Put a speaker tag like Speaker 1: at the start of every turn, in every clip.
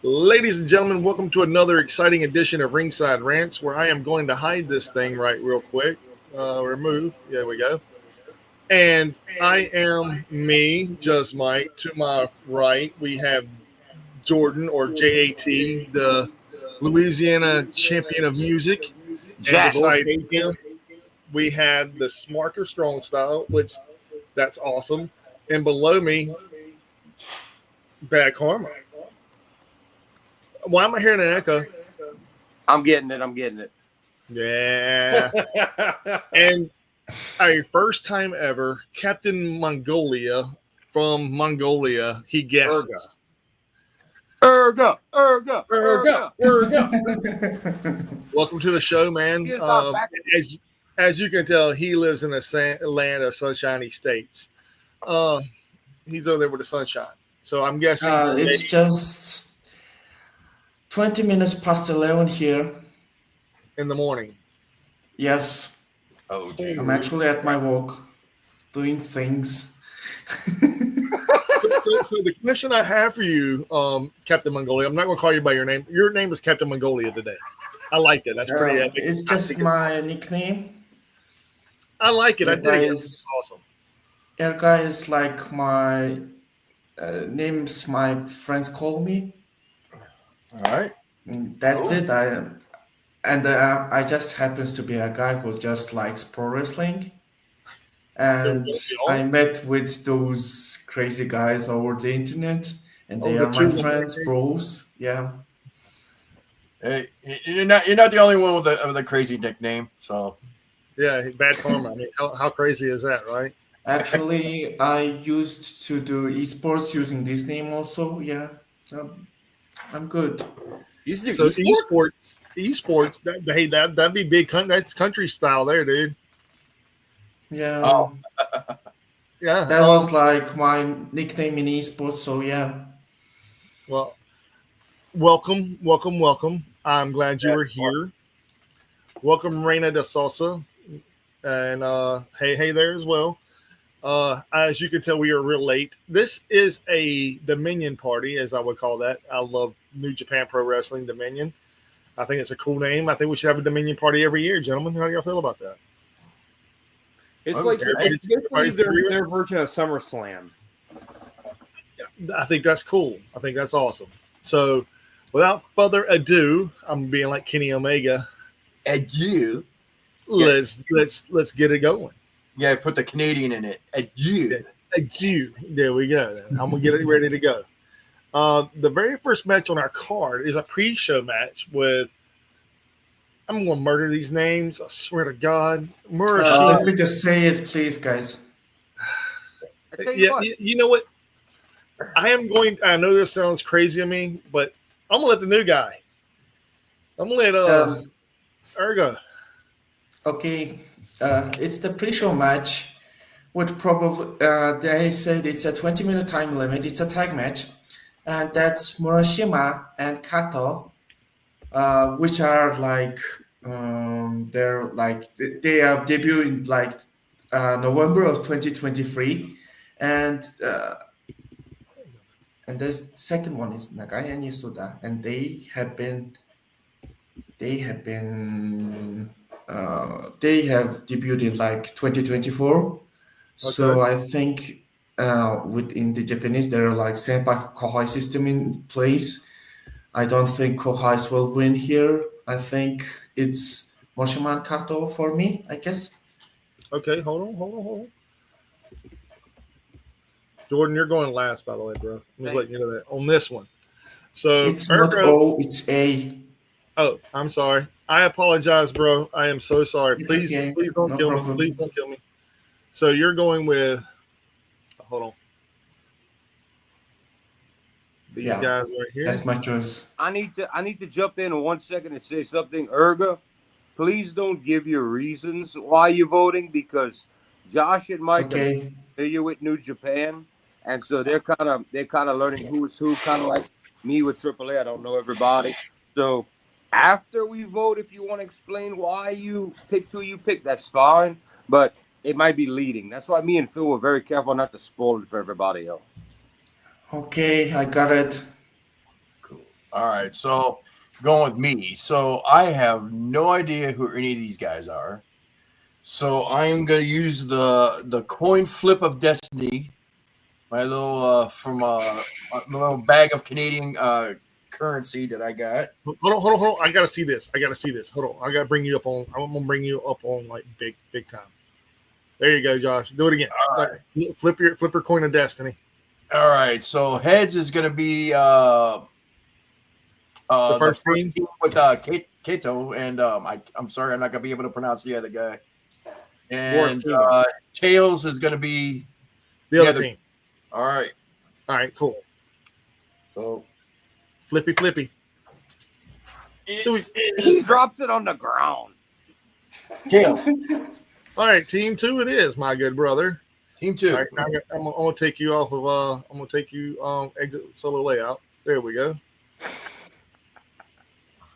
Speaker 1: Ladies and gentlemen, welcome to another exciting edition of Ringside Rants, where I am going to hide this thing right real quick. Remove. There we go. And I am me, just Mike. To my right, we have Jordan, or JAT, the Louisiana champion of music. And
Speaker 2: Jack.
Speaker 1: beside him, we have the Smarker Strong Style, which that's awesome. And below me, Bad Karma. Why am I hearing an echo?
Speaker 2: I'm getting it. I'm getting it.
Speaker 1: Yeah. And our first time ever, Captain Mongolia from Mongolia, he guesses.
Speaker 2: Erga.
Speaker 1: Welcome to the show, man.
Speaker 2: He is not back.
Speaker 1: As you can tell, he lives in the land of sunshiny states. He's over there with the sunshine. So I'm guessing
Speaker 3: It's just 20 minutes past 11 here.
Speaker 1: in the morning.
Speaker 3: Yes,
Speaker 4: Oh,
Speaker 3: I'm actually at my work doing things.
Speaker 1: So the question I have for you, Captain Mongolia, I'm not going to call you by your name. Your name is Captain Mongolia today. I like it. That's pretty epic.
Speaker 3: It's
Speaker 1: I
Speaker 3: just
Speaker 1: think it's
Speaker 3: my
Speaker 1: awesome.
Speaker 3: nickname.
Speaker 1: I like it. I dig it.
Speaker 3: Is
Speaker 1: It's awesome.
Speaker 3: Erga is like my names my friends call me.
Speaker 4: all right.
Speaker 3: That's
Speaker 4: Cool.
Speaker 3: it. I just happens to be a guy who just likes pro wrestling. And I met with those crazy guys over the internet, and they
Speaker 1: the
Speaker 3: are my
Speaker 1: two
Speaker 3: friends,
Speaker 1: guys.
Speaker 3: bros. Yeah.
Speaker 4: Hey, you're not the only one with a crazy nickname. So
Speaker 1: Yeah, Bad Karma. I mean, how crazy is that, right?
Speaker 3: Actually, I used to do esports using this name also. Yeah, I'm good.
Speaker 4: you used to do
Speaker 1: So
Speaker 4: esports?
Speaker 1: esports. That'd be big. That's country style there, dude.
Speaker 3: Yeah,
Speaker 4: Oh.
Speaker 1: Yeah.
Speaker 3: that was like my nickname in esports. So yeah,
Speaker 1: Well, welcome. I'm glad you
Speaker 4: Yeah.
Speaker 1: were here. Welcome, Reina de Salsa, and hey there as well. As you can tell, we are real late. This is a Dominion party, as I would call that. I love New Japan Pro Wrestling Dominion. I think it's a cool name. I think we should have a Dominion party every year, gentlemen. How do y'all feel about that?
Speaker 5: It's
Speaker 4: Oh,
Speaker 5: like
Speaker 1: everybody's-
Speaker 5: it's basically
Speaker 1: everybody's agree with
Speaker 5: their
Speaker 1: us?
Speaker 5: version of SummerSlam.
Speaker 1: I think that's cool. I think that's awesome. So, without further ado, I'm being like Kenny Omega.
Speaker 4: And you,
Speaker 1: Let's let's get it going.
Speaker 4: yeah, put the Canadian in it. And you,
Speaker 1: Ado. There we go. Then. I'm gonna get it ready to go. The very first match on our card is a pre-show match with. I'm gonna murder these names. I swear to God, Murashima.
Speaker 3: let me just say it, please, guys.
Speaker 2: I tell you what.
Speaker 1: You know what? I am going. I know this sounds crazy to me, but I'm gonna let the new guy. I'm gonna let Ergo.
Speaker 3: Okay, it's the pre-show match. Would probably they said it's a 20-minute time limit. It's a tag match, and that's Murashima and Kato, which are like they're like they have debuted in like November of 2023, and the second one is Nagai and Yasuda, and they have debuted in like 2024. So I think within the Japanese there are like Senpai Kohai system in place. I don't think Kohais will win here. I think it's Moshiman Kato for me, I guess.
Speaker 1: Okay, hold on. Jordan, you're going last, by the way, bro. I'm just letting you know that on this one. So
Speaker 3: It's not
Speaker 1: Ergo.
Speaker 3: O, it's A.
Speaker 1: Oh, I'm sorry. I apologize, bro. I am so sorry.
Speaker 3: It's
Speaker 1: Please,
Speaker 3: okay.
Speaker 1: please don't
Speaker 3: No
Speaker 1: kill
Speaker 3: problem.
Speaker 1: me. Please don't kill me. So you're going with. Hold on. These
Speaker 3: Yeah.
Speaker 1: guys right here.
Speaker 3: That's my choice.
Speaker 2: I need to jump in 1 second and say something. Erga, please don't give your reasons why you're voting, because Josh and Mike are
Speaker 3: Okay.
Speaker 2: familiar with New Japan, and so they're kind of learning who is who, kind of like me with AAA. I don't know everybody. So after we vote, if you want to explain why you picked who you picked, that's fine. But it might be leading. That's why me and Phil were very careful not to spoil it for everybody else.
Speaker 3: Okay, I got it.
Speaker 4: cool. All right, so going with me. So I have no idea who any of these guys are. So I am going to use the coin flip of destiny, my little my little bag of Canadian currency that I got.
Speaker 1: Hold on. I gotta see this. Hold on. I gotta bring you up on. I'm gonna bring you up on like big time. There you go, Josh. Do it again.
Speaker 4: All
Speaker 1: right. Flip your coin of destiny.
Speaker 4: All right, so heads is going to be
Speaker 1: The first team?
Speaker 4: with Kato, and I'm sorry, I'm not going to be able to pronounce the other guy. And tails is going to be
Speaker 1: The other team.
Speaker 4: All right,
Speaker 1: cool.
Speaker 4: So
Speaker 1: flippy.
Speaker 2: He drops it on the ground.
Speaker 4: Tails.
Speaker 1: All right, team 2 it is, my good brother.
Speaker 4: Team 2.
Speaker 1: All right, I'm gonna take you off of I'm gonna take you exit solo layout. There we go. I'm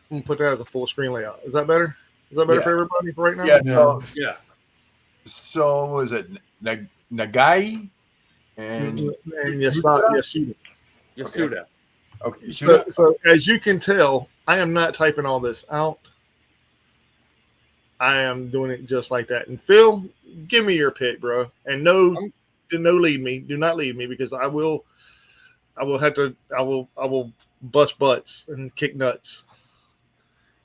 Speaker 1: gonna put that as a full screen layout. Is that better? Is that better for everybody for right now?
Speaker 4: Yeah.
Speaker 5: Yeah.
Speaker 4: So was it Nagai and
Speaker 1: Yasuda.
Speaker 5: Yasuda.
Speaker 4: Okay.
Speaker 1: So as you can tell, I am not typing all this out. I am doing it just like that. And Phil, give me your pick, bro. And do not lead me because I will bust butts and kick nuts.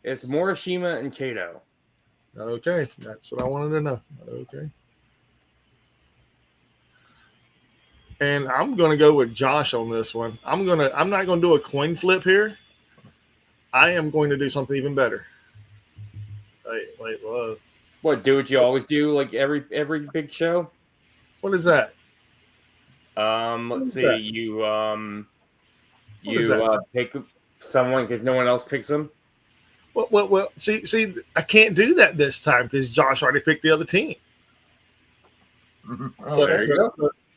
Speaker 5: It's Morishima and Kato.
Speaker 1: Okay, that's what I wanted to know. Okay. And I'm gonna go with Josh on this one. I'm not gonna do a coin flip here. I am going to do something even better. Wait, whoa.
Speaker 5: What, do what you always do, like every big show?
Speaker 1: What is that?
Speaker 5: Let's see.
Speaker 1: that?
Speaker 5: You pick someone because no one else picks them.
Speaker 1: Well. See, I can't do that this time because Josh already picked the other team.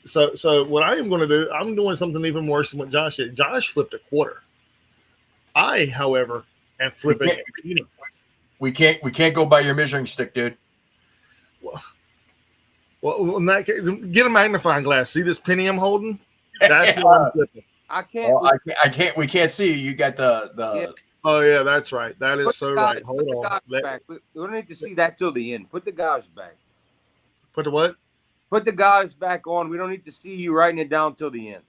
Speaker 1: So what I am going to do, I'm doing something even worse than what Josh did. Josh flipped a quarter. I, however, am flipping a penny.
Speaker 4: We can't go by your measuring stick, dude.
Speaker 1: Well, in that case, get a magnifying glass. See this penny I'm holding? That's what I'm flipping.
Speaker 2: I can't.
Speaker 4: I can't. We can't see. You got the.
Speaker 2: Yeah.
Speaker 1: Oh yeah, that's right. That is so right. Hold on.
Speaker 2: We don't need to see that till the end. Put the guys back.
Speaker 1: Put the what?
Speaker 2: Put the guys back on. We don't need to see you writing it down till the end.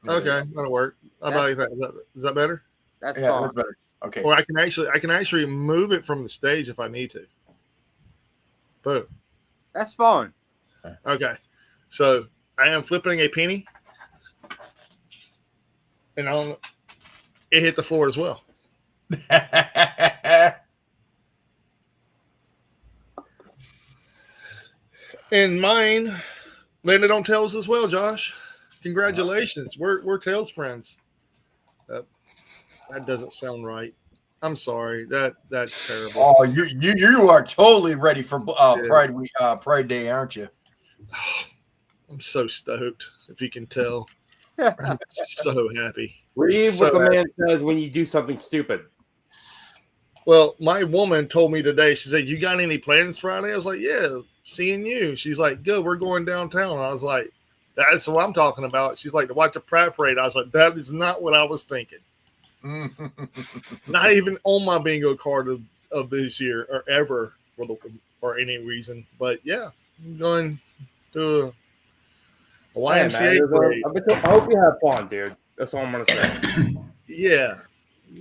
Speaker 1: Okay, that'll work. Is that better?
Speaker 2: That's
Speaker 4: Yeah,
Speaker 2: fine.
Speaker 4: that's better. Okay.
Speaker 1: Or I can actually move it from the stage if I need to. Boom.
Speaker 2: That's fine.
Speaker 1: Okay. So I am flipping a penny. And it hit the floor as well. And mine landed on tails as well, Josh. Congratulations. We're tails friends. That doesn't sound right. I'm sorry. That's terrible.
Speaker 4: Oh, you are totally ready for Pride Week, Pride Day, aren't you?
Speaker 1: I'm so stoked, if you can tell. I'm so happy.
Speaker 5: Read what the man says when you do something stupid.
Speaker 1: Well, my woman told me today, she said, "You got any plans Friday?" I was like, "Yeah, seeing you." She's like, "Good, we're going downtown." I was like, "That's what I'm talking about." She's like, "To watch a pride parade." I was like, "That is not what I was thinking." Not even on my bingo card of this year or ever for any reason. But yeah, I'm going to a YMCA parade.
Speaker 5: I hope you have fun, dude. That's all I'm gonna say.
Speaker 1: Yeah,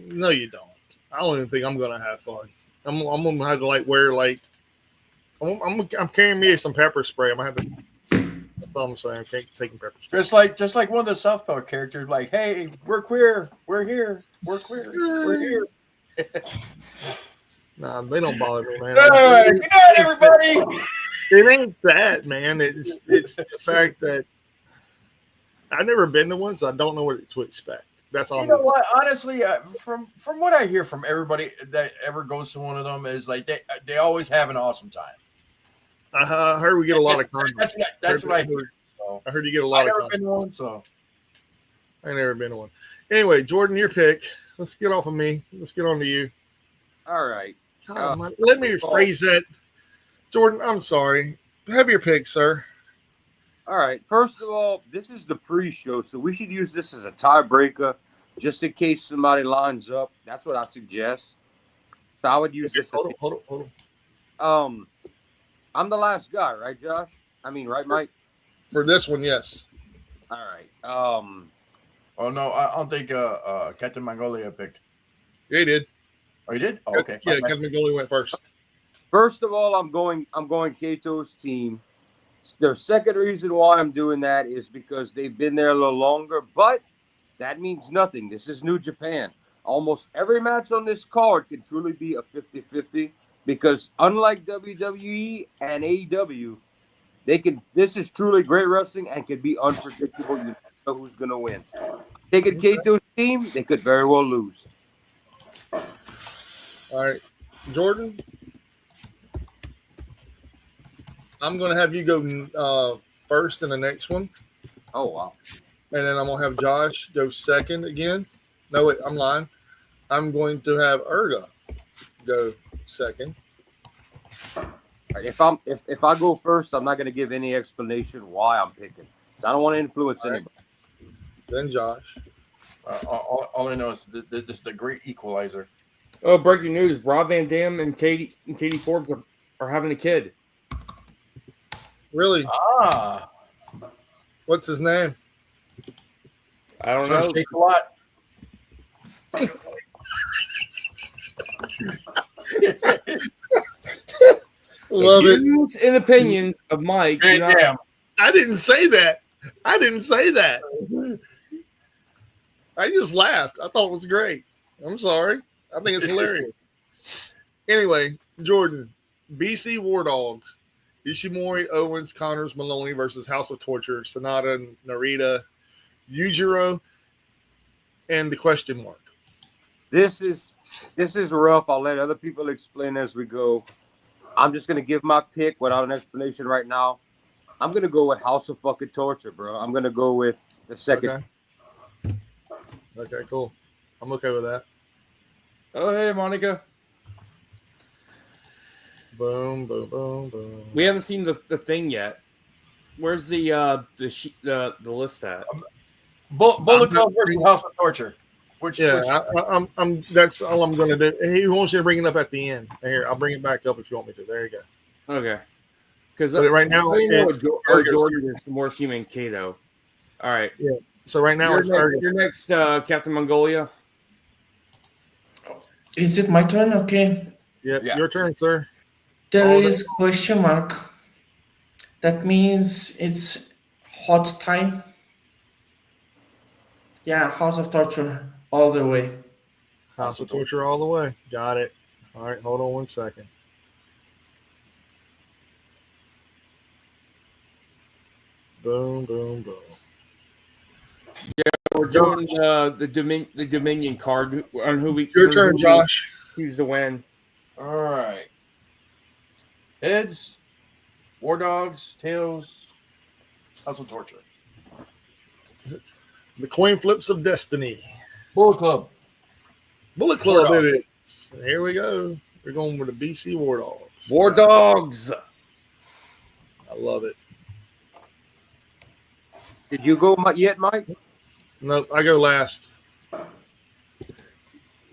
Speaker 1: no, you don't. I don't even think I'm gonna have fun. I'm gonna have to wear I'm carrying me some pepper spray. I'm gonna have to. That's all I'm saying. I'm taking pepper spray.
Speaker 4: Just like one of the South Park characters, like, "Hey, we're queer. We're here. We're queer. We're here."
Speaker 1: Nah, they don't bother me, man.
Speaker 4: Good night, everybody.
Speaker 1: It ain't that, man. It's the fact that I've never been to one, so I don't know what to expect. That's all.
Speaker 4: You know what? Honestly, from what I hear from everybody that ever goes to one of them is like they always have an awesome time.
Speaker 1: I heard we get a lot of content.
Speaker 4: That's what I heard. So,
Speaker 1: I heard you get a lot of content.
Speaker 4: Been to one, so
Speaker 1: I ain't never been to one. Anyway, Jordan, your pick. Let's get off of me. Let's get on to you.
Speaker 2: All right.
Speaker 1: God, let me rephrase that. Jordan, I'm sorry. Have your pick, sir.
Speaker 2: All right. First of all, this is the pre-show, so we should use this as a tiebreaker just in case somebody lines up. That's what I suggest. So I would use this.
Speaker 1: Hold on.
Speaker 2: I'm the last guy, right, Josh? I mean, right, Mike?
Speaker 1: For this one, yes.
Speaker 2: All right.
Speaker 4: Oh no, I don't think Captain Mongolia picked.
Speaker 1: Yeah, he did.
Speaker 4: Oh, you did? Oh, okay.
Speaker 1: Yeah, Kevin McGoley went first.
Speaker 2: First of all, I'm going Kato's team. The second reason why I'm doing that is because they've been there a little longer, but that means nothing. This is New Japan. Almost every match on this card can truly be a 50-50 because unlike WWE and AEW, this is truly great wrestling and can be unpredictable. You don't know who's going to win. Taking Kato's team, they could very well lose.
Speaker 1: All right, Jordan, I'm going to have you go first in the next one,
Speaker 2: Oh, wow.
Speaker 1: and then I'm going to have Josh go second again. No, wait, I'm lying. I'm going to have Erga go second.
Speaker 2: All right, if I go first, I'm not going to give any explanation why I'm picking. So I don't want to influence anybody.
Speaker 1: Then Josh.
Speaker 4: All I know is this is the great equalizer.
Speaker 5: Oh, breaking news! Rob Van Dam and Katie Forbes are having a kid.
Speaker 1: Really?
Speaker 4: Ah,
Speaker 1: What's his name?
Speaker 5: I don't
Speaker 4: so
Speaker 5: know.
Speaker 4: shakes a lot.
Speaker 1: Love
Speaker 5: the
Speaker 1: it.
Speaker 5: views and opinions of Mike. do not-
Speaker 4: Damn.
Speaker 1: I didn't say that. I didn't say that. I just laughed. I thought it was great. I'm sorry. I think it's hilarious. Anyway, Jordan, BC War Dogs, Ishimori, Owens, Connors, Maloney versus House of Torture, Sonata, Narita, Yujiro, and the question mark.
Speaker 2: This is rough. I'll let other people explain as we go. I'm just going to give my pick without an explanation right now. I'm going to go with House of fucking Torture, bro. I'm going to go with the second.
Speaker 1: Okay, cool. I'm okay with that.
Speaker 5: Oh, hey, Monica.
Speaker 1: Boom, boom, boom, boom.
Speaker 5: We haven't seen the thing yet. Where's the list at?
Speaker 4: Bullet Club versus House of Torture. Which
Speaker 1: I'm that's all I'm gonna do. He wants you to bring it up at the end. Here, I'll bring it back up if you want me to. There you go.
Speaker 5: Okay. Because
Speaker 1: But right now, it's Ergus.
Speaker 5: Jordan is more human Kato. All right.
Speaker 1: So right now it's Ergus.
Speaker 5: Your next Captain Mongolia.
Speaker 3: Is it my turn? Okay.
Speaker 1: Yeah,
Speaker 4: Yeah.
Speaker 1: your turn, sir.
Speaker 3: There
Speaker 1: All
Speaker 3: is question mark. That means it's hot time. Yeah, House of Torture all the way.
Speaker 1: House of Torture all the way. Got it. All right, hold on 1 second. Boom, boom, boom.
Speaker 5: We're doing the Dominion card on who we.
Speaker 1: Your turn, Josh.
Speaker 5: Who's the win?
Speaker 4: All right. Heads, War Dogs, Tails, House of Torture.
Speaker 1: The coin flips of destiny.
Speaker 4: Bullet Club.
Speaker 1: Bullet Club,
Speaker 4: War Dogs.
Speaker 1: it is. Here we go. We're going with the BC War Dogs.
Speaker 5: War Dogs.
Speaker 1: I love it.
Speaker 2: Did you go yet, Mike?
Speaker 1: No, I go last.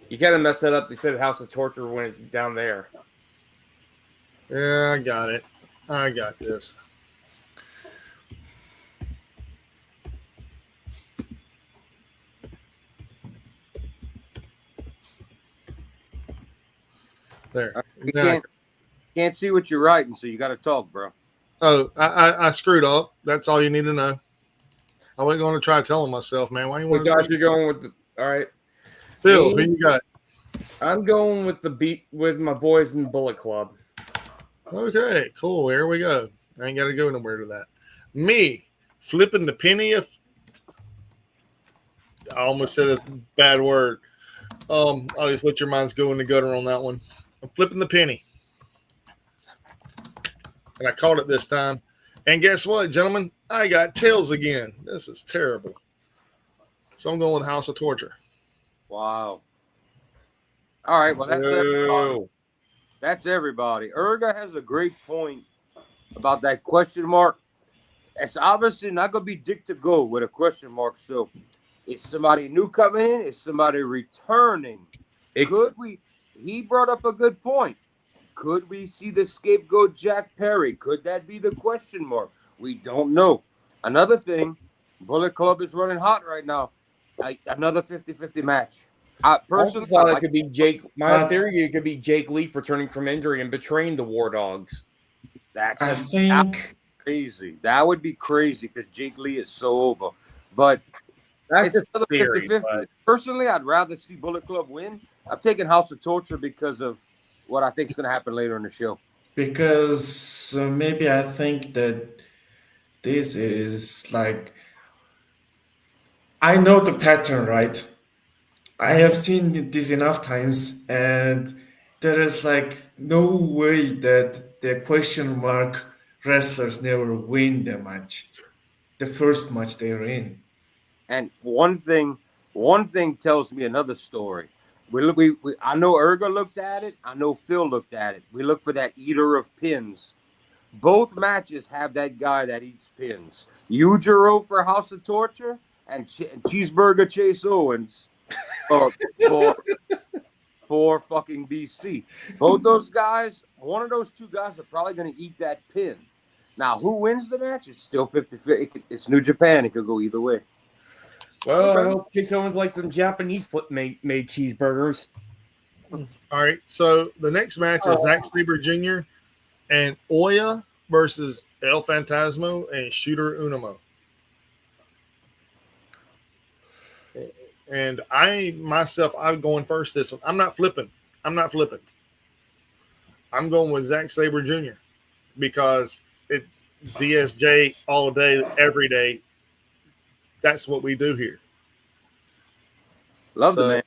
Speaker 5: You kind of messed that up. They said House of Torture when it's down there.
Speaker 1: Yeah, I got it. I got this. There.
Speaker 2: You
Speaker 1: Now-
Speaker 2: can't see what you're writing, so you got to talk, bro.
Speaker 1: Oh, I screwed up. That's all you need to know. I wasn't going to try telling myself, man. Why you
Speaker 5: So
Speaker 1: want
Speaker 5: Josh,
Speaker 1: to?
Speaker 5: you're going with the. All right.
Speaker 1: Phil, who you got?
Speaker 5: I'm going with with my boys in Bullet Club.
Speaker 1: Okay, cool. Here we go. I ain't got to go nowhere to that. Me flipping the penny of. I almost said a bad word. I'll just let your minds go in the gutter on that one. I'm flipping the penny. And I caught it this time. And guess what, gentlemen? I got tails again. This is terrible. So I'm going with House of Torture.
Speaker 2: Wow. All right, well, that's everybody.
Speaker 5: Boo.
Speaker 2: That's everybody. Erga has a great point about that question mark. It's obviously not going to be Dick to go with a question mark. So Is somebody new coming in? Is somebody returning?
Speaker 5: It-
Speaker 2: Could we? He brought up a good point. Could we see the scapegoat Jack Perry? Could that be the question mark? We don't know. Another thing, Bullet Club is running hot right now. Another 50-50 match. I
Speaker 5: I also
Speaker 2: personally,
Speaker 5: thought
Speaker 2: I
Speaker 5: it
Speaker 2: like
Speaker 5: could be Jake. My
Speaker 3: But-
Speaker 5: theory, it could be Jake Leaf returning from injury and betraying the War Dogs.
Speaker 2: that.
Speaker 3: I
Speaker 2: That's
Speaker 3: think
Speaker 2: crazy. That would be crazy because Jake Lee is so over. But
Speaker 5: That's
Speaker 2: it's
Speaker 5: just
Speaker 2: another
Speaker 5: theory.
Speaker 2: 50-50.
Speaker 5: But
Speaker 2: Personally, I'd rather see Bullet Club win. I'm taking House of Torture because of what I think is going to happen later in the show.
Speaker 3: because maybe I think that this is like I know the pattern, right? I have seen this enough times, and there is like no way that the question mark wrestlers never win the match, the first match they're in.
Speaker 2: And one thing tells me another story. I know Erga looked at it. I know Phil looked at it. We look for that eater of pins. Both matches have that guy that eats pins. Yujiro for House of Torture and Cheeseburger Chase Owens for for fucking BC. Both those guys, one of those two guys are probably going to eat that pin. Now, who wins the match? It's still 50-50. It's New Japan. It could go either way.
Speaker 5: well, I
Speaker 1: Okay.
Speaker 5: hope Chase Owens likes some Japanese made cheeseburgers.
Speaker 1: All right. So the next match is Zack Sabre Jr. and Oya versus El Fantasmo and Shooter Unamo. And I'm going first this one. I'm not flipping. I'm going with Zack Sabre Jr. because it's ZSJ all day, every day. That's what we do here.
Speaker 2: Love
Speaker 1: So,
Speaker 2: the man.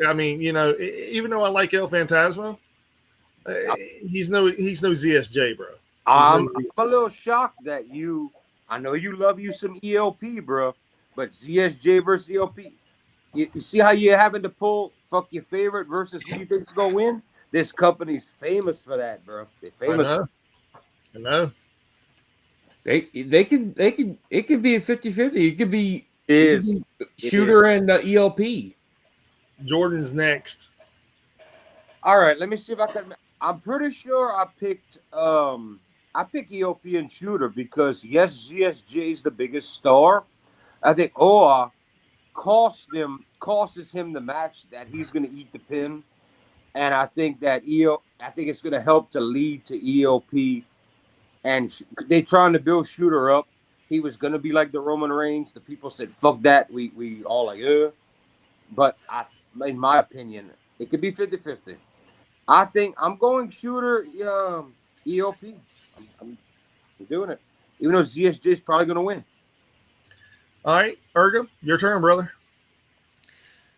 Speaker 1: I mean, even though I like El Fantasma, he's no ZSJ, bro.
Speaker 2: I'm a little shocked that I know you love you some ELP, bro, but ZSJ versus ELP. You see how you're having to pull fuck your favorite versus who you think's gonna win? This company's famous for that, bro. They're famous.
Speaker 1: I know.
Speaker 5: They could it could be a 50-50. It could be
Speaker 2: It is.
Speaker 5: Shooter and ELP.
Speaker 1: Jordan's next.
Speaker 2: All right, let me see if I can. I'm pretty sure I picked ELP and Shooter because yes, ZSJ is the biggest star. I think OA causes him the match that he's gonna eat the pin. And I think that I think it's gonna help to lead to ELP. And they trying to build Shooter up. He was gonna be like the Roman Reigns. The people said, "Fuck that." We all like, yeah. But in my opinion, it could be 50-50. I think I'm going Shooter, ELP. I'm doing it, even though ZSJ is probably gonna win.
Speaker 1: All right, Erga, your turn, brother.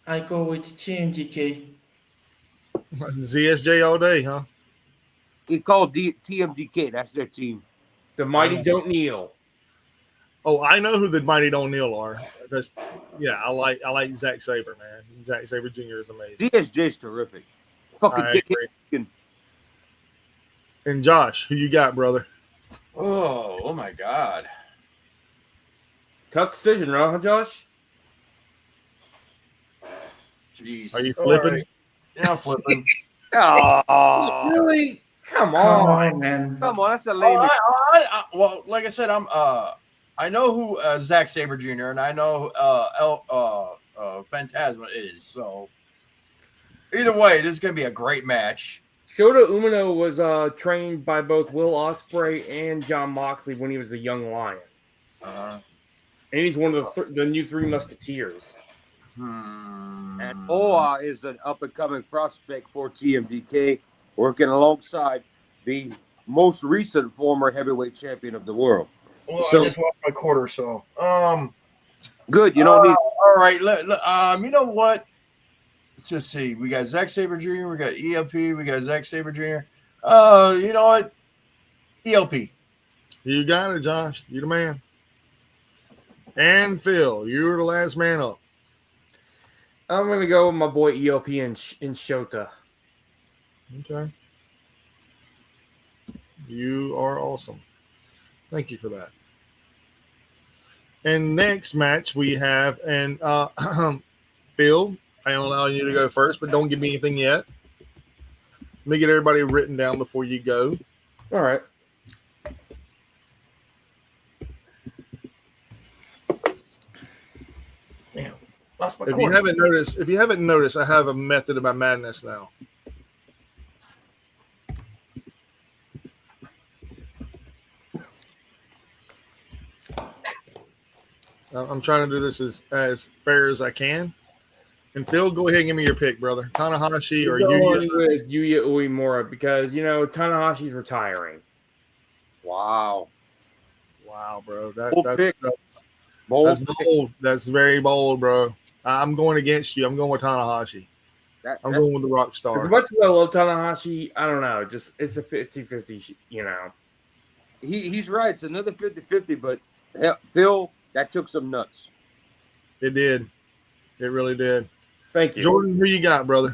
Speaker 3: I go with TMDK.
Speaker 1: ZSJ all day, huh?
Speaker 2: He called TMDK. That's their team.
Speaker 5: The Mighty Don't Kneel.
Speaker 1: Oh, I know who the Mighty Don't Kneel are. I like Zack Sabre, man. Zack Sabre Jr. is amazing.
Speaker 2: ZSJ's terrific. Fucking
Speaker 1: I
Speaker 2: dick.
Speaker 1: agree. And Josh, who you got, brother?
Speaker 4: Oh my God.
Speaker 5: Tough decision, huh, Josh?
Speaker 4: Jeez.
Speaker 1: Are you
Speaker 4: All
Speaker 1: flipping?
Speaker 4: right. Yeah, I'm flipping.
Speaker 2: Oh,
Speaker 5: Really? Come
Speaker 3: Come
Speaker 5: on.
Speaker 3: on, man.
Speaker 2: come on, that's a lame.
Speaker 4: Well, like I said, I know who Zack Sabre Jr. and I know Phantasma is. So either way, this is gonna be a great match.
Speaker 5: Shota Umino was trained by both Will Ospreay and John Moxley when he was a young lion.
Speaker 4: Uh,
Speaker 5: And he's one of the new Three Musketeers.
Speaker 2: And OA is an up-and-coming prospect for TMDK, working alongside the most recent former heavyweight champion of the world.
Speaker 4: Well,
Speaker 2: So-
Speaker 4: I just lost my quarter, so
Speaker 2: Good, you don't need.
Speaker 4: all right. You know what? Let's just see. We got Zack Sabre Jr. We got ELP. We got Zack Sabre Jr. You know what? ELP.
Speaker 1: You got it, Josh. You the man. And Phil, you were the last man up.
Speaker 5: I'm going to go with my boy ELP and Shota.
Speaker 1: Okay. You are awesome. Thank you for that. And next match we have, and Phil, I am allowing you to go first, but don't give me anything yet. Let me get everybody written down before you go.
Speaker 5: All right.
Speaker 3: Yeah, lost my
Speaker 1: If
Speaker 3: cord.
Speaker 1: you haven't noticed, I have a method of my madness now. I'm trying to do this as fair as I can. And Phil, go ahead and give me your pick, brother. Tanahashi or
Speaker 5: You're going
Speaker 1: Yuya?
Speaker 5: with Yuya Uemura because Tanahashi's retiring.
Speaker 2: Wow.
Speaker 1: Wow, bro.
Speaker 2: Bold
Speaker 1: That's
Speaker 2: pick.
Speaker 1: that's
Speaker 2: Bold
Speaker 1: that's
Speaker 2: pick.
Speaker 1: bold. That's very bold, bro. I'm going against you. I'm going with Tanahashi. I'm going with the rock
Speaker 5: As
Speaker 1: star.
Speaker 5: much as I love Tanahashi, I don't know. Just it's a 50-50,
Speaker 2: He's right. It's another 50-50, but hell, Phil, that took some nuts.
Speaker 1: It did. It really did.
Speaker 5: Thank you.
Speaker 1: Jordan, who you got, brother?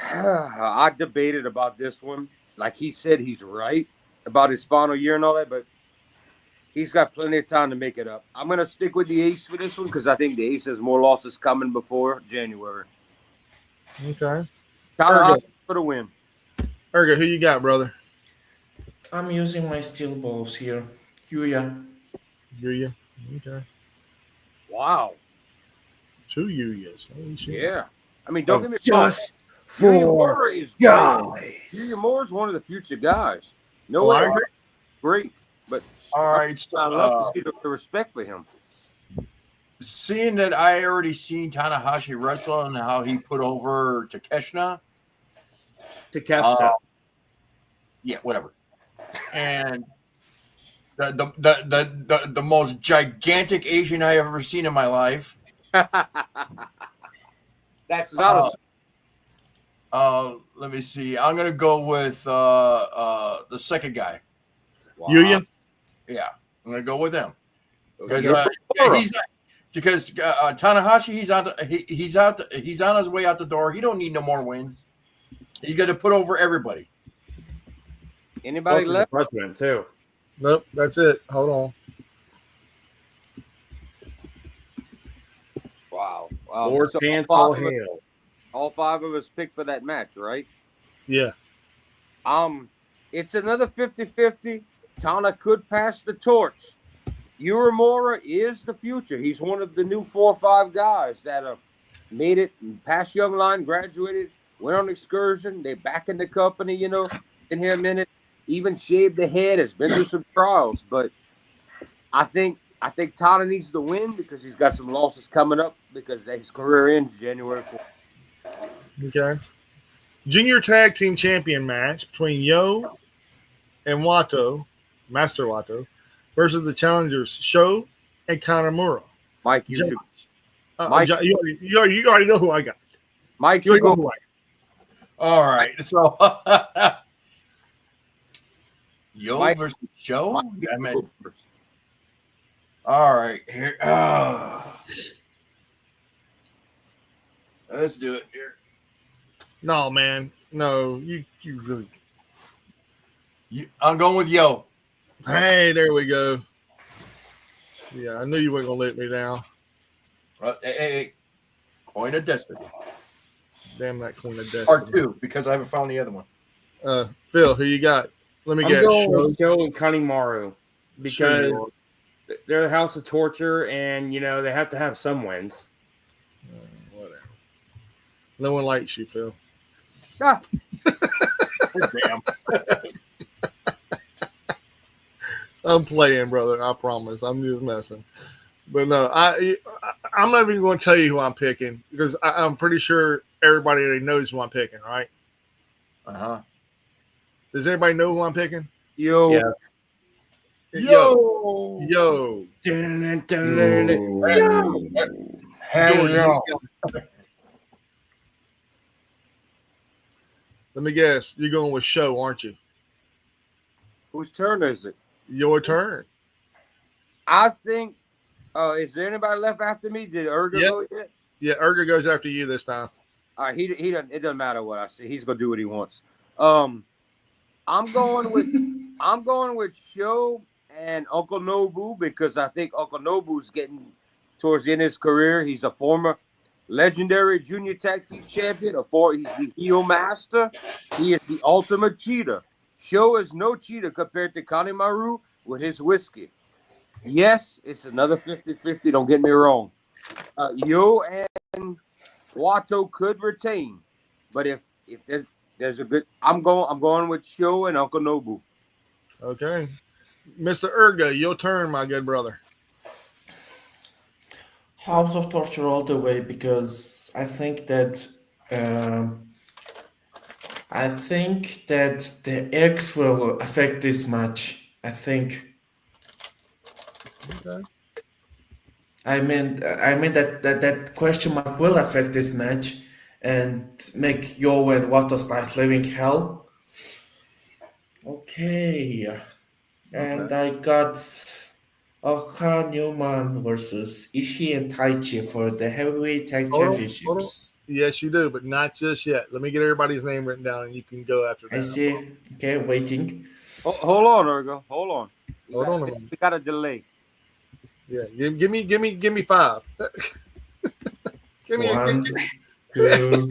Speaker 2: I debated about this one. Like he said, he's right about his final year and all that, but he's got plenty of time to make it up. I'm going to stick with the Ace for this one because I think the Ace has more losses coming before January.
Speaker 1: Okay.
Speaker 2: Tanahashi for the win.
Speaker 1: Erga, who you got, brother?
Speaker 3: I'm using my steel balls here. Yuya.
Speaker 1: Yuya. Okay.
Speaker 2: Wow.
Speaker 1: 2 Yuyas. Holy shit.
Speaker 2: Yeah. I mean, don't get me wrong.
Speaker 5: Just
Speaker 2: Yuya
Speaker 5: for
Speaker 2: Mura is great.
Speaker 5: guys.
Speaker 2: Yuya Mura is one of the future guys. No
Speaker 1: Oh, I
Speaker 2: way.
Speaker 1: agree.
Speaker 2: Great. But
Speaker 4: All right. So,
Speaker 2: I love to see the respect for him.
Speaker 4: seeing that I already seen Tanahashi wrestle and how he put over Takeshita.
Speaker 5: Takeshita.
Speaker 4: Yeah, whatever. And the most gigantic Asian I ever seen in my life.
Speaker 2: That's not
Speaker 4: Let me see. I'm gonna go with the second guy.
Speaker 2: wow.
Speaker 1: Yuya?
Speaker 4: Yeah, I'm gonna go with him because
Speaker 2: You're
Speaker 4: Tanahashi he's on his way out the door. He don't need no more wins. He's got to put over everybody.
Speaker 2: Anybody
Speaker 5: Plus, he's
Speaker 2: left?
Speaker 5: the president too.
Speaker 1: Nope, that's it. Hold on.
Speaker 2: Wow.
Speaker 5: Lord
Speaker 2: So
Speaker 5: Chance,
Speaker 2: all
Speaker 5: all
Speaker 2: five of us-
Speaker 5: hail.
Speaker 2: all five of us picked for that match, right?
Speaker 1: Yeah.
Speaker 2: It's another 50-50. Tana could pass the torch. Uemura is the future. He's one of the new 4 or 5 guys that have made it past Young Line, graduated, went on excursion. They back in the company, been here a minute, even shaved the head, has been through some trials. But I think Tana needs to win because he's got some losses coming up because his career ends January 4th.
Speaker 1: Okay. Junior Tag Team Champion match between Yo and Wato, Master Wato, versus the challengers Sho and Kanamura.
Speaker 2: Mike, you
Speaker 1: Josh.
Speaker 2: should Mike-
Speaker 1: You already know who I got.
Speaker 2: Mike
Speaker 1: You
Speaker 2: should
Speaker 1: already know
Speaker 2: go.
Speaker 1: who I got.
Speaker 4: All right, so Yo
Speaker 2: Mike-
Speaker 4: versus Joe.
Speaker 2: Mike, you
Speaker 4: I
Speaker 2: should
Speaker 4: mean,
Speaker 2: go first.
Speaker 4: all right, here. Let's do it here.
Speaker 1: No, man. No, you really.
Speaker 4: I'm going with Yo.
Speaker 1: Hey, there we go. Yeah, I knew you weren't gonna let me down.
Speaker 4: Hey, Coin of Destiny.
Speaker 1: Damn that Queen of Destiny.
Speaker 4: Part 2, because I haven't found the other one.
Speaker 1: Phil, who you got? Let me
Speaker 5: I'm
Speaker 1: guess.
Speaker 5: going
Speaker 1: Sho?
Speaker 5: with Sho and Kanemaru because
Speaker 1: Sure.
Speaker 5: they're the House of Torture, and they have to have some wins.
Speaker 1: Whatever. No one likes you, Phil.
Speaker 2: Ah,
Speaker 4: Damn.
Speaker 1: I'm playing, brother. I promise. I'm just messing. But no, I'm not even going to tell you who I'm picking because I'm pretty sure everybody already knows who I'm picking, right?
Speaker 4: Uh-huh.
Speaker 1: Does everybody know who I'm picking?
Speaker 2: Yo,
Speaker 5: Yeah.
Speaker 1: Yo.
Speaker 4: Hey,
Speaker 1: Jordan,
Speaker 4: yo.
Speaker 1: let me guess. You're going with Sho, aren't you?
Speaker 2: whose turn is it?
Speaker 1: Your turn.
Speaker 2: I think. Is there anybody left after me? Did Ergo
Speaker 1: Yep.
Speaker 2: go yet?
Speaker 1: Yeah, Erga goes after you this time.
Speaker 2: All right, he doesn't. It doesn't matter what I say. He's gonna do what he wants. I'm going with Sho and Uncle Nobu, because I think Uncle Nobu's getting towards the end of his career. He's a former legendary junior tag team champion. He's the heel master. He is the ultimate cheater. Sho is no cheater compared to Kanemaru with his whiskey. Yes, it's another 50-50. Don't get me wrong. Yo and Wato could retain, but if there's a good, I'm going with Sho and Uncle Nobu.
Speaker 1: Okay. Mr. Erga, your turn, my good brother.
Speaker 3: House of Torture all the way because I think that the X will affect this match. I think.
Speaker 1: Okay.
Speaker 3: I mean that question mark will affect this match and make Yo and Wato start living hell. Okay. And I got Oka Newman versus Ishii and Taichi for the heavyweight tag
Speaker 1: Hold on.
Speaker 3: championships.
Speaker 1: Yes, you do, but not just yet. Let me get everybody's name written down, and you can go after that.
Speaker 3: I see. Okay, waiting.
Speaker 2: Hold on, Ergo. Hold on.
Speaker 1: Hold on a minute.
Speaker 2: We got a delay.
Speaker 1: Yeah, give me 5. give me
Speaker 3: 1, 2,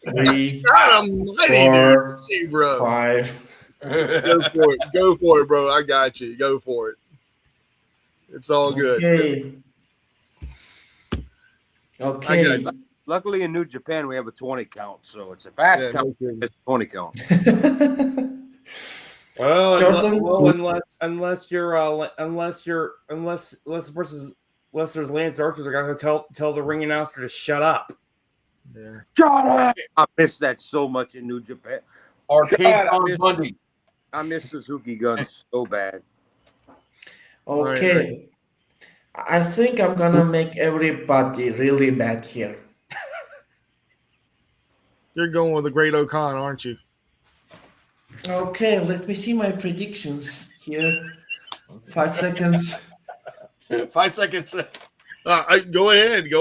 Speaker 3: 3,
Speaker 1: God almighty,
Speaker 3: 4,
Speaker 1: dude. Hey, bro.
Speaker 3: 5.
Speaker 1: Go for it, bro. I got you. Go for it. It's all good.
Speaker 3: Okay.
Speaker 2: Luckily, in New Japan, we have a 20 count, so it's a fast count. It's a 20 count.
Speaker 5: Well,
Speaker 3: Jordan?
Speaker 5: unless there's Lance Archer, they're gonna tell the ring announcer to shut up.
Speaker 1: Yeah.
Speaker 2: Shut up! I miss that so much in New Japan.
Speaker 4: Arcade on Monday.
Speaker 2: I miss Suzuki Gun so bad.
Speaker 3: Okay. I think I'm gonna make everybody really mad here.
Speaker 1: You're going with the Great Okan, aren't you?
Speaker 3: Okay, let me see my predictions here. 5 seconds.
Speaker 4: 5 seconds.
Speaker 1: Go ahead,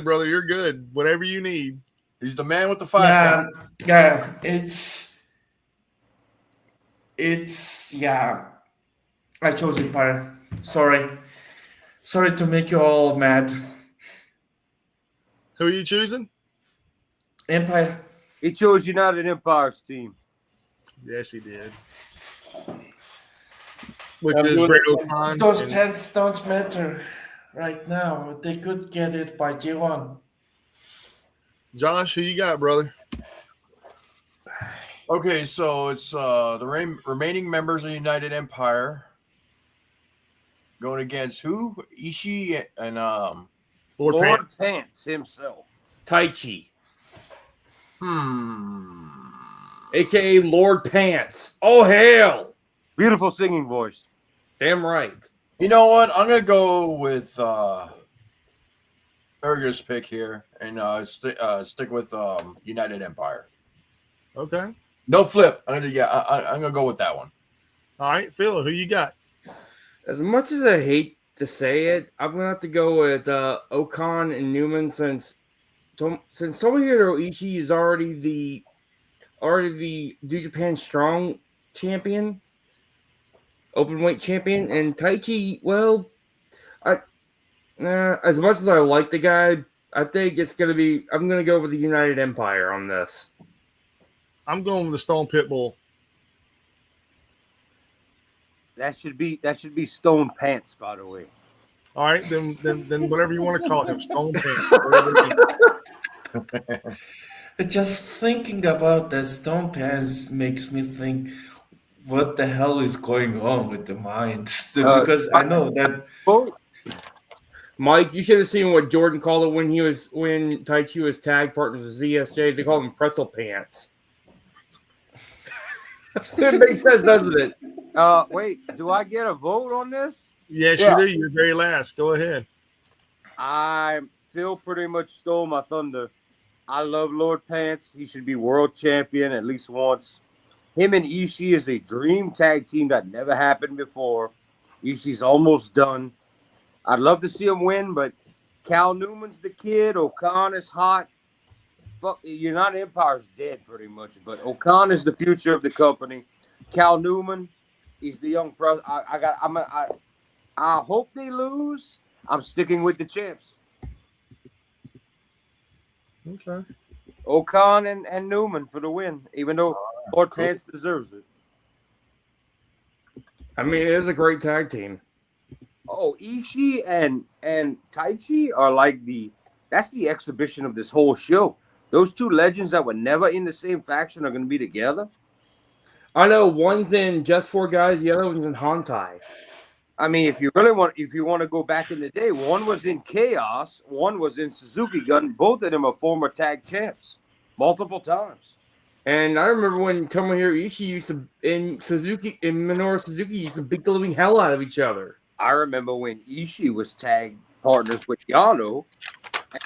Speaker 1: brother. You're good. Whatever you need.
Speaker 4: He's the man with the 5 count.
Speaker 3: Yeah, I chose Empire. Sorry to make you all mad.
Speaker 1: Who are you choosing?
Speaker 3: Empire.
Speaker 2: He chose United Empire's team.
Speaker 1: Yes, he did. Which is Great Okan.
Speaker 3: Those pants don't matter right now. They could get it by G1.
Speaker 1: Josh, who you got, brother?
Speaker 4: Okay, so it's the remaining members of United Empire going against who? Ishii and
Speaker 2: Lord Pants himself.
Speaker 5: Taichi. AKA Lord Pants. Oh, hail!
Speaker 2: Beautiful singing voice.
Speaker 5: Damn right.
Speaker 4: You know what? I'm gonna go with Erga's pick here and stick with United Empire.
Speaker 1: Okay.
Speaker 4: No flip. I'm gonna go with that one.
Speaker 1: All right, Phil, who you got?
Speaker 5: As much as I hate to say it, I'm gonna have to go with Okan and Newman since Tomohiro Ishii is already the New Japan Strong champion, open weight champion, and Taichi. Well, as much as I like the guy, I think it's gonna be. I'm gonna go with the United Empire on this.
Speaker 1: I'm going with the Stone Pitbull.
Speaker 2: That should be Stone Pants, by the way.
Speaker 1: All right, then whatever you want to call him, Stone Pants.
Speaker 3: Just thinking about the Stone Pants makes me think, what the hell is going on with the mind? Because I know that.
Speaker 5: Mike, you should have seen what Jordan called it when Taichi was tag partners with ZSJ. They called him Pretzel Pants. It makes sense, doesn't it?
Speaker 2: Wait, do I get a vote on this?
Speaker 1: Yes, you do. You're very last. Go ahead.
Speaker 2: Phil pretty much stole my thunder. I love Lord Pants. He should be world champion at least once. Him and Ishii is a dream tag team that never happened before. Ishii's almost done. I'd love to see him win, but Cal Newman's the kid. Okan is hot. Fuck, United Empire's dead pretty much, but Okan is the future of the company. Cal Newman, He's the young pro. I hope they lose. I'm sticking with the champs.
Speaker 1: Okay.
Speaker 2: Okan and Newman for the win, even though Lord Pants deserves it.
Speaker 5: I mean, it is a great tag team.
Speaker 2: Oh, Ishii and Taichi are like that's the exhibition of this whole show. Those two legends that were never in the same faction are going to be together.
Speaker 5: I know one's in Just Four Guys, the other one's in Hantai.
Speaker 2: I mean, if you want to go back in the day, one was in Chaos, one was in Suzuki Gun. Both of them are former tag champs, multiple times.
Speaker 5: And I remember when Tomohiro Ishii used to in Minoru Suzuki used to beat the living hell out of each other.
Speaker 2: I remember when Ishii was tag partners with Yano,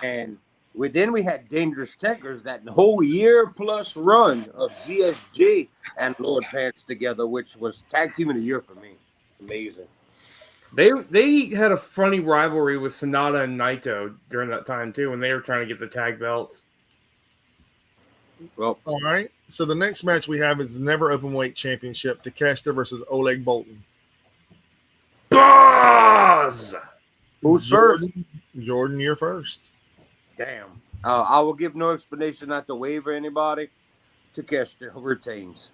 Speaker 2: and then we had Dangerous Tekkers, that whole year plus run of ZSJ and Lord Pants together, which was tag team of the year for me. Amazing.
Speaker 5: They had a funny rivalry with Sonata and Naito during that time too, when they were trying to get the tag belts.
Speaker 2: Well,
Speaker 1: All right. So the next match we have is the Never Openweight Championship: Takeshita versus Oleg Boltin.
Speaker 5: Buzz!
Speaker 2: who's first?
Speaker 1: Jordan, you're first.
Speaker 2: Damn. I will give no explanation not to waiver anybody. Takeshita retains.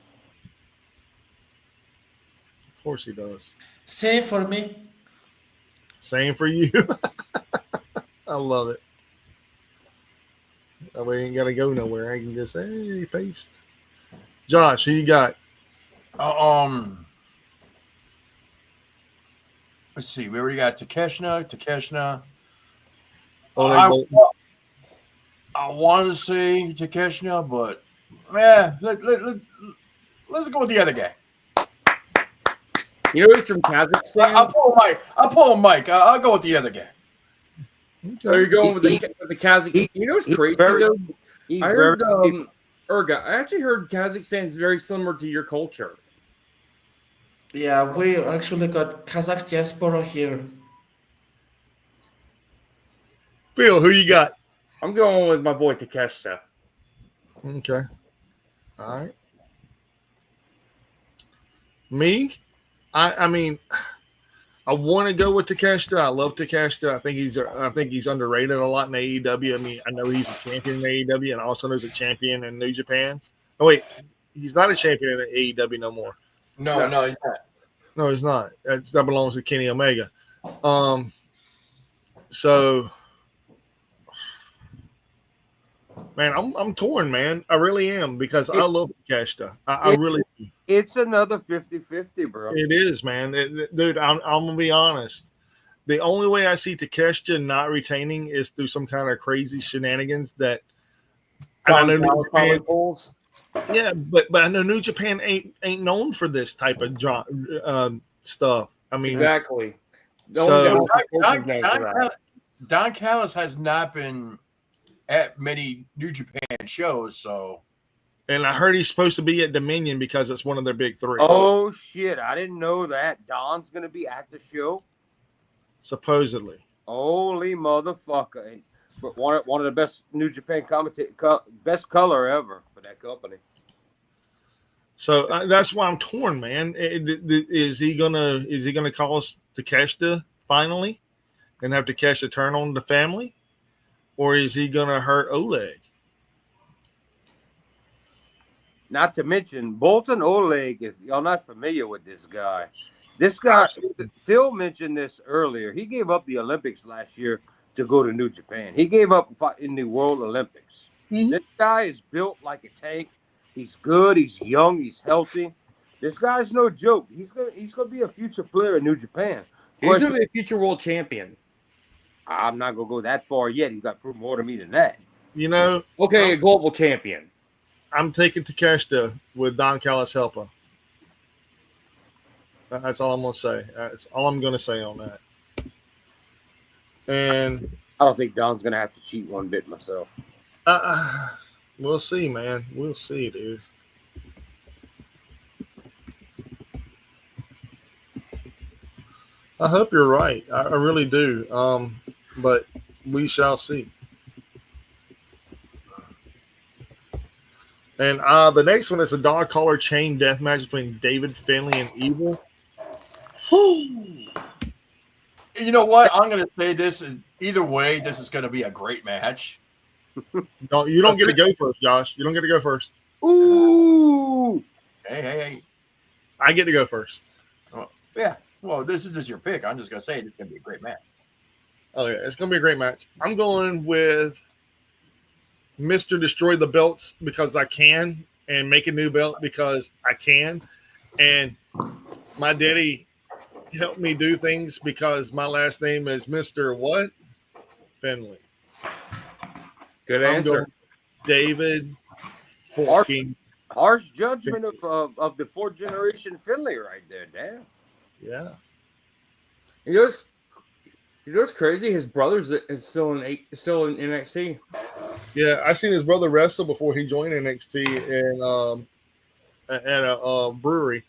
Speaker 1: Of course he does.
Speaker 3: Same for me.
Speaker 1: Same for you. I love it. That way I ain't got to go nowhere. I can just, hey, paste. Josh, who you got?
Speaker 4: Let's see. We already got Takeshita.
Speaker 1: Oleg Boltin.
Speaker 4: I wanted to say Takeshita, but yeah, let's go with the other guy.
Speaker 5: You know he's from Kazakhstan?
Speaker 4: I'll pull Mike. I'll go with the other guy.
Speaker 5: So you're going with the Kazakhstan. You know what's crazy though? I heard Urga. I actually heard Kazakhstan is very similar to your culture.
Speaker 3: Yeah, we actually got Kazakh diaspora here.
Speaker 1: Phil, who you got?
Speaker 5: I'm going with my boy Takeshita.
Speaker 1: Okay. All right. Me? I mean, I want to go with Takeshita. I love Takeshita. I think he's underrated a lot in AEW. I mean, I know he's a champion in AEW, and I also know he's a champion in New Japan. Oh wait, he's not a champion in AEW no more.
Speaker 4: No, he's not.
Speaker 1: No, he's not. That belongs to Kenny Omega. So, man, I'm torn, man. I really am, because I love Takeshita. I really do.
Speaker 2: It's another 50-50, bro.
Speaker 1: It is, man. Dude, I'm going to be honest. The only way I see Takeshita not retaining is through some kind of crazy shenanigans that I know New Japan, yeah, but I know New Japan ain't known for this type of stuff. I mean,
Speaker 5: Exactly.
Speaker 1: So
Speaker 4: Don Callis has not been at many New Japan shows, so.
Speaker 1: And I heard he's supposed to be at Dominion because it's one of their big three.
Speaker 2: Oh shit! I didn't know that. Don's gonna be at the show.
Speaker 1: Supposedly.
Speaker 2: Holy motherfucker! But one of the best New Japan best color ever for that company.
Speaker 1: So that's why I'm torn, man. Is he gonna call us Takeshita finally, and have Takeshita turn on the family, or is he gonna hurt Oleg?
Speaker 2: Not to mention Boltin Oleg. If y'all not familiar with this guy, Phil mentioned this earlier. He gave up the Olympics last year to go to New Japan. He gave up in the World Olympics.
Speaker 1: Mm-hmm.
Speaker 2: This guy is built like a tank. He's good. He's young. He's healthy. This guy's no joke. He's gonna be a future player in New Japan.
Speaker 5: He's gonna be a future world champion.
Speaker 2: I'm not gonna go that far yet. He's got to prove more to me than that.
Speaker 1: You know.
Speaker 5: Okay, a global champion.
Speaker 1: I'm taking Takeshita with Don Callis helper. That's all I'm gonna say. That's all I'm gonna say on that. And
Speaker 2: I don't think Don's gonna have to cheat one bit myself.
Speaker 1: We'll see, man. We'll see, dude. I hope you're right. I really do. But we shall see. And the next one is a dog collar chain death match between David Finlay and Evil
Speaker 4: You know what? I'm going to say this. Either way, this is going to be a great match.
Speaker 1: No, you don't get to go first, Josh. You don't get to go first.
Speaker 2: Ooh.
Speaker 4: Hey.
Speaker 1: I get to go first.
Speaker 4: Yeah. Well, this is just your pick. I'm just going to say it's going to be a great match.
Speaker 1: Oh yeah, it's gonna be a great match. I'm going with Mr. Destroy the Belts because I can, and make a new belt because I can. And my daddy helped me do things because my last name is Mr. What? Finley.
Speaker 5: Good
Speaker 1: I'm
Speaker 5: answer.
Speaker 1: going David fucking
Speaker 2: Harsh judgment of the fourth generation Finley right there, damn.
Speaker 1: yeah.
Speaker 5: You know what's crazy? His brother's is still in NXT.
Speaker 1: Yeah, I seen his brother wrestle before he joined NXT at a brewery.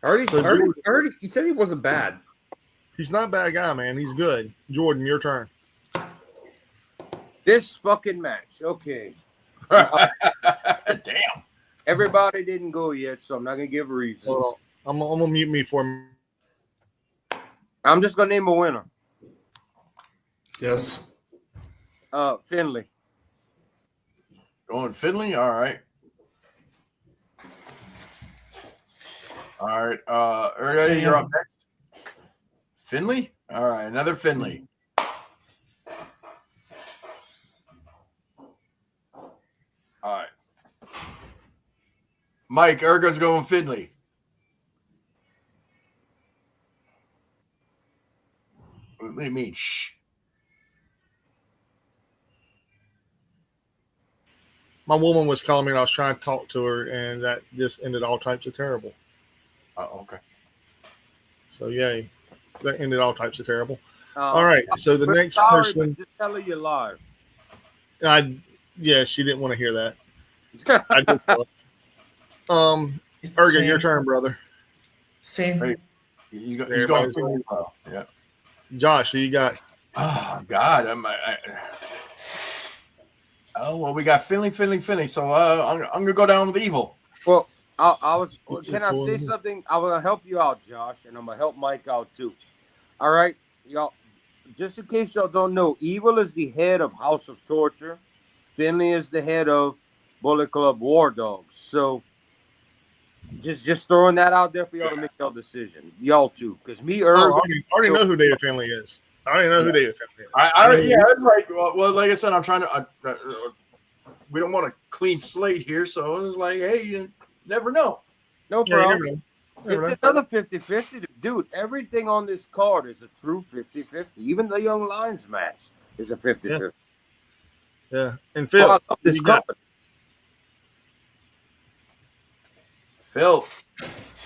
Speaker 5: I already. He said he wasn't bad.
Speaker 1: He's not a bad guy, man. He's good. Jordan, your turn.
Speaker 2: This fucking match, okay.
Speaker 4: Damn.
Speaker 2: Everybody didn't go yet, so I'm not gonna give reasons.
Speaker 1: Hold on. I'm gonna mute me for a minute.
Speaker 2: I'm just gonna name a winner.
Speaker 3: Yes.
Speaker 2: Finley.
Speaker 4: Going Finley? All right. All right. Erga, you're up next. Finley? All right. Another Finley. All right. Mike, Erga's going Finley. What do you mean? Shh.
Speaker 1: My woman was calling me and I was trying to talk to her, and that just ended all types of terrible.
Speaker 4: Okay.
Speaker 1: So, yay. That ended all types of terrible.
Speaker 2: All
Speaker 1: All right. So, the next person.
Speaker 2: Just tell her you're live.
Speaker 1: Yeah, she didn't want to hear that. I just thought.
Speaker 3: It's
Speaker 1: Erga,
Speaker 3: same.
Speaker 1: your turn, brother.
Speaker 3: Same.
Speaker 4: Hey. He's going
Speaker 1: Everybody's
Speaker 4: Finley. Yeah.
Speaker 1: Josh, who you got?
Speaker 4: Oh, God. Oh, well, we got Finley. So I'm going to go down with Evil.
Speaker 2: Well, can I say something? I will help you out, Josh, and I'm gonna help Mike out too. All right, y'all. Just in case y'all don't know, Evil is the head of House of Torture. Finley is the head of Bullet Club War Dogs. So, just throwing that out there for y'all to make y'all decision, y'all too. Because me,
Speaker 1: I already know who David Finley is. I already know who David Finley is.
Speaker 4: It's like, well, like I said, I'm trying to. We don't want a clean slate here, so it was like, hey, you never know.
Speaker 2: No
Speaker 1: Yeah, you
Speaker 2: problem.
Speaker 1: never know.
Speaker 2: It's another 50-50. Dude, everything on this card is a true 50-50. Even the Young Lions match is a 50-50.
Speaker 1: Yeah. And Phil,
Speaker 2: I love
Speaker 1: who
Speaker 2: this
Speaker 1: you got?
Speaker 2: card.
Speaker 4: Phil.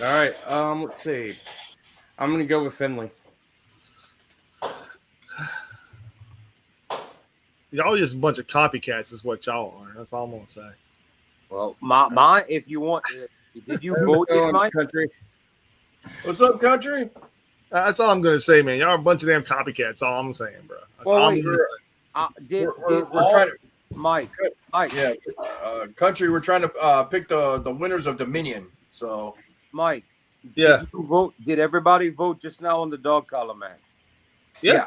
Speaker 5: All right. Let's see. I'm gonna go with Finley.
Speaker 1: Y'all just a bunch of copycats is what y'all are. That's all I'm going to say.
Speaker 2: Well, my if you want, did you vote in my
Speaker 5: Country?
Speaker 4: What's up, country?
Speaker 1: That's all I'm going to say, man. Y'all are a bunch of damn copycats. All I'm saying, bro. That's
Speaker 2: Well,
Speaker 1: all I'm
Speaker 2: wait.
Speaker 1: gonna say.
Speaker 4: We're trying to.
Speaker 2: Mike?
Speaker 4: Yeah, country. We're trying to pick the winners of Dominion. So,
Speaker 2: Mike.
Speaker 1: Yeah.
Speaker 2: Did you vote? Did everybody vote just now on the dog collar match?
Speaker 1: Yeah.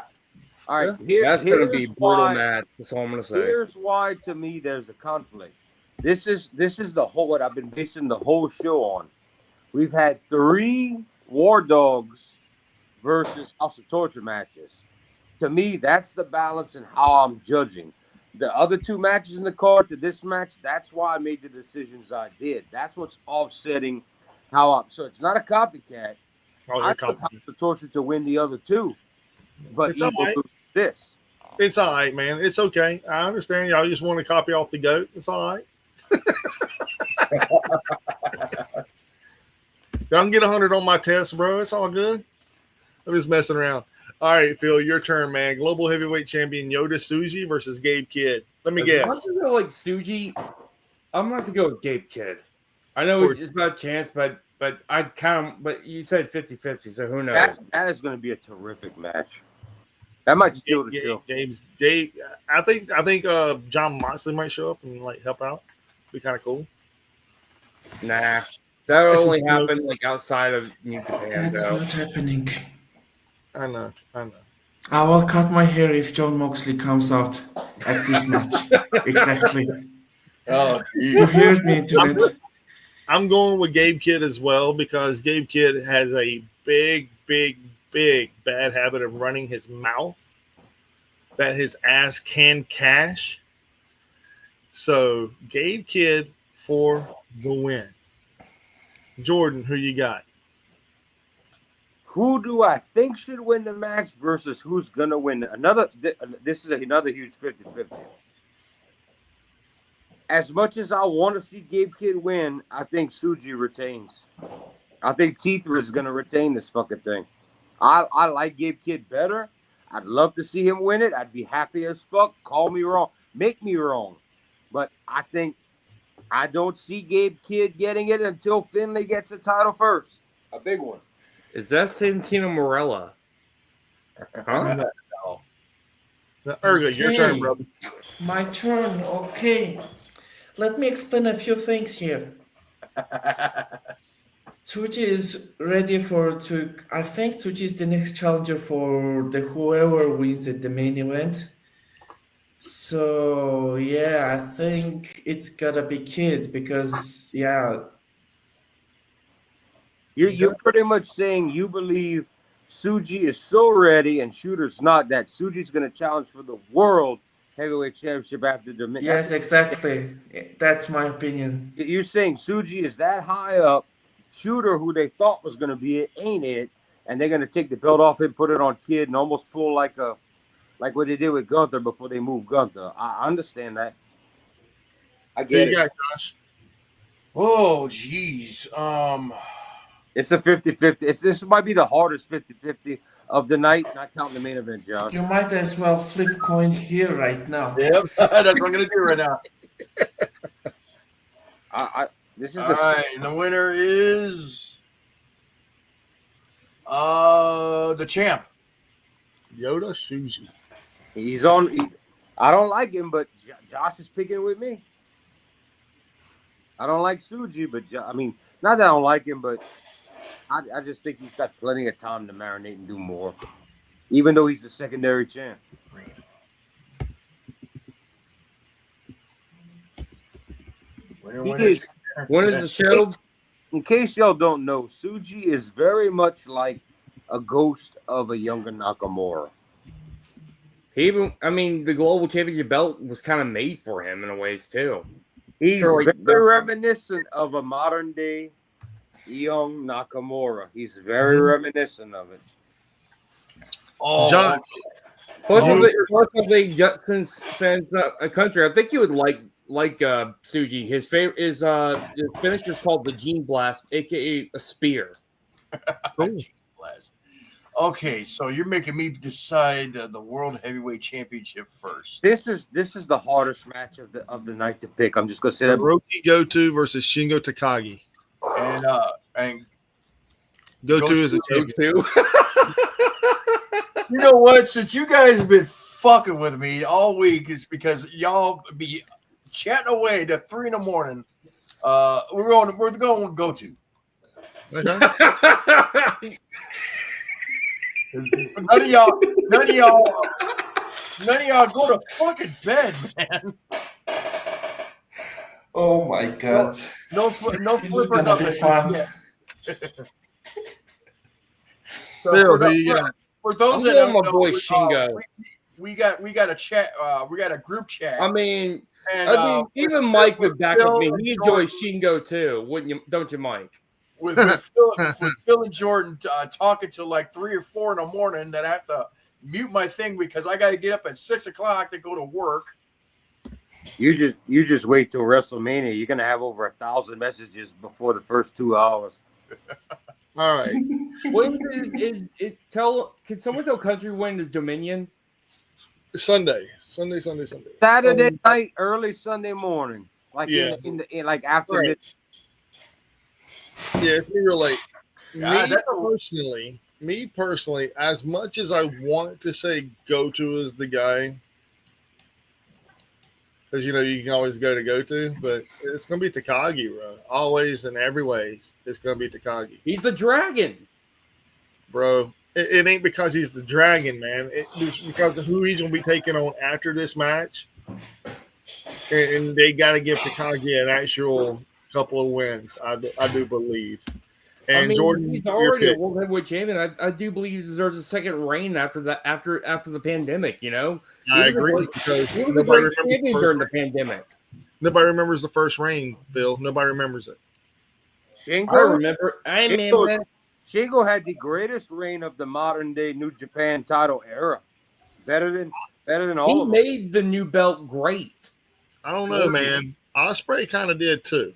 Speaker 2: All right.
Speaker 5: That's gonna be
Speaker 2: here's
Speaker 5: brutal
Speaker 2: why-
Speaker 5: match. That's all I'm gonna say.
Speaker 2: Here's why, to me, there's a conflict. This is the whole what I've been basing the whole show on. We've had 3 War Dogs versus House of Torture matches. To me, that's the balance and how I'm judging. The other 2 matches in the card to this match, that's why I made the decisions I did. That's what's offsetting how I'm. So it's not a copycat.
Speaker 1: Oh,
Speaker 2: I
Speaker 1: you're
Speaker 2: took House
Speaker 1: copycat.
Speaker 2: of Torture to win the other 2, but
Speaker 1: It's all
Speaker 2: Evil
Speaker 1: right.
Speaker 2: loses this.
Speaker 1: It's all right, man. It's okay. I understand. Y'all just want to copy off the GOAT. It's all right. Y'all can get 100 on my test, bro. It's all good. I'm just messing around. All right, Phil, your turn, man. Global heavyweight champion Yoda Tsuji versus Gabe Kidd. Let me
Speaker 5: As much
Speaker 1: guess.
Speaker 5: as I like Suji, I'm gonna have to go with Gabe Kidd. I know it's about a chance, but I kind of. But you said 50-50, so who knows?
Speaker 2: That is going to be a terrific match. That might steal the show.
Speaker 1: Gabe. I think John Moxley might show up and like help out. Be kind of cool.
Speaker 5: Nah. That
Speaker 1: That's
Speaker 5: only
Speaker 1: a joke.
Speaker 5: happened like outside of New Japan,
Speaker 3: That's
Speaker 5: though.
Speaker 3: not happening.
Speaker 1: I know.
Speaker 3: I will cut my hair if John Moxley comes out at this match. Exactly.
Speaker 4: Oh,
Speaker 3: You
Speaker 4: geez.
Speaker 3: heard me, internet.
Speaker 1: I'm going with Gabe Kidd as well because Gabe Kidd has a big bad habit of running his mouth that his ass can cash. So Gabe Kidd for the win. Jordan, who you got?
Speaker 2: Who do I think should win the match versus who's gonna win? This is another huge 50-50. As much as I want to see Gabe Kidd win, I think Tsuji retains. I think Teethra is gonna retain this fucking thing. I like Gabe Kidd better. I'd love to see him win it. I'd be happy as fuck. Call me wrong. Make me wrong. But I don't see Gabe Kidd getting it until Finlay gets the title first. A big one.
Speaker 5: Is that Santino Morella? Huh?
Speaker 1: No. Erga, your turn, brother.
Speaker 3: My turn. Okay. Let me explain a few things here. Tsuji is ready I think Tsuji is the next challenger for the whoever wins at the main event. So yeah, I think it's gotta be Kid because yeah,
Speaker 2: You're pretty much saying you believe Tsuji is so ready and Shooter's not, that Tsuji's going to challenge for the World Heavyweight Championship after the...
Speaker 3: yes, exactly. That's my opinion.
Speaker 2: You're saying Tsuji is that high up, Shooter, who they thought was going to be it, ain't it, and they're going to take the belt off him, put it on Kid, and almost pull like what they did with Gunther before they moved Gunther. I understand that. I
Speaker 1: Who
Speaker 2: get
Speaker 1: you
Speaker 2: it.
Speaker 1: got, Josh?
Speaker 4: Oh, geez.
Speaker 2: It's a 50-50. This might be the hardest 50-50 of the night, not counting the main event, John.
Speaker 3: You might as well flip coin here right now.
Speaker 4: Yep, that's what I'm gonna do right now.
Speaker 2: This is
Speaker 4: All right, and the winner is the champ.
Speaker 1: Yoda Shuji.
Speaker 2: He's on. I don't like him, but Josh is picking with me. I don't like Tsuji, but I mean, not that I don't like him, but I just think he's got plenty of time to marinate and do more, even though he's the secondary champ.
Speaker 4: Winner,
Speaker 2: He is.
Speaker 5: When is the show?
Speaker 2: In case y'all don't know, Tsuji is very much like a ghost of a younger Nakamura.
Speaker 5: The global championship belt was kind of made for him in a ways too.
Speaker 2: He's
Speaker 5: Sure, like-
Speaker 2: very reminiscent of a modern day young Nakamura. He's very reminiscent of it.
Speaker 4: Oh,
Speaker 1: John.
Speaker 5: Plus,
Speaker 1: Oh.
Speaker 5: something just since a country, I think you would like Tsuji. His favorite is his finisher is called the Gene Blast, aka a spear.
Speaker 4: blast. Okay, so you're making me decide the World Heavyweight Championship first.
Speaker 2: This is the hardest match of the night to pick. I'm just gonna say that.
Speaker 1: Hiroki Goto versus Shingo Takagi.
Speaker 4: And
Speaker 1: Goto is a
Speaker 5: Go
Speaker 1: champion.
Speaker 5: to.
Speaker 4: you know what? Since you guys have been fucking with me all week, is because y'all be chatting away to 3 in the morning. We're going with Goto.
Speaker 1: Okay.
Speaker 4: None of y'all go to fucking bed, man.
Speaker 3: Oh my god.
Speaker 4: No
Speaker 3: This
Speaker 4: flip
Speaker 3: is
Speaker 4: or
Speaker 3: gonna
Speaker 4: nothing.
Speaker 3: be fun.
Speaker 4: Yeah.
Speaker 1: Phil, who you got?
Speaker 4: For those
Speaker 5: I'm
Speaker 4: that
Speaker 5: going
Speaker 4: don't
Speaker 5: my
Speaker 4: know,
Speaker 5: boy Shingo.
Speaker 4: we got a chat. We got a group chat.
Speaker 5: I mean,
Speaker 4: and,
Speaker 5: even
Speaker 4: with
Speaker 5: Mike
Speaker 4: Phil-
Speaker 5: would back
Speaker 4: Phil
Speaker 5: up me.
Speaker 4: and
Speaker 5: He
Speaker 4: Jordan-
Speaker 5: enjoys Shingo too, wouldn't you? Don't you, Mike?
Speaker 4: with Phil and Jordan talking till like 3 or 4 in the morning. That I have to mute my thing because I got to get up at 6 o'clock to go to work.
Speaker 2: You just wait till WrestleMania. You're gonna have over 1,000 messages before the first 2 hours.
Speaker 1: All right.
Speaker 5: When can someone tell Country when is Dominion?
Speaker 1: Sunday.
Speaker 2: Saturday night, early Sunday morning, like
Speaker 1: Yeah.
Speaker 2: in like after
Speaker 1: Right.
Speaker 2: mid-
Speaker 1: Yeah, it's me real late.
Speaker 4: God,
Speaker 1: Me personally, as much as I want to say Goto is the guy, because you can always go to, but it's gonna be Takagi, bro. Always and every ways, it's gonna be Takagi,
Speaker 5: He's the dragon.
Speaker 1: bro. It ain't because he's the dragon, man. It's because of who he's gonna be taking on after this match, and they got to give Takagi an actual couple of wins. I do believe. And
Speaker 5: I mean,
Speaker 1: Jordan,
Speaker 5: he's
Speaker 1: your
Speaker 5: already a
Speaker 1: pick.
Speaker 5: world heavyweight champion. I do believe he deserves a second reign after the pandemic. You know,
Speaker 1: I
Speaker 5: was a
Speaker 1: agree
Speaker 5: great-
Speaker 1: because
Speaker 5: he was a
Speaker 1: nobody
Speaker 5: great champion
Speaker 1: remembers,
Speaker 5: during the pandemic.
Speaker 1: nobody remembers the first reign, Phil. Nobody remembers it.
Speaker 2: Shingo,
Speaker 5: I remember.
Speaker 2: Shingo had the greatest reign of the modern day New Japan title era. Better than all
Speaker 5: He
Speaker 2: of them.
Speaker 5: made the new belt great.
Speaker 1: I don't know, man. Osprey kind of did too.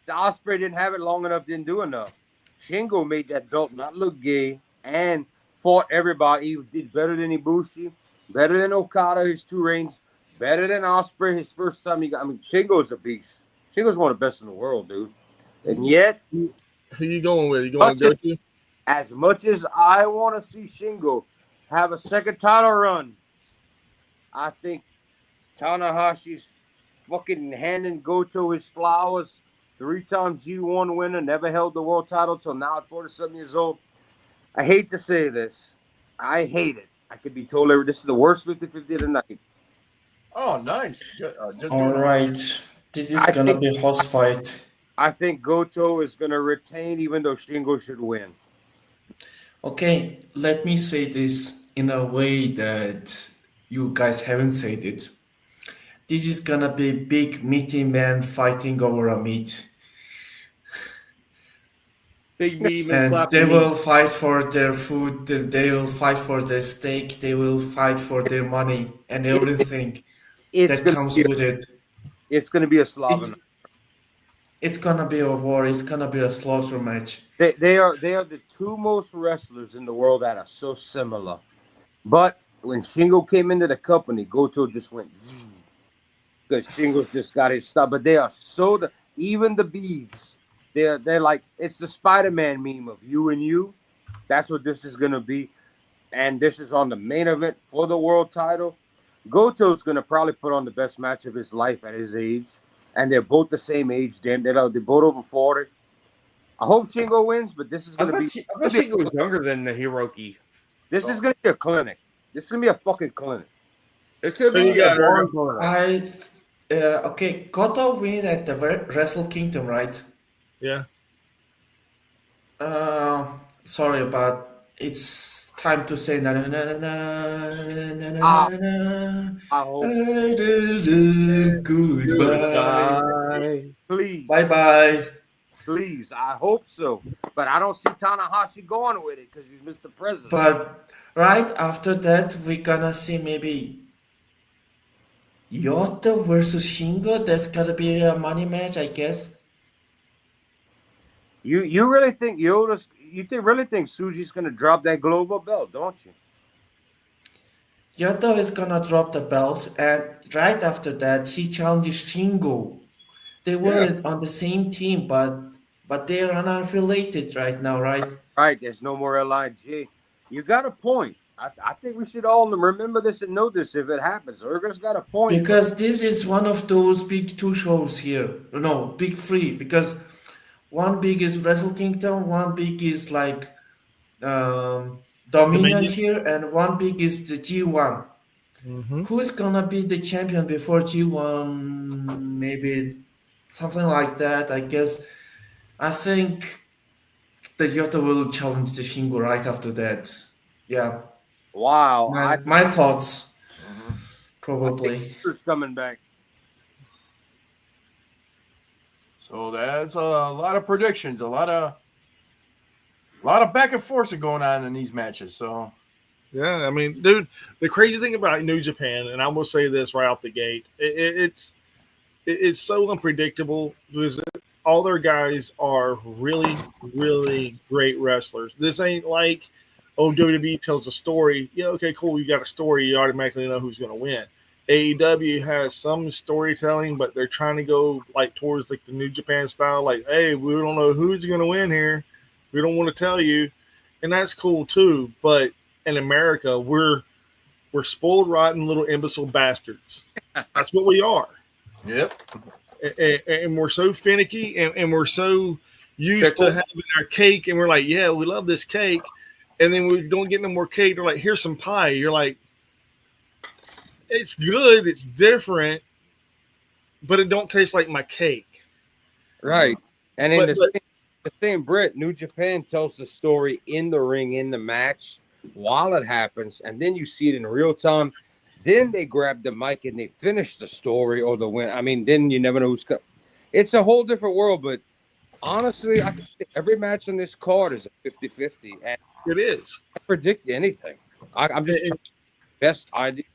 Speaker 2: The Osprey didn't have it long enough, didn't do enough. Shingo made that belt not look gay and fought everybody. He did better than Ibushi, better than Okada, his 2 reigns, better than Osprey, his first time he got. I mean, Shingo's a beast. Shingo's one of the best in the world, dude. And yet,
Speaker 1: Who you going with? You going to go to?
Speaker 2: as much as I want to see Shingo have a second title run, I think Tanahashi's fucking handing Goto his flowers. 3-time G1 winner, never held the world title till now at 47 years old. I hate to say this. I hate it. I could be told this is the worst 50-50 of the night.
Speaker 4: Oh, nice.
Speaker 3: All right. This is going to be a host fight.
Speaker 2: I think Goto is going to retain even though Shingo should win.
Speaker 3: Okay, let me say this in a way that you guys haven't said it. This is gonna be big meaty man fighting over a meat.
Speaker 5: Big meaty man
Speaker 3: And
Speaker 5: slapping
Speaker 3: they
Speaker 5: meat.
Speaker 3: will fight for their food, they will fight for their steak, they will fight for their money and everything that comes with it.
Speaker 2: It's going to be a slaughter.
Speaker 3: It's gonna be a war, it's gonna be a slaughter match.
Speaker 2: They are the 2 most wrestlers in the world that are so similar. But when Shingo came into the company, Goto just went because Shingo just got his stuff. But they are even the bees. They're like, it's the Spider-Man meme of you and you. That's what this is gonna be. And this is on the main event for the world title. Goto's gonna probably put on the best match of his life at his age. And they're both the same age. They're both over 40. I hope Shingo wins, but this is
Speaker 5: I
Speaker 2: gonna be.
Speaker 5: bet Shingo was younger than the Hiroki.
Speaker 2: This is gonna be a clinic. This is gonna be a fucking clinic.
Speaker 5: It's gonna
Speaker 1: Who
Speaker 5: be
Speaker 1: you got,
Speaker 5: a barn burner.
Speaker 3: Okay, Goto win at the Wrestle Kingdom, right?
Speaker 1: Yeah.
Speaker 3: Sorry, but it's time to say na na na na na na na na.
Speaker 2: I hope.
Speaker 3: Goodbye.
Speaker 2: Please,
Speaker 3: Bye bye.
Speaker 2: please. I hope so. But I don't see Tanahashi going with it because he's Mr. President.
Speaker 3: But right after that, we're gonna see maybe Yota versus Shingo. That's gonna be a money match, I guess.
Speaker 2: You really think really think Suji's gonna drop that global belt, don't you?
Speaker 3: Yota is gonna drop the belt, and right after that, he challenges Shingo. They were on the same team, but they are unaffiliated right now, right?
Speaker 2: Right. There's no more LIJ. You got a point. I think we should all remember this and know this if it happens. Urga's got a point.
Speaker 3: Because this is one of those big 2 shows here. No, big 3. Because one big is Wrestle Kingdom, one big is like Dominion here, and one big is the G1.
Speaker 1: Mm-hmm.
Speaker 3: Who's gonna be the champion before G1? Maybe something like that, I guess. I think the Yota will challenge the Shingo right after that. Yeah.
Speaker 2: Wow.
Speaker 3: My thoughts. Probably.
Speaker 2: Who's coming back?
Speaker 4: So that's a lot of predictions, a lot of back and forth going on in these matches. So
Speaker 1: Yeah, I mean, dude, the crazy thing about New Japan, and I will say this right off the gate, it's so unpredictable because all their guys are really, really great wrestlers. This ain't like, WWE tells a story. Yeah, okay, cool. You got a story. You automatically know who's going to win. AEW has some storytelling, but they're trying to go like towards like the New Japan style. Like, hey, we don't know who's going to win here. We don't want to tell you, and that's cool too. But in America, we're spoiled, rotten little imbecile bastards. That's what we are.
Speaker 4: Yep.
Speaker 1: And we're so finicky, and we're so used
Speaker 5: Fickle.
Speaker 1: to having our cake, and we're like, yeah, we love this cake, and then we don't get no more cake. They're like, here's some pie. You're like, it's good, it's different, but it don't taste like my cake.
Speaker 2: Right. And in
Speaker 1: But-
Speaker 2: the same Brit, New Japan tells the story in the ring, in the match, while it happens, and then you see it in real time. Then they grab the mic and they finish the story or the win. I mean, then you never know who's coming. It's a whole different world, but honestly, I can say every match on this card is a 50-50, and
Speaker 1: It is.
Speaker 2: I can't predict anything. I'm just trying best idea.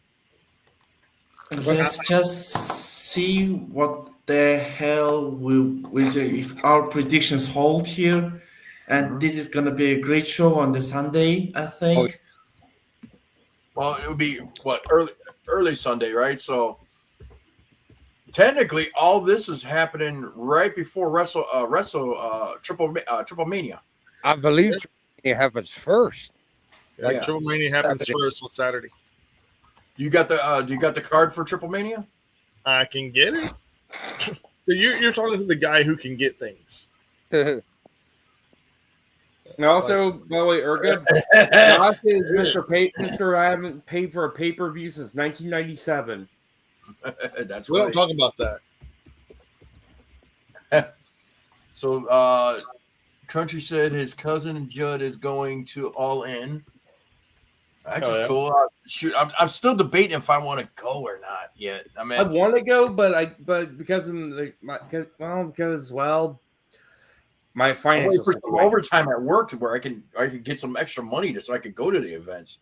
Speaker 3: Let's just see what the hell we'll do if our predictions hold here. And this is gonna be a great show on the Sunday, I think.
Speaker 4: Well, it would be what early Sunday, right? So technically, all this is happening right before Triple Mania.
Speaker 2: I believe it happens first.
Speaker 1: Like
Speaker 4: Yeah.
Speaker 1: Triple Mania happens first on Saturday.
Speaker 4: Do you got the card for Triple Mania?
Speaker 1: I can get it. So you're talking to the guy who can get things.
Speaker 5: And also, by the way, Ergo, Josh is Mr. I haven't paid for a pay-per-view since 1997.
Speaker 4: That's
Speaker 1: We don't
Speaker 4: right.
Speaker 1: talk about that.
Speaker 4: So, Country said his cousin Judd is going to All In. That's
Speaker 1: Oh,
Speaker 4: just
Speaker 1: yeah.
Speaker 4: cool. Shoot, I'm still debating if I want to go or not yet. I mean,
Speaker 5: I want to go, but because of because my
Speaker 4: I'm waiting
Speaker 5: financial
Speaker 4: for some overtime at work where I can get some extra money so I could go to the events.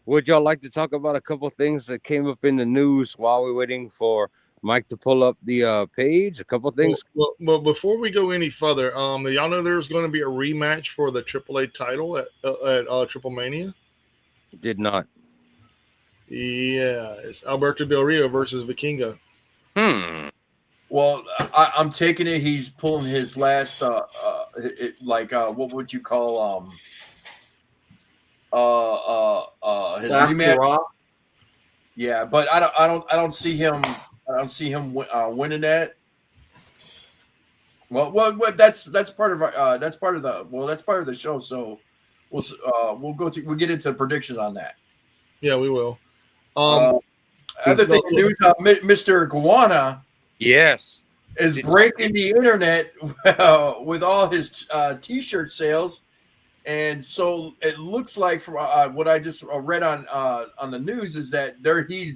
Speaker 2: Would y'all like to talk about a couple things that came up in the news while we're waiting for Mike to pull up the page? A couple things.
Speaker 1: Well, before we go any further, y'all know there's going to be a rematch for the AAA title at Triple Mania.
Speaker 2: Did not.
Speaker 1: Yeah, it's Alberto Del Rio versus Vikingo.
Speaker 4: Well, I'm taking it he's pulling his last what would you call his rematch?
Speaker 5: Raw.
Speaker 4: Yeah, but I don't see him winning that. Well, that's part of the show. So we'll get into predictions on that.
Speaker 1: Yeah, we will.
Speaker 4: Other thing, news, Mr. Iguana
Speaker 2: Yes.
Speaker 4: is breaking the internet with all his T-shirt sales, and so it looks like from what I just read on the news is that he's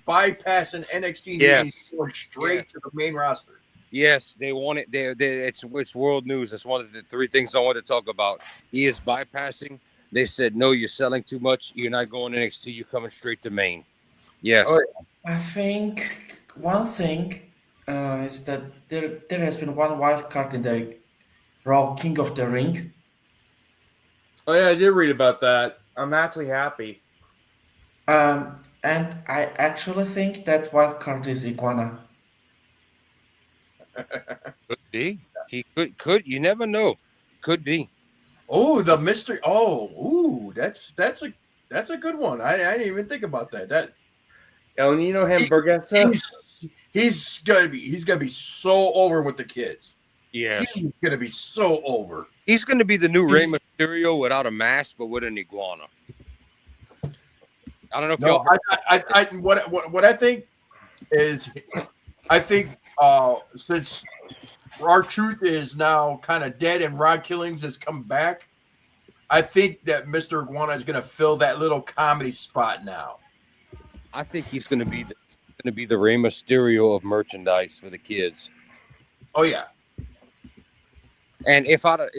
Speaker 4: bypassing NXT and he's going straight to the main roster.
Speaker 2: Yes, they want it. It's world news. That's one of the three things I want to talk about. He is bypassing. They said, no, you're selling too much. You're not going to NXT. You're coming straight to main. Yes.
Speaker 4: Oh,
Speaker 3: I think one thing is that there has been one wild card in the Raw King of the Ring.
Speaker 5: Oh yeah, I did read about that. I'm actually happy.
Speaker 3: And I actually think that wild card is Iguana.
Speaker 2: Could be. He could. You never know. Could be.
Speaker 4: Oh, the mystery. Oh, ooh, that's a good one. I didn't even think about that. That
Speaker 5: El Nino Hamburguesa.
Speaker 4: he's gonna be so over with the kids.
Speaker 2: Yes.
Speaker 4: He's gonna be so over.
Speaker 2: He's going to be the new Rey Mysterio without a mask, but with an iguana. I don't know if
Speaker 4: No,
Speaker 2: y'all.
Speaker 4: what I think is, I think since R-Truth is now kind of dead and Rod Killings has come back, I think that Mr. Iguana is going to fill that little comedy spot now.
Speaker 2: I think he's going to be the Rey Mysterio of merchandise for the kids.
Speaker 4: Oh yeah.
Speaker 2: And if I'd have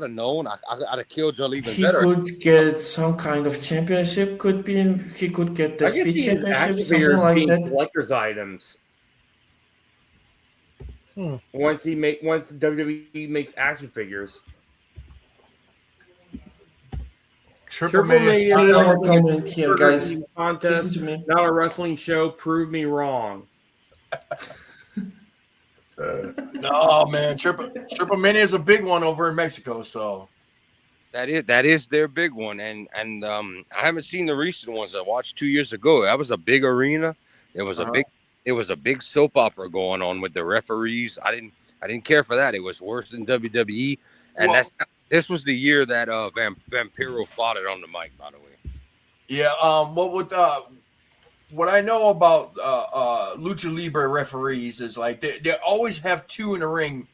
Speaker 2: known, I'd have killed y'all even
Speaker 3: He
Speaker 2: better.
Speaker 3: could get some kind of championship. Could be. He could get the
Speaker 5: I can
Speaker 3: speed
Speaker 5: see his
Speaker 3: championship,
Speaker 5: action
Speaker 3: something
Speaker 5: figures
Speaker 3: like
Speaker 5: being
Speaker 3: that.
Speaker 5: collector's items. Once WWE makes action figures.
Speaker 4: Triple
Speaker 5: Mania
Speaker 3: One
Speaker 5: is
Speaker 3: more
Speaker 5: a
Speaker 3: comment here, guys.
Speaker 5: eating
Speaker 3: Listen
Speaker 5: contest,
Speaker 3: to me.
Speaker 5: not a wrestling show. Prove me wrong.
Speaker 4: No, man, Triple Mania is a big one over in Mexico. So
Speaker 2: That is their big one, and I haven't seen the recent ones I watched 2 years ago. That was a big arena. It was a big It was a big soap opera going on with the referees. I didn't care for that. It was worse than WWE, and
Speaker 4: Well-
Speaker 2: this was the year that Vampiro fought it on the mic. By the way,
Speaker 4: Yeah. What I know about lucha libre referees is like they always have two in the ring.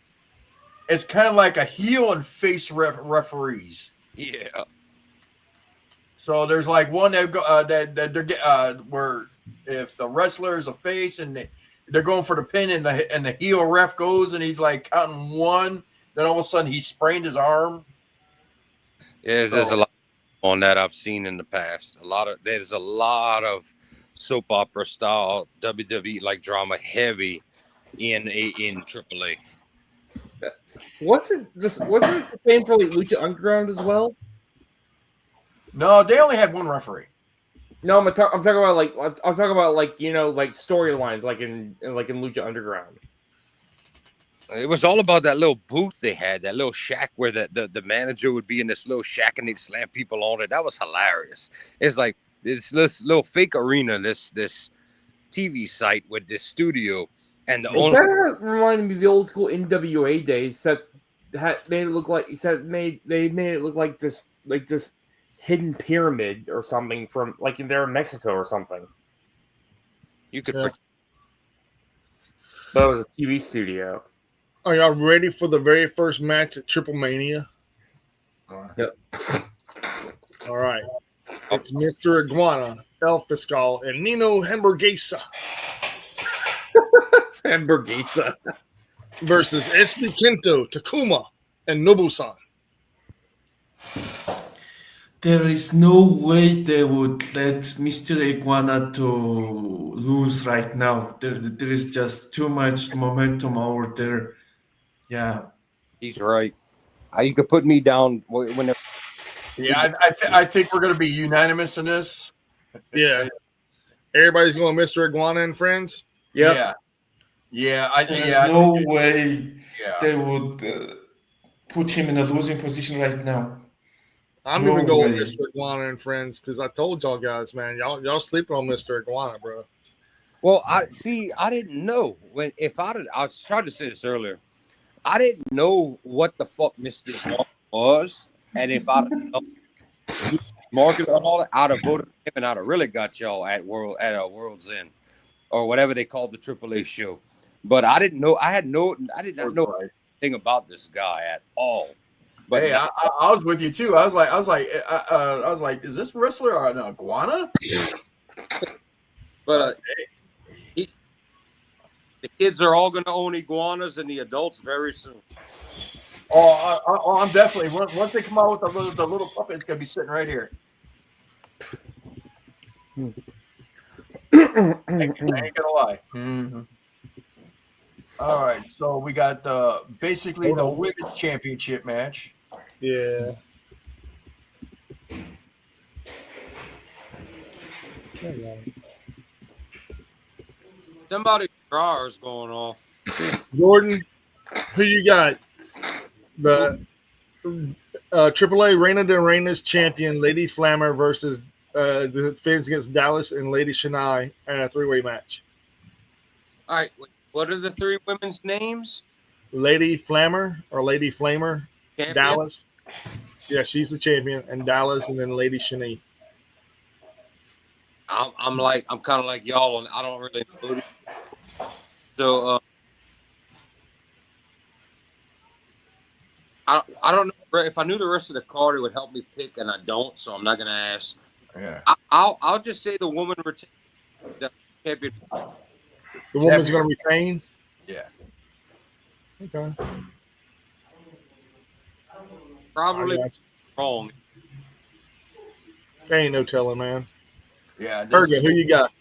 Speaker 4: It's kind of like a heel and face referees.
Speaker 2: yeah,
Speaker 4: So there's like one that where if the wrestler is a face and they're going for the pin and the heel ref goes and he's like counting one, then all of a sudden he sprained his arm.
Speaker 2: there's a lot on that I've seen in the past. There's a lot of soap opera style WWE like drama heavy in AAA.
Speaker 5: Wasn't it the same for like Lucha Underground as well?
Speaker 4: No, they only had one referee.
Speaker 5: No, I'm talking about like like storylines like in Lucha Underground.
Speaker 2: It was all about that little booth they had, that little shack where the manager would be in this little shack and they'd slam people on it. That was hilarious. It's like this little fake arena, this TV site with this studio, and the
Speaker 5: It
Speaker 2: only
Speaker 5: kind of reminded me of the old school NWA days. That made it look like they made it look like this hidden pyramid or something from like they're in Mexico or something.
Speaker 2: you could.
Speaker 1: Yeah.
Speaker 5: But it was a TV studio.
Speaker 1: Are y'all ready for the very first match at Triple Mania?
Speaker 5: Yep.
Speaker 1: All right. It's Mr. Iguana, El Fiscal, and Nino Hamburguesa
Speaker 5: Hamburguesa.
Speaker 1: versus Espi Kento, Takuma, and Nobu-san.
Speaker 3: There is no way they would let Mr. Iguana to lose right now. There is just too much momentum over there. Yeah.
Speaker 2: He's right. You could put me down when
Speaker 4: Yeah, I think we're going to be unanimous in this.
Speaker 1: Yeah. Everybody's going Mr. Iguana and friends.
Speaker 5: Yep.
Speaker 4: Yeah.
Speaker 3: There's no way
Speaker 4: Yeah.
Speaker 3: they would put him in a losing position right now.
Speaker 1: I'm
Speaker 3: No
Speaker 1: even going
Speaker 3: way.
Speaker 1: Mr. Iguana and friends because I told y'all guys, man, y'all sleeping on Mr. Iguana, bro.
Speaker 2: Well, I didn't know I was trying to say this earlier. I didn't know what the fuck Mr. Iguana was, and if I'd have known market and all that, I'd have voted for him, and I'd have really got y'all at World's End or whatever they called the AAA show. But I didn't know. I did not know anything about this guy at all. But
Speaker 4: Hey, I was with you too. I was like, is this wrestler or an iguana?
Speaker 2: But the kids are all going to own iguanas, and the adults very soon.
Speaker 4: I'm definitely once they come out with the little puppet, it's gonna be sitting right here. I ain't gonna lie. Mm-hmm. All right, so we got basically the women's championship match.
Speaker 1: Yeah.
Speaker 2: Somebody's drawers going off.
Speaker 1: Jordan, who you got? The AAA Reina de Reinas champion Lady Flammer versus the fans against Dallas and Lady Shania in a three-way match.
Speaker 2: All right, what are the three women's names?
Speaker 1: Lady Flammer or Lady Flamer,
Speaker 2: Champion?
Speaker 1: Dallas. Yeah, she's the champion, and Dallas, and then Lady Shania.
Speaker 2: I'm kind of like y'all, and I don't really know. So I don't know if I knew the rest of the card, it would help me pick, and I don't, so I'm not gonna ask.
Speaker 4: Yeah.
Speaker 2: I'll just say the woman retains the champion.
Speaker 1: The woman's going to retain.
Speaker 4: Yeah.
Speaker 1: Okay.
Speaker 2: Probably
Speaker 1: I got
Speaker 2: wrong.
Speaker 1: you. Ain't no telling, man.
Speaker 4: Yeah.
Speaker 1: Fergie, who you got?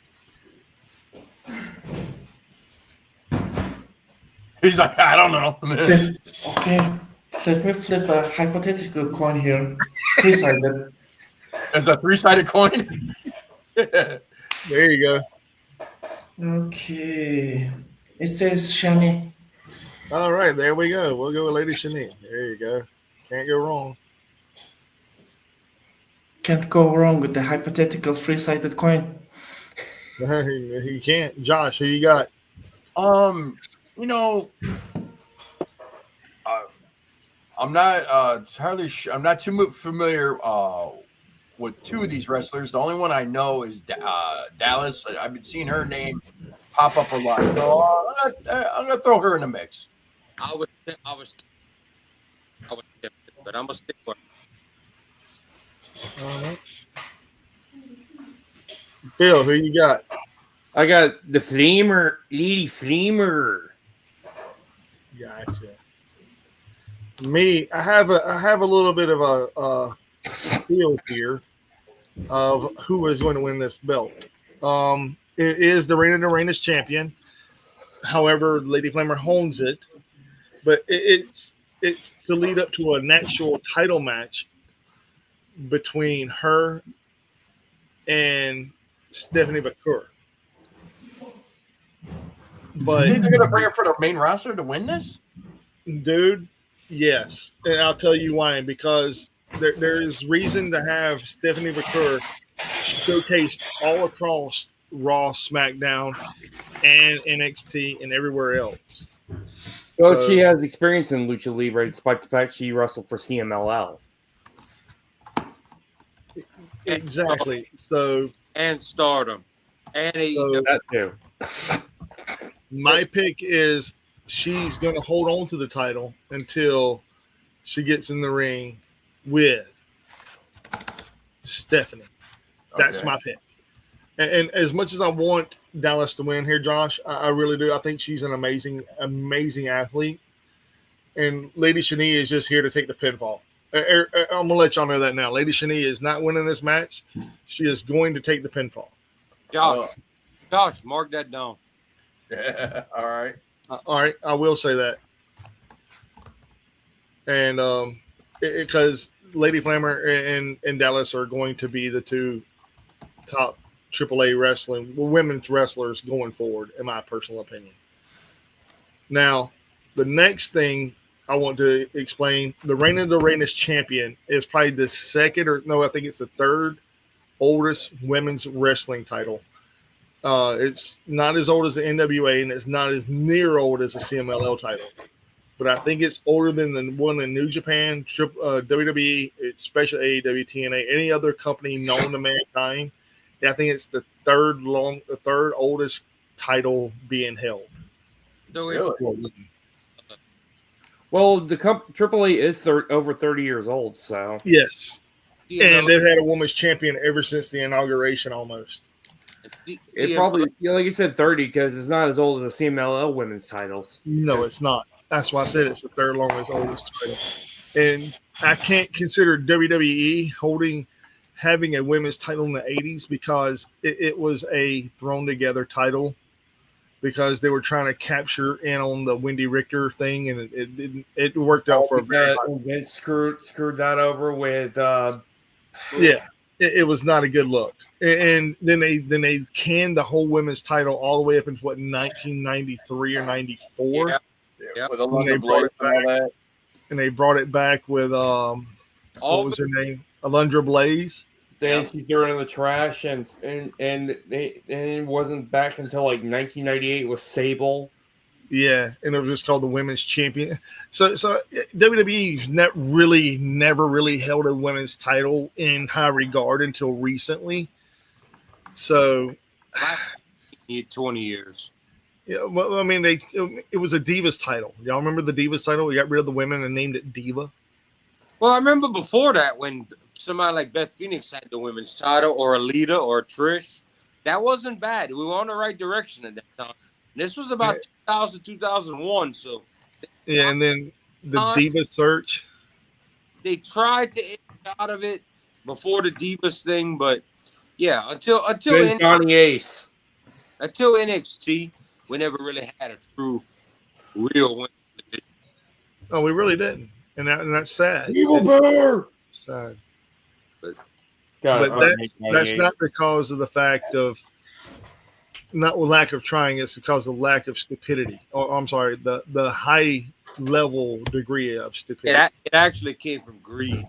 Speaker 4: He's like, I don't know.
Speaker 3: Okay, let me flip a hypothetical coin here. Three-sided.
Speaker 4: It's a three-sided coin.
Speaker 1: There you go.
Speaker 3: Okay. It says Shani.
Speaker 1: All right, there we go. We'll go with Lady Shania. There you go. Can't go wrong.
Speaker 3: Can't go wrong with the hypothetical three-sided coin.
Speaker 1: You can't. Josh, who you got?
Speaker 4: You know, I'm not entirely sure. I'm not too familiar with two of these wrestlers. The only one I know is Dallas. I've been seeing her name pop up a lot. So I'm gonna throw her in the mix.
Speaker 2: I was, but I'm gonna stick with.
Speaker 1: All right. Phil, who you got?
Speaker 5: I got the Flamer, Lady Flamer.
Speaker 1: Gotcha. Me, I have a little bit of a feel here of who is going to win this belt. It is the Reign of the Reign champion. However, Lady Flamer holds it, but it's to lead up to an actual title match between her and Stephanie McClure. But
Speaker 4: You think they're gonna bring her for the main roster to win this?
Speaker 1: dude, yes, and I'll tell you why. Because there is reason to have Stephanie McClure showcased all across Raw, SmackDown, and NXT, and everywhere else.
Speaker 5: Well, she has experience in Lucha Libre, despite the fact she wrestled for CMLL.
Speaker 1: Exactly. So,
Speaker 2: And Stardom. And AEW.
Speaker 5: That too.
Speaker 1: my pick is she's going to hold on to the title until she gets in the ring with Stephanie. That's
Speaker 4: Okay.
Speaker 1: my pick. And as much as I want Dallas to win here, Josh, I really do. I think she's an amazing, amazing athlete. And Lady Shani is just here to take the pinfall. I'm going to let y'all know that now. Lady Shani is not winning this match. She is going to take the pinfall.
Speaker 2: Josh, mark that down.
Speaker 4: All right.
Speaker 1: All right, I will say that. And because Lady Flamer and Dallas are going to be the two top AAA wrestling women's wrestlers going forward, in my personal opinion. Now, the next thing I want to explain, the Reign of the Reign champion is probably the second, or no, I think it's the third oldest women's wrestling title. It's not as old as the NWA, and it's not as near old as the CMLL title. But I think it's older than the one in New Japan, WWE, especially AEW, TNA, any other company known to mankind. I think it's the third oldest title being held.
Speaker 2: So
Speaker 4: Really?
Speaker 5: Well, the AAA is over 30 years old, so
Speaker 1: Yes,
Speaker 2: it's
Speaker 1: and they've had a women's champion ever since the inauguration, almost.
Speaker 5: it probably, like you said, 30 because it's not as old as the CMLL women's titles.
Speaker 1: No, it's not. That's why I said it's the third longest oldest title. And I can't consider WWE having a women's title in the 80s because it was a thrown together title because they were trying to capture in on the Wendy Richter thing, and it worked out for a very long time.
Speaker 5: Vince screwed that over with
Speaker 1: Yeah. It was not a good look. And then they canned the whole women's title all the way up into 1993 or 94.
Speaker 2: Yeah.
Speaker 4: With a
Speaker 1: When
Speaker 4: lot
Speaker 1: they
Speaker 4: of
Speaker 1: brought
Speaker 4: blood
Speaker 1: it
Speaker 4: and all that.
Speaker 1: And they brought it back with what was her name? Alundra Blaze.
Speaker 5: then she threw it in the trash, and it wasn't back until like 1998 with Sable.
Speaker 1: Yeah, and it was just called the Women's Champion. So WWE's never really held a women's title in high regard until recently. So,
Speaker 2: 20 years.
Speaker 1: yeah, well, I mean, it was a Divas title. Y'all remember the Divas title? We got rid of the women and named it Diva.
Speaker 2: Well, I remember before that when somebody like Beth Phoenix had the women's title, or Alita, or Trish. That wasn't bad. We were on the right direction at that time. And this was about 2000, 2001. So
Speaker 1: Yeah, and then the Diva search.
Speaker 2: they tried to get out of it before the Divas thing, but yeah, until
Speaker 5: Vince Johnny Ace.
Speaker 2: until NXT, we never really had a true, real women's division.
Speaker 1: Oh, we really didn't, and that's sad.
Speaker 4: Evil Bear.
Speaker 1: Sad.
Speaker 5: God,
Speaker 1: But that's not because of the fact of not lack of trying. It's because of lack of stupidity. Or I'm sorry, the high level degree of stupidity.
Speaker 2: It actually came from greed.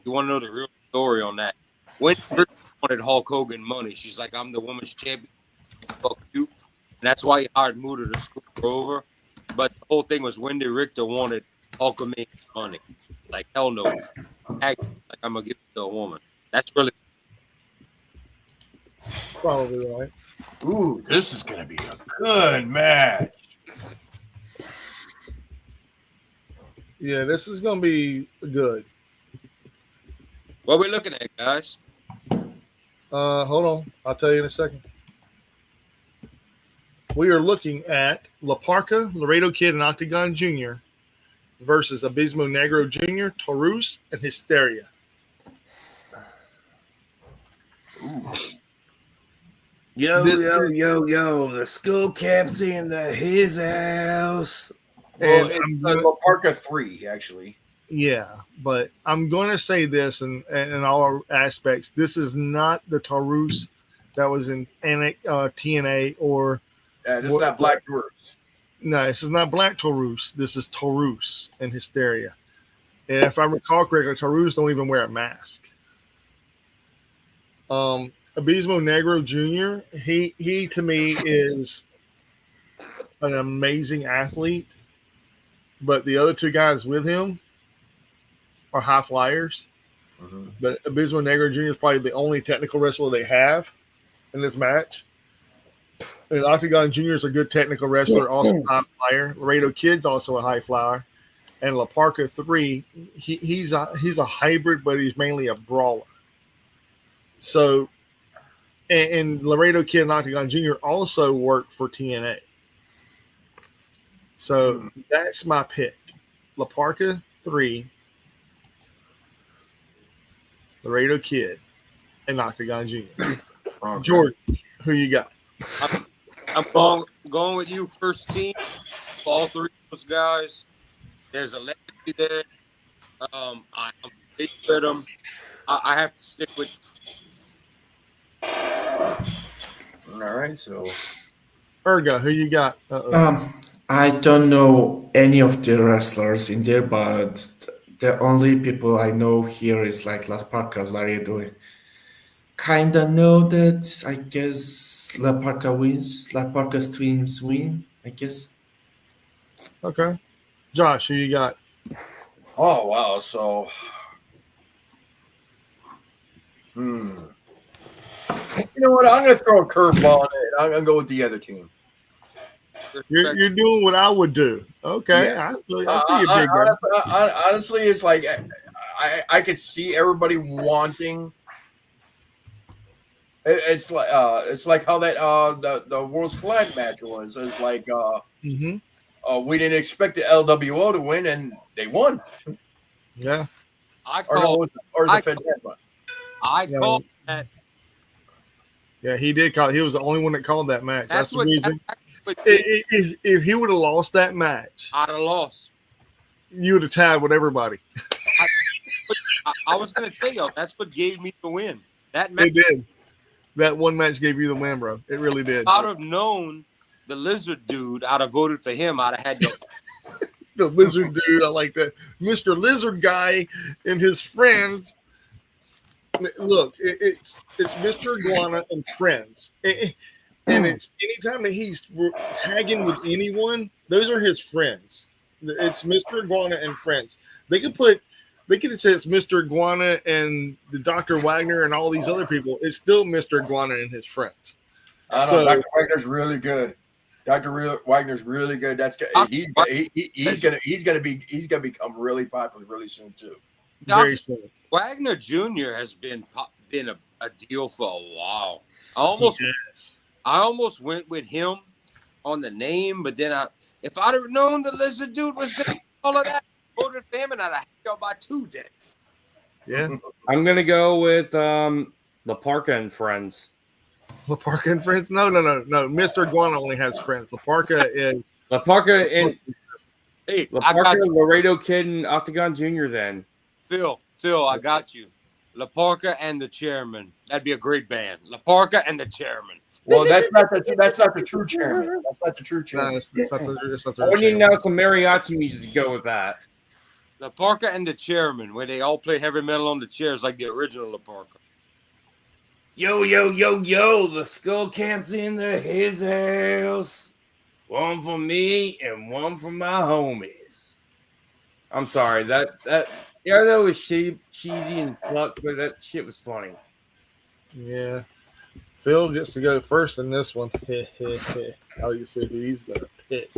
Speaker 2: You want to know the real story on that? When Trish wanted Hulk Hogan money, she's like, "I'm the women's champion. fuck you. And that's why he hired Muta to screw her over. But the whole thing was Wendy Richter wanted Hulkamania's money. Like, hell no. Like, I'm going to give it to a woman. That's really.
Speaker 1: Probably right.
Speaker 4: Ooh, this is gonna be a good match.
Speaker 1: Yeah, this is going to be good.
Speaker 2: What are we looking at, guys?
Speaker 1: Hold on. I'll tell you in a second. We are looking at La Parka, Laredo Kid, and Octagon Jr. versus Abismo Negro Jr., Taurus, and Hysteria.
Speaker 5: Yo,
Speaker 1: This
Speaker 5: yo,
Speaker 1: is-
Speaker 5: yo, yo! The skull cap's in his house.
Speaker 4: Well,
Speaker 1: And
Speaker 4: it's
Speaker 1: I'm gonna-
Speaker 4: La Parka 3, actually.
Speaker 1: Yeah, but I'm going to say this in all aspects. This is not the Taurus that was in TNA or
Speaker 4: This is not Black Dwarfs.
Speaker 1: no, this is not Black Taurus. This is Taurus and Hysteria. And if I recall correctly, Taurus don't even wear a mask. Abismo Negro Jr., he to me is an amazing athlete, but the other two guys with him are high flyers.
Speaker 4: Mhm.
Speaker 1: But Abismo Negro Jr. is probably the only technical wrestler they have in this match. And Octagon Jr. is a good technical wrestler, also a high flyer. Laredo Kid's also a high flyer. And La Parka 3, he's a hybrid, but he's mainly a brawler. So, and Laredo Kid and Octagon Jr. also work for TNA. So that's my pick. La Parka 3, Laredo Kid, and Octagon Jr. Jordan, who you got?
Speaker 2: I'm going with you, first team. All three of those guys. There's a legacy there. I'm with them. I have to stick with.
Speaker 4: All right, so
Speaker 1: Erga, who you got?
Speaker 3: I don't know any of the wrestlers in there, but the only people I know here is like La Parka, Laredo. Kinda know that. I guess La Parka wins. La Parka's twins win. I guess.
Speaker 1: Okay. Josh, who you got?
Speaker 4: oh wow, so you know what? I'm gonna throw a curveball in it. I'm gonna go with the other team.
Speaker 1: You're doing what I would do. Okay.
Speaker 4: Yeah.
Speaker 1: I see you, big guy.
Speaker 4: Honestly, it's like I could see everybody wanting. It's like how that the Worlds Collide match was. It's like
Speaker 1: Mm-hmm.
Speaker 4: we didn't expect the LWO to win, and they won.
Speaker 1: Yeah.
Speaker 2: I
Speaker 4: Or
Speaker 2: call.
Speaker 4: was it Fed One?
Speaker 2: I
Speaker 1: Yeah.
Speaker 2: call that.
Speaker 1: Yeah, he did call. He was the only one that called that match. That's the
Speaker 2: what.
Speaker 1: reason.
Speaker 2: That's what
Speaker 1: If he would have lost that match,
Speaker 2: I'd have lost.
Speaker 1: you would have tied with everybody.
Speaker 2: I was gonna say, yo, that's what gave me the win. That match.
Speaker 1: It did. That one match gave you the win, bro. It really did.
Speaker 2: I'd have known the lizard dude. I'd have voted for him. I'd have had to.
Speaker 1: The lizard dude, I like that. Mr. Lizard Guy and his friends. Look, it's Mr. Iguana and friends. And it's anytime that he's tagging with anyone, those are his friends. It's Mr. Iguana and friends. They could say it's Mr. Iguana and the Dr. Wagner and all these other people. It's still Mr. Iguana and his friends.
Speaker 4: I know
Speaker 1: So-
Speaker 4: Dr. Wagner's really good. Wagner's really good. He's gonna become really popular really soon too.
Speaker 1: Very soon.
Speaker 2: Wagner Jr. has been a deal for a while. I almost went with him on the name, but then if I'd have known the lizard dude was gonna do all of that, I voted for him, and I'd have got by 2 days.
Speaker 1: Yeah.
Speaker 5: I'm gonna go with La Parka and friends.
Speaker 1: La Parka and friends? No. Mr. Iguana only has friends. La Parka is
Speaker 5: La Parka and
Speaker 2: Hey,
Speaker 5: La
Speaker 2: I got
Speaker 5: Parka,
Speaker 2: you,
Speaker 5: Laredo Kid, and Octagon Jr. Then
Speaker 2: Phil. I got you. La Parka and the Chairman. That'd be a great band. La Parka and the Chairman.
Speaker 4: Well, that's not the true chairman. That's not the true
Speaker 1: no,
Speaker 4: chairman.
Speaker 1: it's not
Speaker 5: I would need
Speaker 1: the
Speaker 5: now some mariachi music to go with that.
Speaker 2: La Parka and the Chairman, where they all play heavy metal on the chairs like the original La Parka.
Speaker 5: Yo, yo, yo, yo, the skull camp's in his house. One for me and one for my homies. I'm sorry, that yeah, I know it was cheesy and plucked, but that shit was funny.
Speaker 1: Yeah. Phil gets to go first in this one. I'll just see who he's going to pick.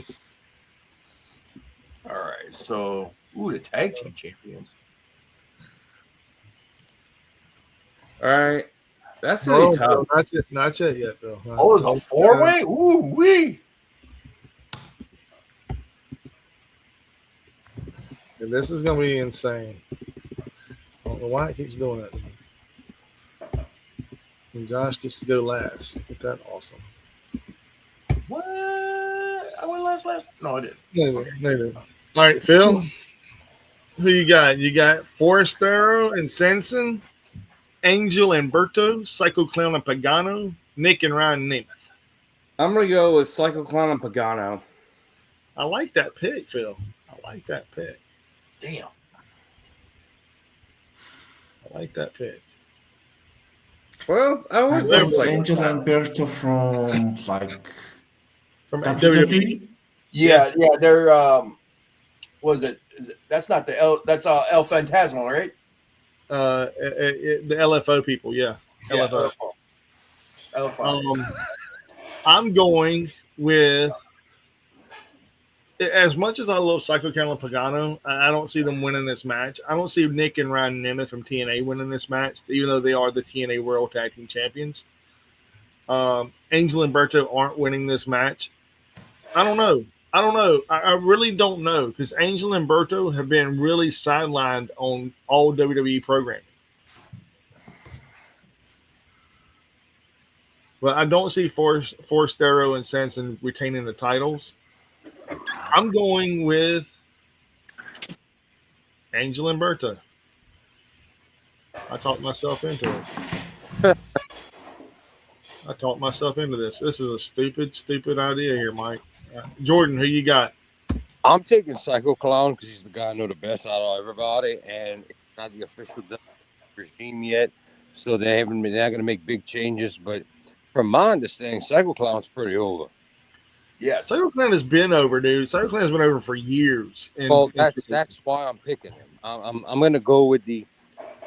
Speaker 4: All right. So, the tag team champions.
Speaker 5: All right. That's
Speaker 1: No,
Speaker 5: really tough.
Speaker 1: Phil, not yet yet, Phil.
Speaker 4: Oh, it's a four-way? Ooh, wee.
Speaker 1: And this is going to be insane. I don't know why it keeps doing that to me. And Josh gets to go last. Isn't that awesome?
Speaker 4: What? I went last. No, I didn't.
Speaker 1: No. All right, Phil. Who you got? You got Forestero and Sanson, Angel and Berto, Psycho Clown and Pagano, Nick and Ryan Nemeth.
Speaker 5: I'm gonna go with Psycho Clown and Pagano.
Speaker 1: I like that pick, Phil. I like that pick.
Speaker 4: Damn.
Speaker 1: I like that pick.
Speaker 5: Well, I
Speaker 3: I
Speaker 5: was
Speaker 3: was
Speaker 5: like,
Speaker 3: Angel and Berto from
Speaker 1: From
Speaker 3: WWE.
Speaker 4: Yeah. They're what is it? That's not the El. That's El Phantasmo, right?
Speaker 1: The LFO people, yeah. LFO.
Speaker 4: LFO.
Speaker 1: I'm going with, as much as I love Psycho Clown and Pagano, I don't see them winning this match. I don't see Nick and Ryan Nemeth from TNA winning this match, even though they are the TNA World Tag Team Champions. Angel and Berto aren't winning this match. I don't know. I really don't know, because Angel and Berto have been really sidelined on all WWE programming. But I don't see Forestero and Sanson retaining the titles. I'm going with Angel and Berto. I talked myself into it. I talked myself into this. This is a stupid idea here, Mike. Jordan, who you got?
Speaker 2: I'm taking Psycho Clown because he's the guy I know the best out of everybody, and it's not the official regime yet, so they're not going to make big changes. But from my understanding, Psycho Clown's pretty over.
Speaker 4: Yes.
Speaker 1: Psycho Clown has been over, dude. Psycho Clown has been over for years.
Speaker 2: Well, that's why I'm picking him. I'm going to go with the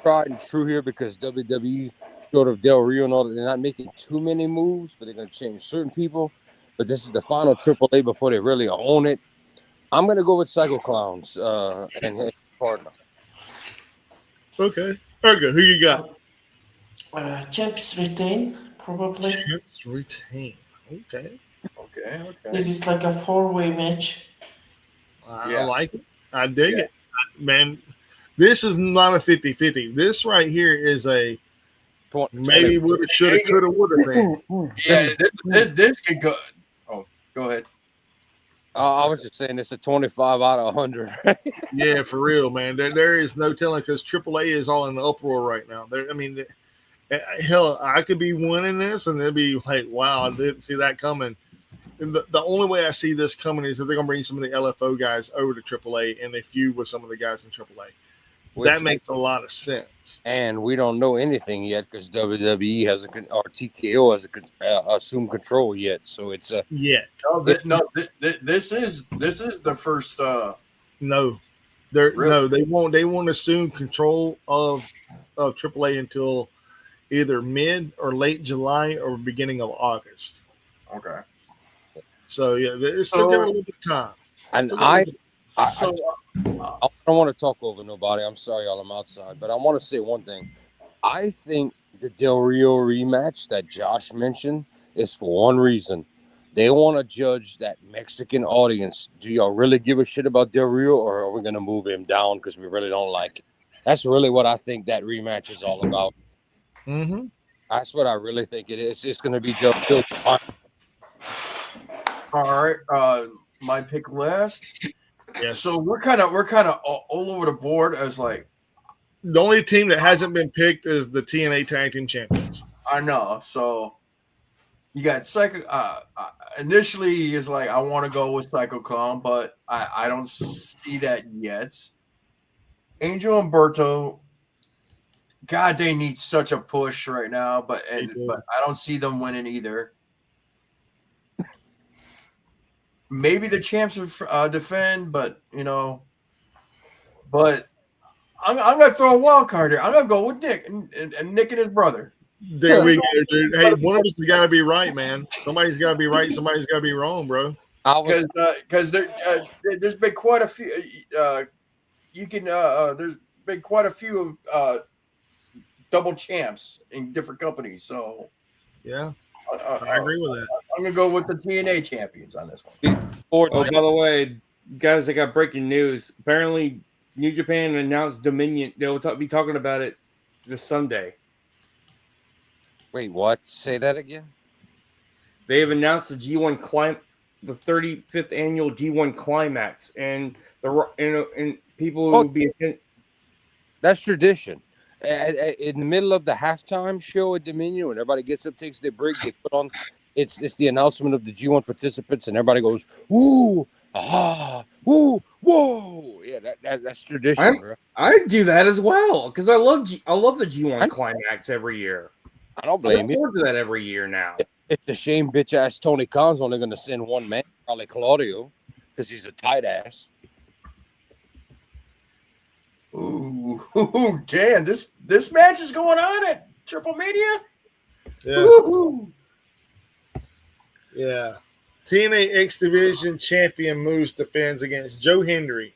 Speaker 2: tried and true here, because WWE, short of Del Rio and all that, they're not making too many moves, but they're going to change certain people. But this is the final AAA before they really own it. I'm going to go with Psycho Clowns and his partner.
Speaker 1: Okay. Ergo, who you got?
Speaker 3: Champs retain, probably.
Speaker 1: Champs retain. Okay.
Speaker 3: This is like a four-way match.
Speaker 1: I like it. I dig it. Man, this is not a 50-50. This right here is a maybe woulda, shoulda, coulda, woulda thing.
Speaker 4: Yeah, this could go. Oh, go ahead.
Speaker 2: I was just saying it's a 25 out of 100.
Speaker 1: Yeah, for real, man. There is no telling, because AAA is all in the uproar right now. Hell, I could be winning this, and they'd be like, "Wow, I didn't see that coming." And the only way I see this coming is that they're gonna bring some of the LFO guys over to AAA and they feud with some of the guys in AAA. That makes a lot of sense.
Speaker 2: And we don't know anything yet, because WWE hasn't, or TKO hasn't assumed control yet. So it's a
Speaker 4: This is the first.
Speaker 1: No, they won't assume control of AAA until either mid or late July or beginning of August.
Speaker 4: Okay.
Speaker 1: So yeah, it's still got a little bit of time.
Speaker 2: And I don't want to talk over nobody. I'm sorry, y'all. I'm outside, but I want to say one thing. I think the Del Rio rematch that Josh mentioned is for one reason. They want to judge that Mexican audience. Do y'all really give a shit about Del Rio, or are we going to move him down because we really don't like it? That's really what I think that rematch is all about.
Speaker 1: Mm-hmm.
Speaker 2: That's what I really think it is. It's going to be Del Rio.
Speaker 4: All right. My pick last.
Speaker 1: Yes.
Speaker 4: So we're kind of all over the board. I was like,
Speaker 1: the only team that hasn't been picked is the TNA Tag Team Champions.
Speaker 4: I know. So you got Psycho. Initially, is like, I want to go with Psycho Clown, but I don't see that yet. Angel and Berto God, they need such a push right now, but
Speaker 1: They do.
Speaker 4: but I don't see them winning either. Maybe the champs will defend, but but I'm going to throw a wild card here. I'm going to go with Nick and Nick and his brother.
Speaker 1: There we go, dude. Hey, one of us has got to be right, man. Somebody's got to be right. Somebody's got to be wrong, bro.
Speaker 4: Because there's been quite a few. There's been quite a few double champs in different companies. So
Speaker 1: Yeah, I agree with that.
Speaker 4: I'm gonna go with the TNA champions on this one.
Speaker 5: Oh, by the way, guys, I got breaking news. Apparently, New Japan announced Dominion. They'll be talking about it this Sunday.
Speaker 6: Wait, what? Say that again?
Speaker 5: They have announced the the 35th annual G1 Climax, and people will be.
Speaker 6: That's tradition. In the middle of the halftime show at Dominion, when everybody gets up, takes their break, they put on. It's the announcement of the G1 participants, and everybody goes, "Woo, ah, woo, whoa!" Yeah, that's tradition, bro.
Speaker 5: I do that as well because I love the G1 Climax every year.
Speaker 6: I don't
Speaker 5: I
Speaker 6: blame
Speaker 5: look
Speaker 6: you.
Speaker 5: forward to that every year now.
Speaker 6: It's a shame, bitch ass Tony Khan's only going to send one man, probably Claudio, because he's a tight ass.
Speaker 4: Ooh, damn! This match is going on at Triple Mania.
Speaker 1: Yeah.
Speaker 4: Woo-hoo.
Speaker 1: Yeah. TNA X Division champion Moose defends against Joe Hendry,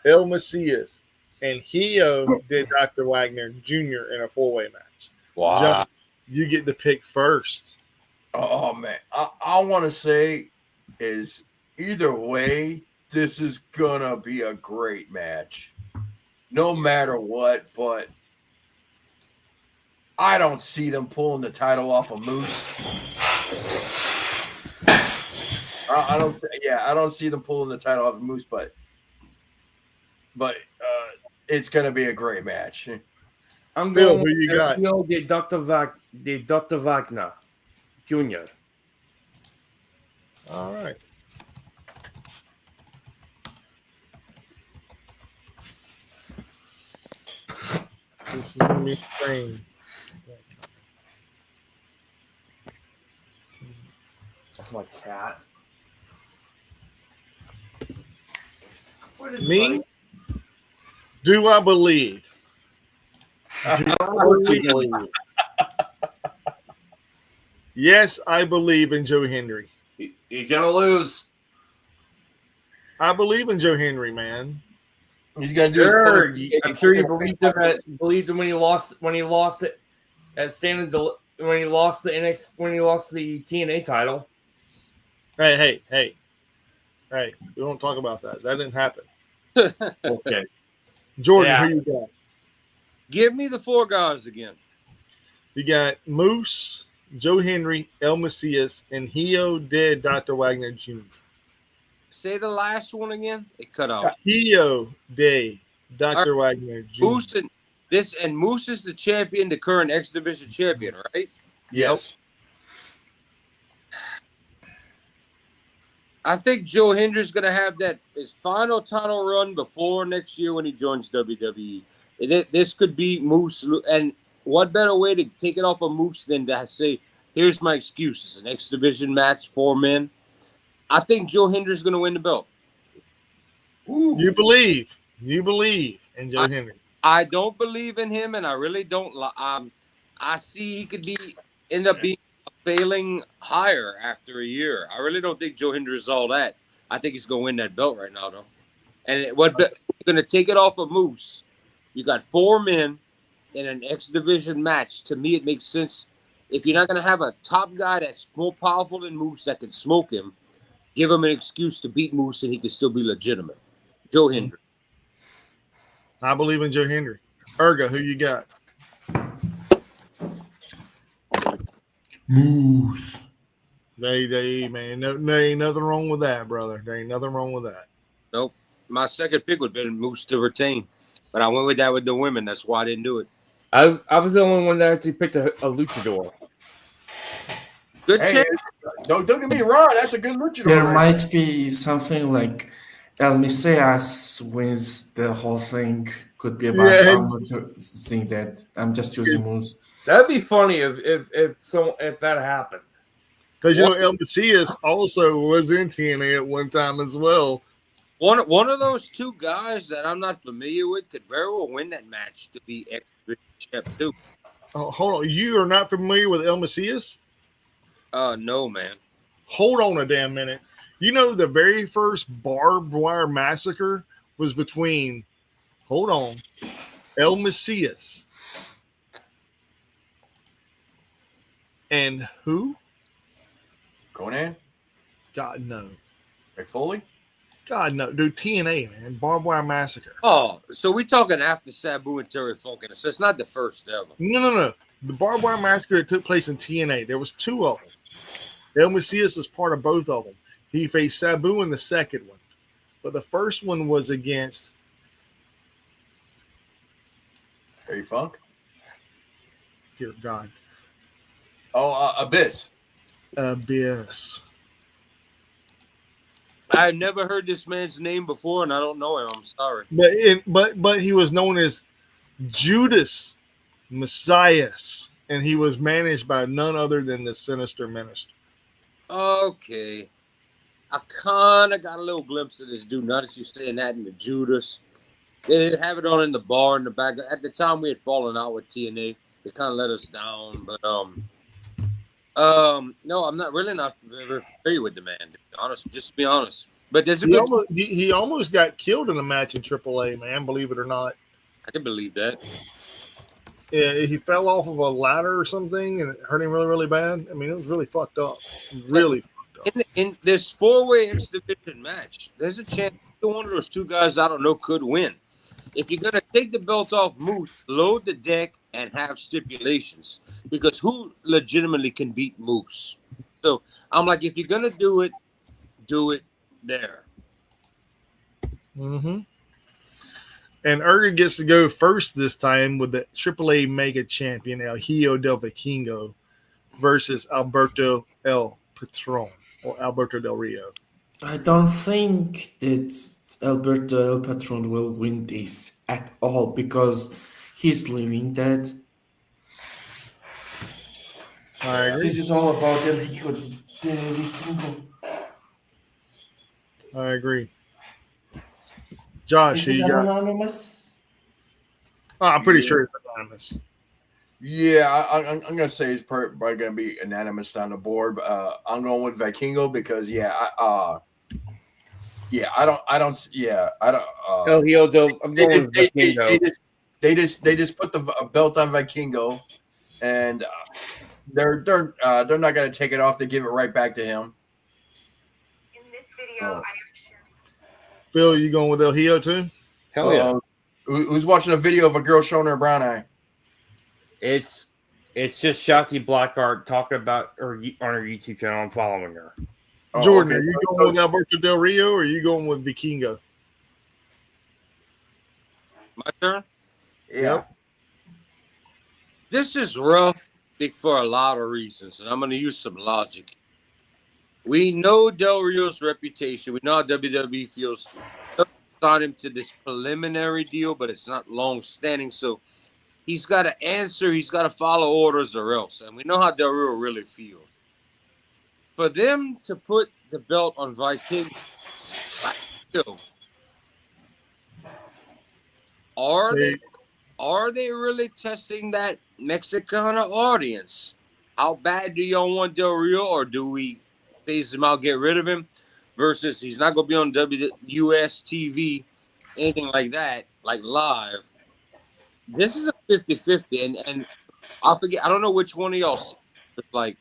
Speaker 1: El Macias, and Hio did Dr. Wagner Jr. in a 4-way match.
Speaker 6: Wow.
Speaker 1: John, you get to pick first.
Speaker 4: Oh man, I want to say is either way, this is gonna be a great match, no matter what. But I don't see them pulling the title off of Moose. I don't see them pulling the title off of Moose, but it's gonna be a great match.
Speaker 5: I'm
Speaker 1: Bill,
Speaker 5: going
Speaker 1: who you got?
Speaker 5: Hio de Dr. Wagner Jr.
Speaker 1: All right. This is going to be insane.
Speaker 5: That's my cat.
Speaker 1: Me? Do I believe? Do I believe? Yes, I believe in Joe Hendry.
Speaker 5: He's gonna lose.
Speaker 1: I believe in Joe Henry, man.
Speaker 4: He's gonna do.
Speaker 5: Sure,
Speaker 4: his
Speaker 5: I'm sure you believed him when he lost it at when he lost the TNA title.
Speaker 1: Hey! We don't talk about that. That didn't happen.
Speaker 5: Okay,
Speaker 1: Jordan,
Speaker 5: Yeah.
Speaker 1: who you got?
Speaker 2: Give me the 4 guys again.
Speaker 1: You got Moose, Joe Henry, El Macias, and Hio de Dr. Wagner Jr.
Speaker 2: Say the last one again. It cut out.
Speaker 1: Hio de Dr. Wagner Jr.
Speaker 2: Moose is the champion, the current X Division champion, right?
Speaker 4: Yes.
Speaker 2: I think Joe Hendry's going to have his final title run before next year when he joins WWE. This could be Moose, and what better way to take it off of Moose than to say, here's my excuse. It's an X Division match, 4 men. I think Joe Hendry's going to win the belt.
Speaker 4: Ooh.
Speaker 1: You believe in Joe Henry.
Speaker 2: I don't believe in him, and I really don't. I see he could end up being a failing hire after a year. I really don't think Joe Hendry is all that. I think he's going to win that belt right now, though. And you're going to take it off of Moose. You got 4 men in an X Division match. To me, it makes sense. If you're not going to have a top guy that's more powerful than Moose that can smoke him, give him an excuse to beat Moose and he can still be legitimate. Joe Hendry.
Speaker 1: I believe in Joe Henry. Erga, who you got?
Speaker 3: Moose.
Speaker 1: Man, there ain't nothing wrong with that, brother. There ain't nothing wrong with that.
Speaker 2: Nope. My second pick would have been Moose to retain. But I went with that with the women. That's why I didn't do it.
Speaker 5: I was the only one that actually picked a luchador.
Speaker 2: Good
Speaker 4: Hey,
Speaker 2: chance.
Speaker 4: don't get me wrong. That's a good luchador.
Speaker 3: There
Speaker 4: right?
Speaker 3: might be something like El Mesias wins the whole thing could be, but
Speaker 1: Yeah.
Speaker 3: I'm not saying that. I'm just using Moose.
Speaker 5: That'd be funny if that happened.
Speaker 1: Because El Macias also was in TNA at one time as well.
Speaker 2: One of those two guys that I'm not familiar with could very well win that match to be X champ too.
Speaker 1: Oh, hold on, you are not familiar with El Macias?
Speaker 2: No, man.
Speaker 1: Hold on a damn minute. You know the very first barbed wire massacre was between, hold on, El Macias and who?
Speaker 4: Conan?
Speaker 1: God no.
Speaker 4: Mick Foley?
Speaker 1: God no. Dude, TNA, man. Barbed wire massacre.
Speaker 2: Oh, so we talking after Sabu and Terry Funk, so it's not the first ever.
Speaker 1: No. The barbed wire massacre took place in TNA. There was two of them. El Macias was part of both of them. He faced Sabu in the second one. But the first one was against
Speaker 4: Harry Funk?
Speaker 1: dear God,
Speaker 4: Oh, Abyss.
Speaker 1: Abyss.
Speaker 2: I've never heard this man's name before, and I don't know him. I'm sorry.
Speaker 1: But he was known as Judas Messias, and he was managed by none other than the Sinister Minister.
Speaker 2: Okay. I kind of got a little glimpse of this dude. Now that you're saying that in the Judas. They have it on in the bar in the back. At the time, we had fallen out with TNA. They kind of let us down. But, no, I'm not very familiar with the man, to be honest. Just to be honest. But there's a good...
Speaker 1: He almost got killed in a match in AAA, man, believe it or not.
Speaker 2: I can believe that.
Speaker 1: Yeah, he fell off of a ladder or something, and it hurt him really, really bad. I mean, it was really fucked up. Really fucked up.
Speaker 2: In this four-way X Division match, there's a chance one of those two guys I don't know could win. If you're going to take the belt off Moose, load the deck and have stipulations. Because who legitimately can beat Moose? So I'm like, if you're going to do it there.
Speaker 1: Mm-hmm. And Erga gets to go first this time with the AAA Mega Champion El Hijo del Vikingo versus Alberto El Patron or Alberto Del Rio.
Speaker 3: I don't think that Alberto El Patron will win this at all because he's leaving that.
Speaker 1: I agree.
Speaker 3: This is all about El Hijo del Vikingo.
Speaker 1: I agree. Josh,
Speaker 3: This
Speaker 1: who
Speaker 3: is
Speaker 1: you got?
Speaker 3: anonymous.
Speaker 1: Oh, I'm pretty sure it's anonymous.
Speaker 4: Yeah, I'm going to say it's probably going to be unanimous on the board. I'm going with Vikingo because, I don't.
Speaker 5: El Hijo del. I'm going with Vikingo.
Speaker 4: They just put the belt on Vikingo, and they're not going to take it off to give it right back to him.
Speaker 7: In this video, I am sure.
Speaker 1: Phil, you going with El Hijo too?
Speaker 5: Hell yeah.
Speaker 4: Who's watching a video of a girl showing her brown eye?
Speaker 5: It's just Shotzi Blackheart talking about her on her YouTube channel. I'm following her.
Speaker 1: Jordan,
Speaker 4: okay.
Speaker 1: are you going with Alberto Del Rio or are you going with Vikingo?
Speaker 2: My turn?
Speaker 4: Yeah.
Speaker 2: This is rough for a lot of reasons, and I'm going to use some logic. We know Del Rio's reputation. We know how WWE feels. Sign him to this preliminary deal, but it's not long-standing, so he's got to answer. He's got to follow orders or else, and we know how Del Rio really feels. For them to put the belt on Viking, are they really testing that Mexicana audience? How bad do y'all want Del Rio, or do we phase him out, get rid of him? Versus he's not going to be on US TV, anything like that, like live. This is a 50-50, and I forget. I don't know which one of y'all said, like,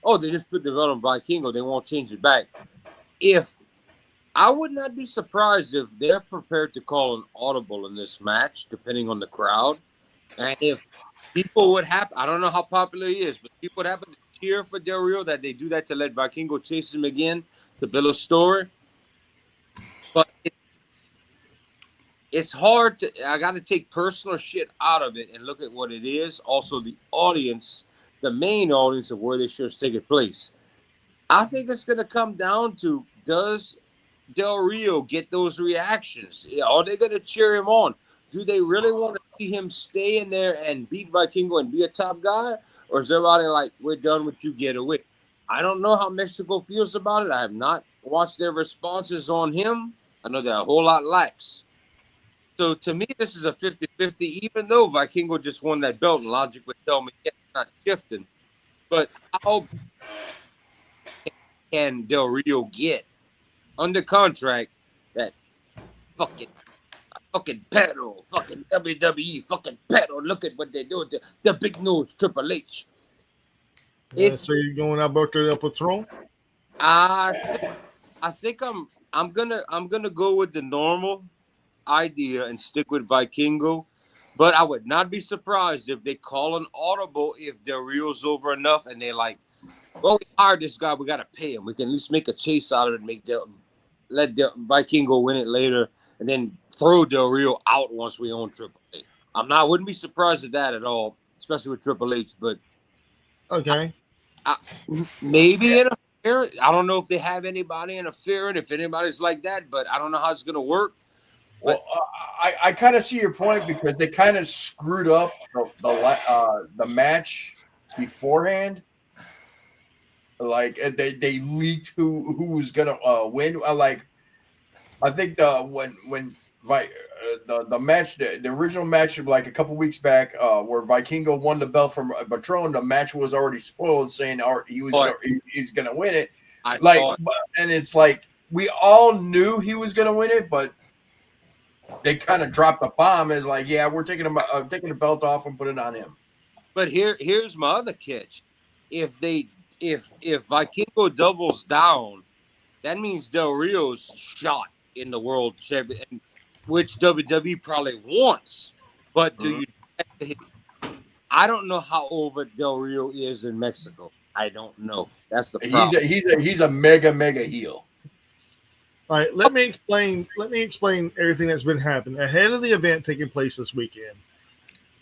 Speaker 2: oh, they just put the belt on Vikingo. They won't change it back. If I would not be surprised if they're prepared to call an audible in this match, depending on the crowd. And if people would happen, I don't know how popular he is, but people would happen to cheer for Del Rio, that they do that to let Vikingo chase him again to build a story. But it's hard to, I got to take personal shit out of it and look at what it is. Also, the audience, the main audience of where they should take it place. I think it's going to come down to, does Del Rio get those reactions? Are they going to cheer him on? do they really want to see him stay in there and beat Vikingo and be a top guy? Or is everybody like, we're done with you, get away? I don't know how Mexico feels about it. I have not watched their responses on him. I know they're a whole lot lax. So to me, this is a 50-50, even though Vikingo just won that belt, and logic would tell me yeah, it's not shifting. But how can Del Rio get under contract that fucking pedal, fucking WWE, fucking pedal? Look at what they're doing to the big nose Triple H.
Speaker 1: So you're going Alberto El Patron?
Speaker 2: I think I'm gonna go with the normal idea and stick with Vikingo, but I would not be surprised if they call an audible if Del Rio's over enough and they're like, well, we hired this guy, we gotta pay him. We can at least make a chase out of it, let Vikingo win it later, and then throw Del Rio out once we own Triple H. Wouldn't be surprised at that at all, especially with Triple H. But
Speaker 1: okay,
Speaker 2: maybe interfering. I don't know if they have anybody interfering, if anybody's like that, but I don't know how it's gonna work.
Speaker 4: Well, I kind of see your point because they kind of screwed up the match beforehand. Like they leaked who was gonna win. I think when the match, the original match, like a couple weeks back, where Vikingo won the belt from Patron, the match was already spoiled, saying he's gonna win it. And it's like we all knew he was gonna win it, but they kind of dropped the bomb as like, yeah, we're taking the belt off and put it on him.
Speaker 2: But here's my other catch: if Vikingo doubles down, that means Del Rio's shot in the world champion, which WWE probably wants. But I don't know how over Del Rio is in Mexico. I don't know. That's the problem.
Speaker 4: He's a mega heel.
Speaker 1: All right, let me explain everything that's been happening. Ahead of the event taking place this weekend,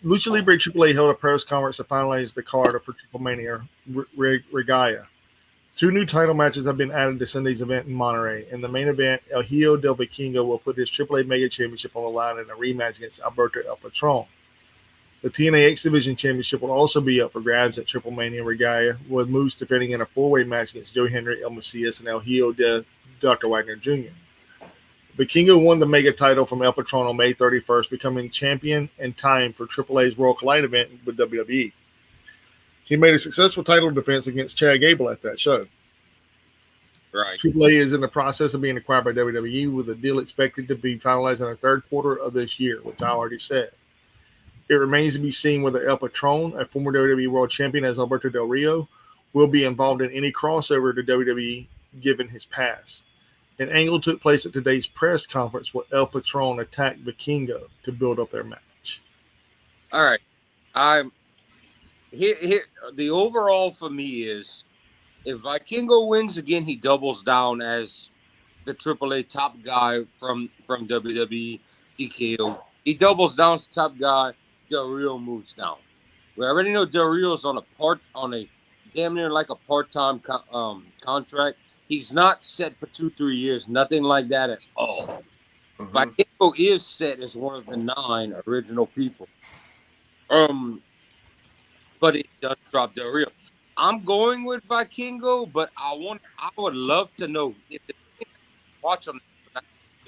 Speaker 1: Lucha Libre AAA held a press conference to finalize the card for Triple Mania Regalia. 2 new title matches have been added to Sunday's event in Monterrey. In the main event, El Hijo del Vikingo will put his AAA Mega Championship on the line in a rematch against Alberto El Patron. The TNA X Division Championship will also be up for grabs at Triple Mania Regalia, with Moose defending in a 4-way match against Joe Henry, El Macias, and El Hijo de Dr. Wagner Jr. Vikingo won the Mega title from El Patron on May 31st, becoming champion in time for AAA's World Collide event with WWE. He made a successful title defense against Chad Gable at that show.
Speaker 2: Right.
Speaker 1: AAA is in the process of being acquired by WWE, with a deal expected to be finalized in the third quarter of this year, which I already said. It remains to be seen whether El Patron, a former WWE World Champion as Alberto Del Rio, will be involved in any crossover to WWE given his past. An angle took place at today's press conference where El Patron attacked Vikingo to build up their match.
Speaker 2: All right. Here the overall for me is if Vikingo wins again, he doubles down as the AAA top guy from WWE TKO. He doubles down as top guy. Del Rio moves down. We already know Del Rio's on a damn near like a part-time contract. He's not set for 2-3 years, nothing like that at all. Vikingo is set as one of the 9 original people. But it does drop Del Rio. I'm going with Vikingo, but I would love to know if they watch on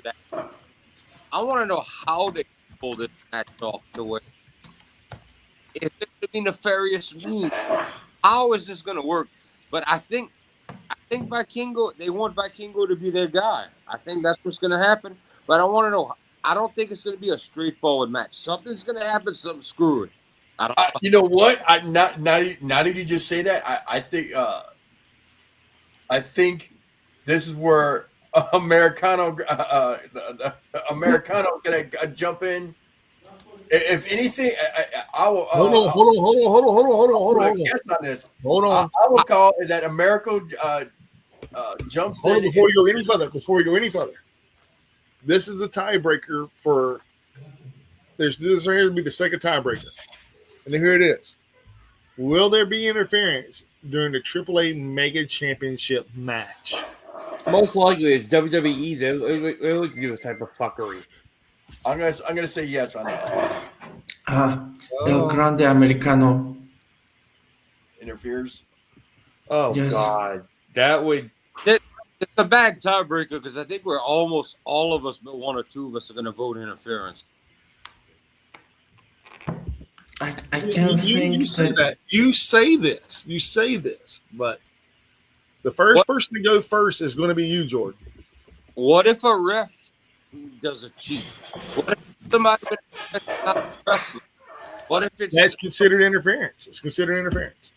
Speaker 2: that. I want to know how they pull this match off the way. If it's going to be nefarious means, how is this going to work? But I think Vikingo, they want Vikingo to be their guy. I think that's what's going to happen. But I want to know. I don't think it's going to be a straightforward match. Something's going to happen. Something screwy. I don't.
Speaker 4: You know what? Now that you just say that, I think this is where Americano's going to jump in. If anything, I will.
Speaker 1: Hold on.
Speaker 4: Guess on this.
Speaker 1: Hold on.
Speaker 4: I will call it that America jumps
Speaker 1: Hold on,
Speaker 4: in.
Speaker 1: before we go any further. This is the tiebreaker for. This is going to be the second tiebreaker, and here it is. Will there be interference during the AAA Mega Championship match?
Speaker 5: Most likely, it's WWE. They look to do this type of fuckery.
Speaker 4: I'm gonna say yes on that.
Speaker 3: El Grande Americano.
Speaker 4: Interferes.
Speaker 5: Oh
Speaker 3: Yes.
Speaker 5: God, that would.
Speaker 2: It's a bad tiebreaker because I think we're almost all of us, but one or two of us are going to vote interference.
Speaker 3: I can't think
Speaker 1: you say
Speaker 3: that.
Speaker 1: that. You say this, but the first person to go first is going to be you, Jordan.
Speaker 2: What if a ref does a cheat? What if somebody wrestling? What if it's
Speaker 1: That's considered interference. It's considered interference.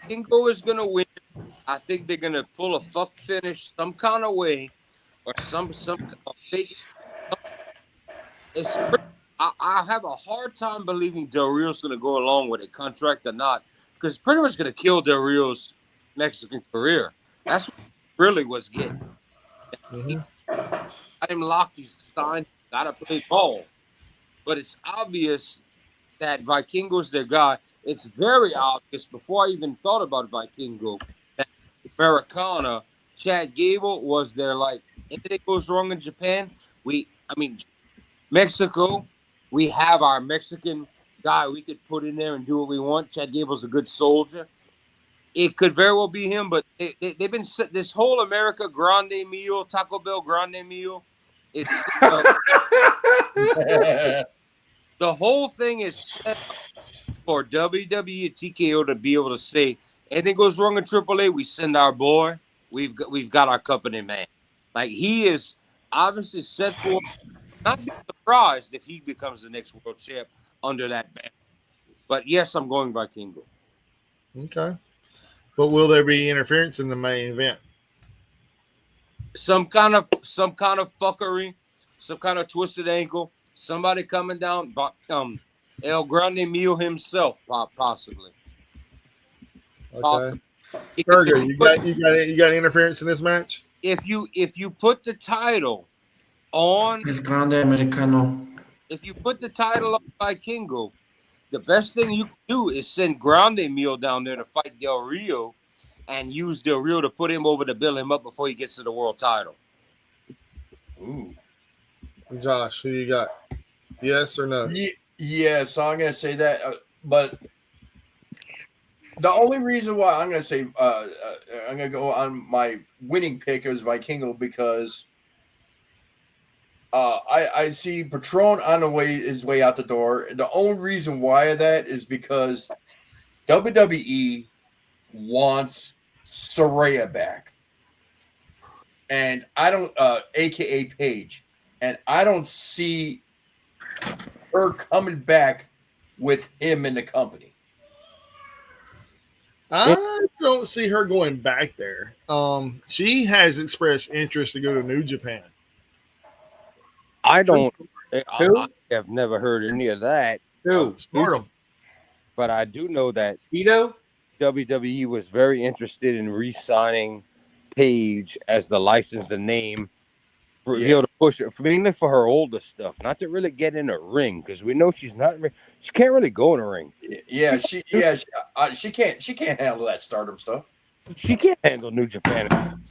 Speaker 2: Kingo is going to win? I think they're going to pull a fuck finish some kind of way, or some fake. I have a hard time believing Del Rio's going to go along with a contract or not, because it's pretty much going to kill Del Rio's Mexican career. That's really what's getting. Got him locked. He's signed. Got to play ball. But it's obvious that Vikingo's their guy. It's very obvious before I even thought about Vikingo that Americana, Chad Gable was there. Like, anything goes wrong in Japan, Mexico, we have our Mexican guy we could put in there and do what we want. Chad Gable's a good soldier. It could very well be him, but they've been this whole America Grande meal, Taco Bell Grande meal. It's the whole thing is set for WWE and TKO to be able to say anything goes wrong in AAA, we send our boy. We've got our company man. Like, he is obviously set for. Not be surprised if he becomes the next world champ under that banner. But yes, I'm going Vikingo.
Speaker 1: Okay. But will there be interference in the main event?
Speaker 2: Some kind of fuckery, some kind of twisted ankle, somebody coming down, El Grande Mio himself, possibly.
Speaker 1: Okay. Virgo, you got interference in this match?
Speaker 2: If you put the title on
Speaker 3: El Grande Americano.
Speaker 2: If you put the title on Vikingo, the best thing you can do is send Grande Mio down there to fight Del Rio and use Del Rio to put him over to build him up before he gets to the world title.
Speaker 4: Ooh.
Speaker 1: Josh, who you got? Yes or no?
Speaker 4: Yeah, so I'm gonna say that, but the only reason why I'm gonna say I'm gonna go on my winning pick is Vikingo because I see Patron on his way out the door. The only reason why that is because WWE wants Saraya back, and I don't, AKA Paige, and I don't see her coming back with him in the company.
Speaker 1: I don't see her going back there. She has expressed interest to go to New Japan.
Speaker 6: I have never heard any of that.
Speaker 5: Who?
Speaker 1: Stardom.
Speaker 6: But I do know that
Speaker 5: Speedo?
Speaker 6: WWE was very interested in re-signing Paige as the licensed name for be able to push it, mainly for her older stuff, not to really get in a ring, because we know she can't really go in a ring.
Speaker 4: Yeah, she can't handle that Stardom stuff.
Speaker 6: She can't handle New Japan.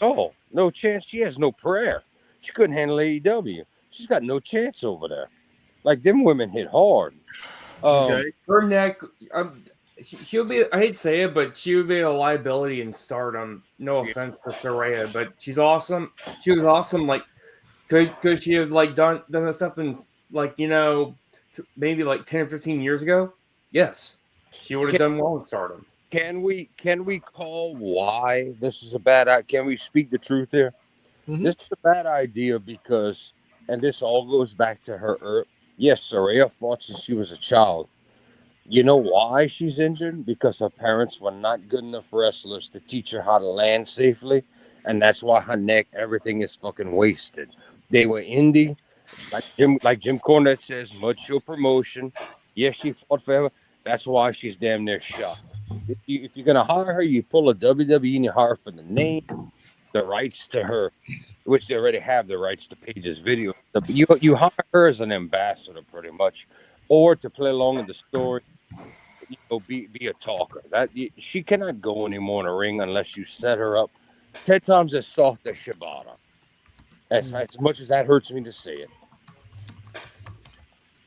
Speaker 6: Oh, no chance. She has no prayer. She couldn't handle AEW. She's got no chance over there. Like, them women hit hard.
Speaker 1: Okay.
Speaker 5: Her neck. She'll be. I hate to say it, but she would be a liability in Stardom. No offense to Saraya, but she's awesome. She was awesome. Like, could she have like done this stuff in like maybe like 10 or 15 years ago? Yes, she would have done well in Stardom.
Speaker 6: Can we call why this is a bad idea? Can we speak the truth here?
Speaker 1: Mm-hmm.
Speaker 6: This is a bad idea because, and this all goes back to her. Yes, Saraya fought since she was a child. You know why she's injured? Because her parents were not good enough wrestlers to teach her how to land safely. And that's why her neck, everything is fucking wasted. They were indie. Like Jim Cornette says, mature promotion. Yes, she fought forever. That's why she's damn near shot. If you're going to hire her, you pull a WWE and you hire her for the name, the rights to her, which they already have the rights to Paige's video. You hire her as an ambassador pretty much, or to play along in the story. Be a talker. She cannot go anymore in a ring unless you set her up 10 times as soft as Shibata. As much as that hurts me to say it.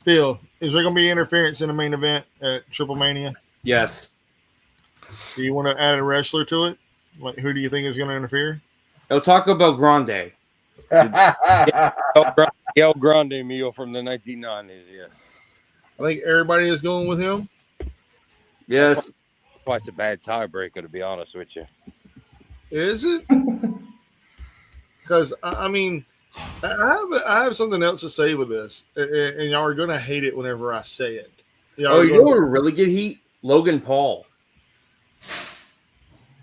Speaker 1: Phil, is there going to be interference in the main event at Triple Mania?
Speaker 5: Yes.
Speaker 1: Do you want to add a wrestler to it? Like, who do you think is going to interfere?
Speaker 5: El Taco Bell Grande.
Speaker 6: El Grande Mio from the 1990s, yeah.
Speaker 1: I think everybody is going with him.
Speaker 5: Yes.
Speaker 6: Why it's a bad tiebreaker, to be honest with you.
Speaker 1: Is it? Because I mean, I have something else to say with this, and y'all are going to hate it whenever I say it.
Speaker 5: Oh, you know what would really get heat? Logan Paul.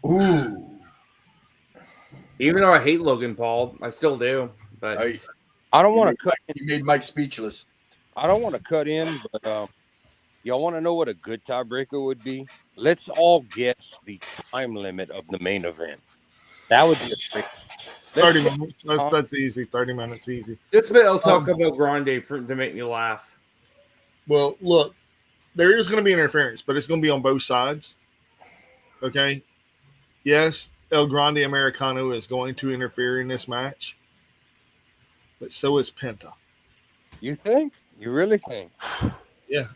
Speaker 4: Ooh.
Speaker 5: Even though I hate Logan Paul, I still do. But
Speaker 6: I don't want to cut.
Speaker 4: You made Mike speechless.
Speaker 6: I don't want to cut in, but y'all want to know what a good tiebreaker would be? Let's all guess the time limit of the main event. That would be a great.
Speaker 1: 30 minutes. That's easy. 30 minutes, easy.
Speaker 5: Just bit El Taco Bell Grande to make me laugh.
Speaker 1: Well, look, there is going to be interference, but it's going to be on both sides. Okay? Yes, El Grande Americano is going to interfere in this match, but so is Penta.
Speaker 6: You think? You really think?
Speaker 1: Yeah.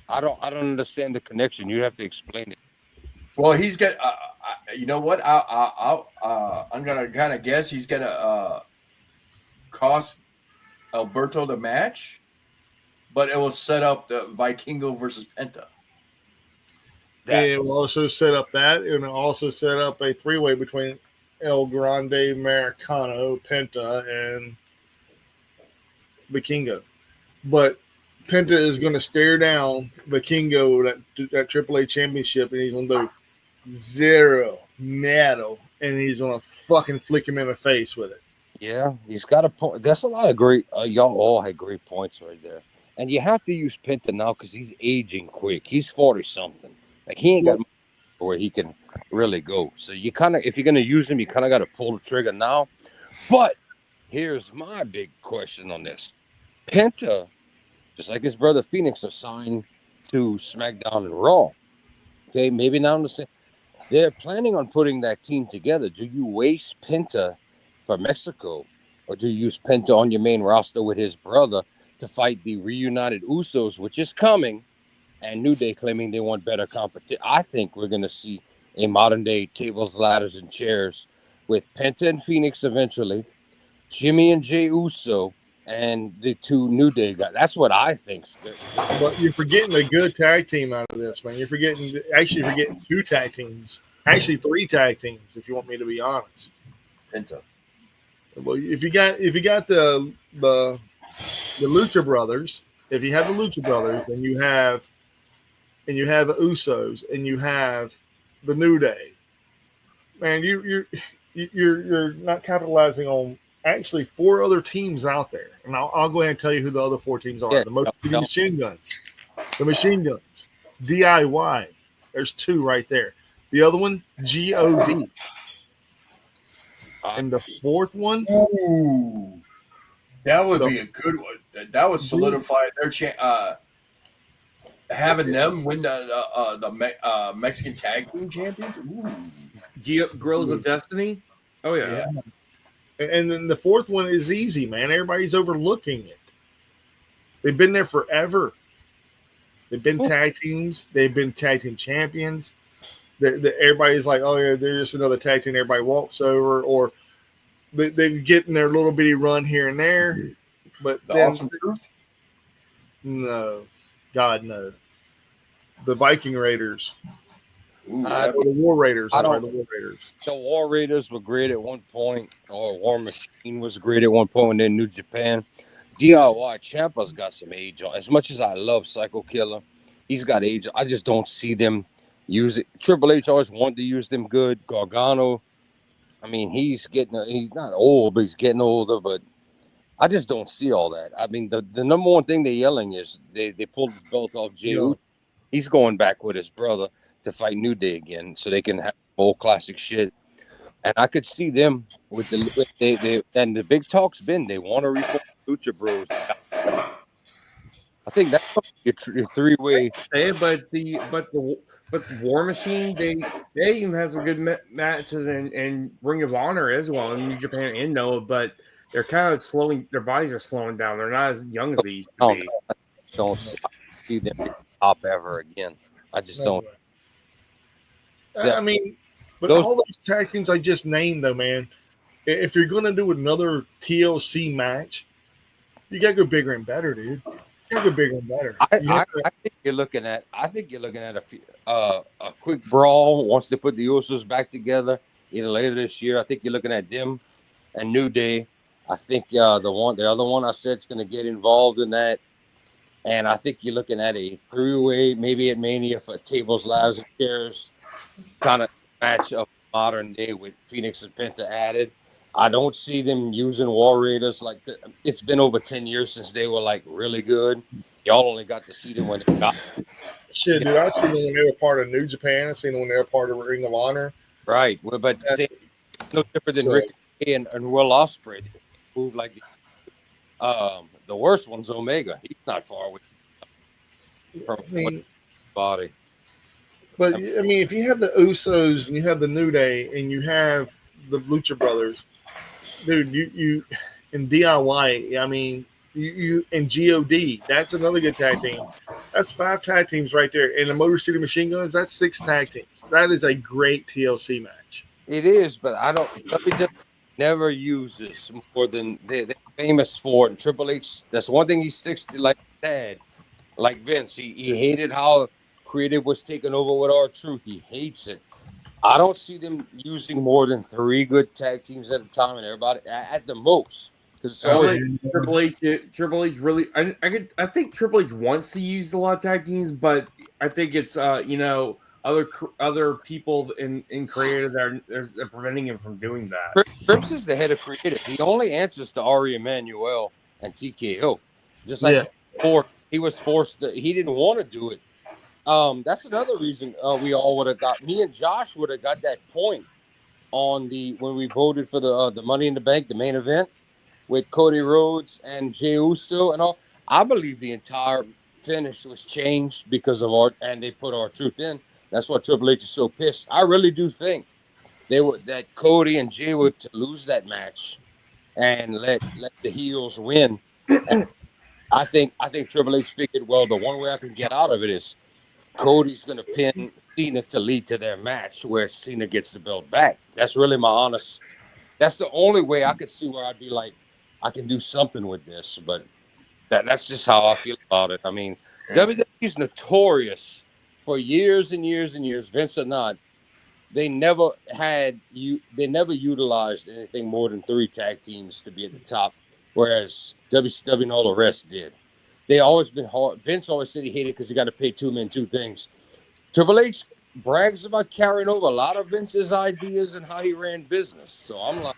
Speaker 6: I don't understand the connection. You have to explain it.
Speaker 4: Well, he's got. You know what? I'm gonna kind of guess he's gonna cost Alberto the match, but it will set up the Vikingo versus Penta.
Speaker 1: It will also set up that, and it'll also set up a three-way between El Grande Americano, Penta, and Vikingo. But Penta is going to stare down Vikingo that AAA championship, and he's going to do zero metal, and he's going to fucking flick him in the face with it.
Speaker 6: Yeah, he's got a point. That's a lot of great. Y'all all had great points right there. And you have to use Penta now because he's aging quick. He's 40-something. Like, he ain't got much where he can really go. So you kind of, if you're going to use him, you kind of got to pull the trigger now. But here's my big question on this. Penta, just like his brother Phoenix, are signed to SmackDown and Raw. Okay, maybe not on the same. They're planning on putting that team together. Do you waste Penta for Mexico, or do you use Penta on your main roster with his brother to fight the reunited Usos, which is coming, and New Day claiming they want better competition? I think we're going to see a modern-day tables, ladders, and chairs with Penta and Phoenix eventually, Jimmy and Jey Uso, and the two New Day guys. That's what I think.
Speaker 1: But you're forgetting a good tag team out of this, man. You're forgetting two tag teams. Actually, three tag teams, if you want me to be honest.
Speaker 4: Penta.
Speaker 1: Well, if you got the Lucha Brothers, if you have the Lucha Brothers, and you have the Usos, and you have the New Day, man, you're not capitalizing on actually four other teams out there. And I'll go ahead and tell you who the other four teams are.
Speaker 6: Yeah,
Speaker 1: The Machine Guns, DIY. There's two right there. The other one, GOD. And the fourth one,
Speaker 4: Ooh, that would be a good one. That would solidify their having them win the Mexican Tag Team Champions. Ooh.
Speaker 5: Grills of Destiny. Oh yeah.
Speaker 1: And then the fourth one is easy, man. Everybody's overlooking it. They've been there forever. They've been tag teams. They've been tag team champions. Everybody's like, oh, yeah, they're just another tag team. Everybody walks over, or they're getting their little bitty run here and there. But
Speaker 4: Awesome Truth?
Speaker 1: No. God, no. The Viking Raiders.
Speaker 4: Ooh,
Speaker 1: The War Raiders.
Speaker 6: The War Raiders were great at one point, or War Machine was great at one point, and then New Japan. DIY Ciampa's got some age on. As much as I love Psycho Killer, he's got age. I just don't see them use it. Triple H always wanted to use them good. Gargano, I mean, he's not old, but he's getting older, but I just don't see all that. I mean, the number one thing they're yelling is they pulled the belt off Jey Uso. He's going back with his brother to fight New Day again, so they can have old classic shit. And I could see them with and the big talk's been they want to reform Lucha Bros. I think that's a three-way.
Speaker 5: But the but War Machine, they even have some good matches in Ring of Honor as well in New Japan and Noah, but they're kind of slowing. Their bodies are slowing down. They're not as young as they used to be.
Speaker 6: Don't see them be top ever again. I just don't.
Speaker 1: I mean, but
Speaker 6: Those-
Speaker 1: all those tag teams I just named, though, man, if you're going to do another TLC match, you got to go bigger and better, dude. You got to go bigger and better.
Speaker 6: I think you're looking at. I think you're looking at a quick brawl once they put the Usos back together. Either later this year. I think you're looking at them and New Day. I think the other one I said is going to get involved in that. And I think you're looking at a three-way, maybe at Mania for tables, ladders, and chairs kind of match of modern day with Phoenix and Penta added. I don't see them using War Raiders like it's been over 10 years since they were like really good. Y'all only got to see them when they got
Speaker 1: Shit, dude, I seen them when they were part of New Japan. I seen them when they were part of Ring of Honor.
Speaker 6: right, but no different than
Speaker 1: So-
Speaker 6: Ricochet and Will Ospreay. Who like the worst one's Omega. He's not far away from
Speaker 1: I mean,
Speaker 6: body.
Speaker 1: but I mean, if you have the Usos and you have the New Day and you have the Lucha Brothers, dude, you and DIY. I mean, you and God. That's another good tag team. That's 5 tag teams right there. And the Motor City Machine Guns, that's 6 tag teams. That is a great TLC match.
Speaker 6: It is, but I don't. WWE never uses more than they're famous for. And Triple H, that's one thing he sticks to, like Dad, like Vince. He hated how creative was taken over with R-Truth. He hates it. I don't see them using more than 3 good tag teams at a time, and everybody at the most. Because it's always
Speaker 5: Triple H really. I think Triple H wants to use a lot of tag teams, but I think it's other people in creative that are preventing him from doing that.
Speaker 6: Trips is the head of creative. He only answers to Ari Emanuel and TKO. Just like before, he was forced to. He didn't want to do it. That's another reason we all would have got. Me and Josh would have got that point on when we voted for the Money in the Bank, the main event with Cody Rhodes and Jey Uso and all. I believe the entire finish was changed because of and they put R-Truth in. That's why Triple H is so pissed. I really do think that Cody and Jey would to lose that match and let the heels win. And I think Triple H figured, well, the one way I can get out of it is Cody's going to pin Cena to lead to their match where Cena gets the belt back. That's really my honest. That's the only way I could see where I'd be like, I can do something with this. But that's just how I feel about it. I mean, WWE's notorious for years and years and years, Vince or not. They never utilized anything more than 3 tag teams to be at the top, whereas WCW and all the rest did. They always been hard. Vince always said he hated it because he got to pay 2 men 2 things. Triple H brags about carrying over a lot of Vince's ideas and how he ran business. So I'm like,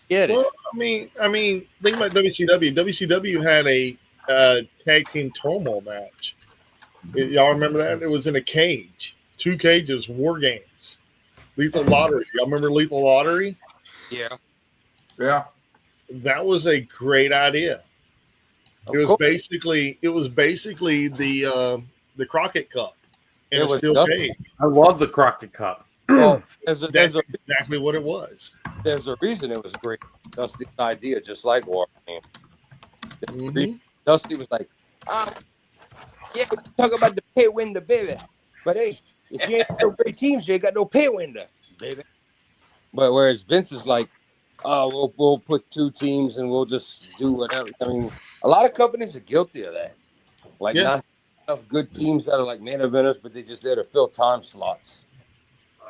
Speaker 6: get it.
Speaker 1: Well, I mean, think about WCW. WCW had a tag team turmoil match. Y'all remember that? It was in a cage, 2 cages, War Games, Lethal Lottery. Y'all remember Lethal Lottery?
Speaker 6: Yeah.
Speaker 4: Yeah.
Speaker 1: That was a great idea. It was basically the Crockett Cup in a steel cage.
Speaker 5: I love the Crockett Cup.
Speaker 6: Well,
Speaker 1: That's exactly what it was.
Speaker 6: there's a reason it was great. Dusty's idea, just like War.
Speaker 1: Mhm.
Speaker 6: Dusty was like, yeah, talk about the pay window, baby. But hey, if you ain't got no great teams, you ain't got no pay window, baby. But whereas Vince is like, we'll put 2 teams and we'll just do whatever. I mean, a lot of companies are guilty of that. Like not enough good teams that are like main eventers, but they just there to fill time slots.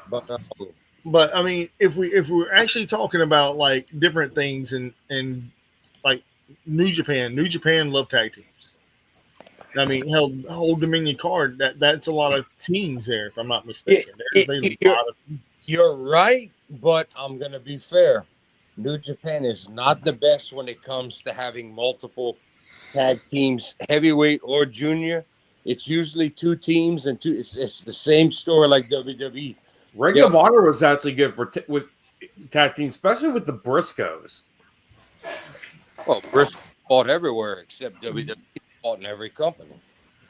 Speaker 1: But I mean, if we're actually talking about like different things and like New Japan love tag teams. I mean, hell, the whole Dominion card that's a lot of teams there, if I'm not mistaken. There's a lot of teams.
Speaker 6: You're right, but I'm gonna be fair. New Japan is not the best when it comes to having multiple tag teams, heavyweight or junior. It's usually 2 teams and 2. It's the same story like WWE.
Speaker 5: Ring of Honor was actually good with tag teams, especially with the Briscoes.
Speaker 6: Well, Briscoe fought everywhere except WWE fought in every company.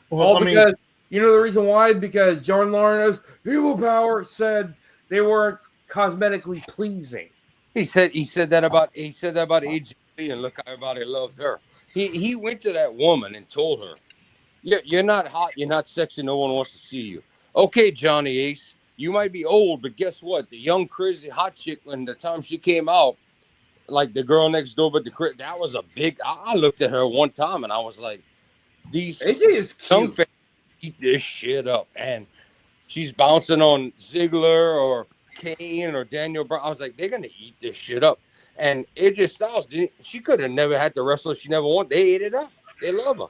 Speaker 1: Well, I mean,
Speaker 5: You know the reason why? Because John Laurinaitis, People Power, said they weren't cosmetically pleasing.
Speaker 6: He said that about AJ Lee, and look how everybody loves her. He went to that woman and told her, you're not hot, you're not sexy, no one wants to see you. Okay, Johnny Ace, you might be old, but guess what? The young crazy hot chick, when the time she came out, like the girl next door, but that was a big. I looked at her one time and I was like, these
Speaker 5: AJ is
Speaker 6: young
Speaker 5: cute.
Speaker 6: fans eat this shit up, and she's bouncing on Ziggler or Kane or Daniel Bryan. I was like, they're gonna eat this shit up. And AJ Styles, she could have never had to wrestle. She never won. They ate it up. They love her.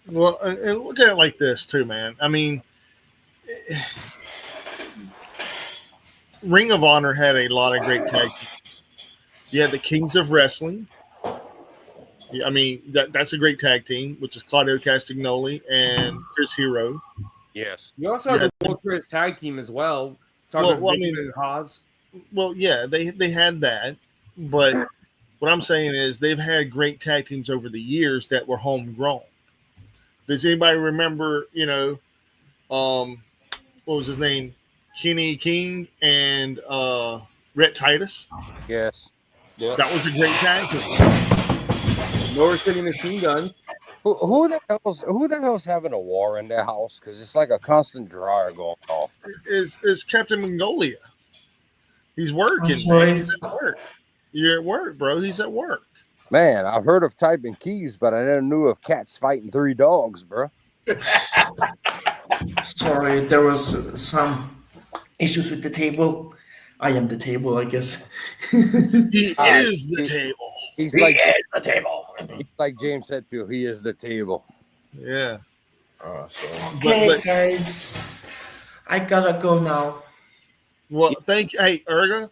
Speaker 1: Well, and look at it like this too, man. I mean, Ring of Honor had a lot of great tag teams. You had the Kings of Wrestling. I mean, that's a great tag team, which is Claudio Castagnoli and Chris Hero.
Speaker 6: Yes.
Speaker 5: You also have the World Chris tag team as well. Talking about Vickman and Haas.
Speaker 1: Well, yeah, they had that, but what I'm saying is they've had great tag teams over the years that were homegrown. Does anybody remember, what was his name? Kenny King and Rhett Titus?
Speaker 6: Yes. Yeah.
Speaker 1: That was a great tag team.
Speaker 5: North City Machine Gun.
Speaker 6: Who the hell's having a war in their house? Because it's like a constant dryer going off.
Speaker 1: Is Captain Mongolia. He's working,
Speaker 3: I'm sorry.
Speaker 1: man. He's at work. You're at work, bro. He's at work.
Speaker 6: Man, I've heard of typing keys, but I never knew of cats fighting 3 dogs, bro.
Speaker 3: Sorry, there was some issues with the table. I am the table, I guess.
Speaker 1: He is the table.
Speaker 6: He's
Speaker 4: He
Speaker 6: like
Speaker 4: is the table.
Speaker 6: he's like James Hetfield. He is the table.
Speaker 1: Yeah.
Speaker 3: Okay,
Speaker 1: but-
Speaker 3: guys, I gotta go now.
Speaker 1: Well, thank you. Hey, Erga,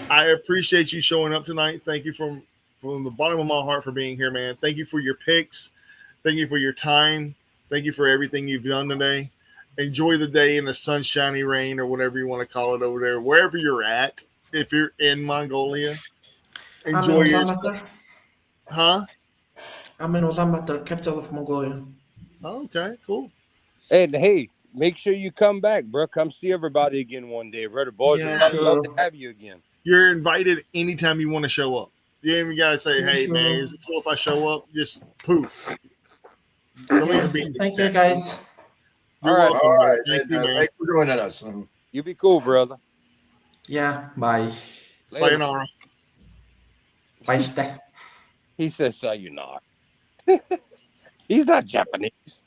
Speaker 1: I appreciate you showing up tonight. Thank you from the bottom of my heart for being here, man. Thank you for your picks. Thank you for your time. Thank you for everything you've done today. Enjoy the day in the sunshiny rain or whatever you want to call it over there, wherever you're at. If you're in Mongolia,
Speaker 3: I'm
Speaker 1: enjoy
Speaker 3: in
Speaker 1: your
Speaker 3: Ulaanbaatar.
Speaker 1: huh?
Speaker 3: I'm in Ulaanbaatar, capital of Mongolia.
Speaker 1: Oh, okay, cool.
Speaker 6: And hey, make sure you come back, bro. Come see everybody again one day, bro. The boys
Speaker 3: Yeah,
Speaker 6: would love
Speaker 3: sure.
Speaker 6: to have you again.
Speaker 1: You're invited anytime you want to show up. You ain't even gotta say,
Speaker 3: Yeah,
Speaker 1: "Hey,
Speaker 3: sure.
Speaker 1: man, is it cool if I show up?" Just poof. Don't
Speaker 3: Yeah,
Speaker 1: even be-
Speaker 3: thank you, guys.
Speaker 1: You're
Speaker 6: All right.
Speaker 1: welcome,
Speaker 4: All
Speaker 1: man.
Speaker 4: right.
Speaker 1: Thank you, man.
Speaker 4: Thanks for joining us.
Speaker 6: You be cool, brother.
Speaker 3: Yeah, bye.
Speaker 1: Sayonara.
Speaker 3: Bye, stay.
Speaker 6: He says, sayonara. He's not Japanese.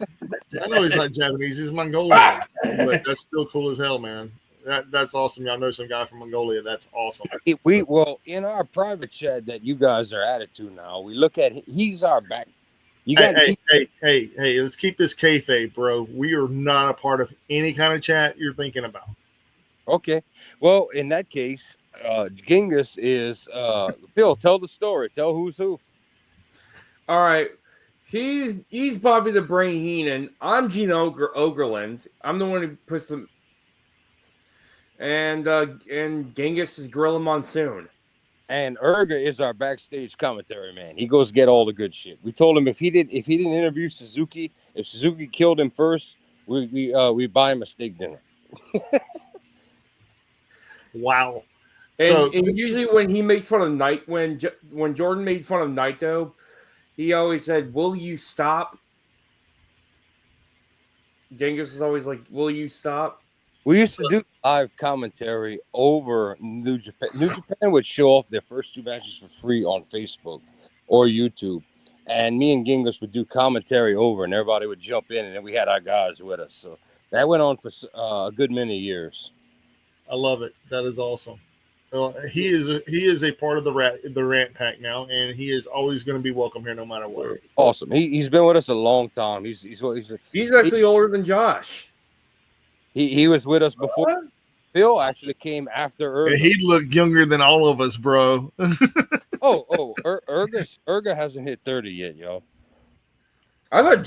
Speaker 1: I know he's not Japanese. He's Mongolian, but that's still cool as hell, man. That's awesome. Y'all know some guy from Mongolia. That's awesome.
Speaker 6: Well, in our private chat that you guys are added to now, we look at he's our back. You got
Speaker 1: Hey, let's keep this kayfabe, bro. We are not a part of any kind of chat you're thinking about.
Speaker 6: okay. Well, in that case, Genghis is Phil. Tell the story. Tell who's who.
Speaker 5: All right. He's Bobby the Brain Heenan. I'm Gene Ogerland. I'm the one who puts them. And Genghis is Gorilla Monsoon.
Speaker 6: And Erga is our backstage commentary man. He goes get all the good shit. We told him if he didn't interview Suzuki, if Suzuki killed him first, we buy him a steak dinner.
Speaker 1: Wow.
Speaker 5: And usually when he makes fun of Night, when Jordan made fun of Naito, he always said, "Will you stop?" Genghis is always like, "Will you stop?"
Speaker 6: We used to do live commentary over New Japan. New Japan would show off their first 2 matches for free on Facebook or YouTube. And me and Genghis would do commentary over, and everybody would jump in, and then we had our guys with us. So that went on for a good many years.
Speaker 1: I love it. That is awesome. He is a part of the Rant Pack now, and he is always going to be welcome here no matter what.
Speaker 6: Awesome. He's been with us a long time. He's
Speaker 5: actually older than Josh.
Speaker 6: He was with us before. Phil actually came after Erga.
Speaker 1: And he looked younger than all of us, bro.
Speaker 6: Erga hasn't hit 30 yet, yo.
Speaker 5: I thought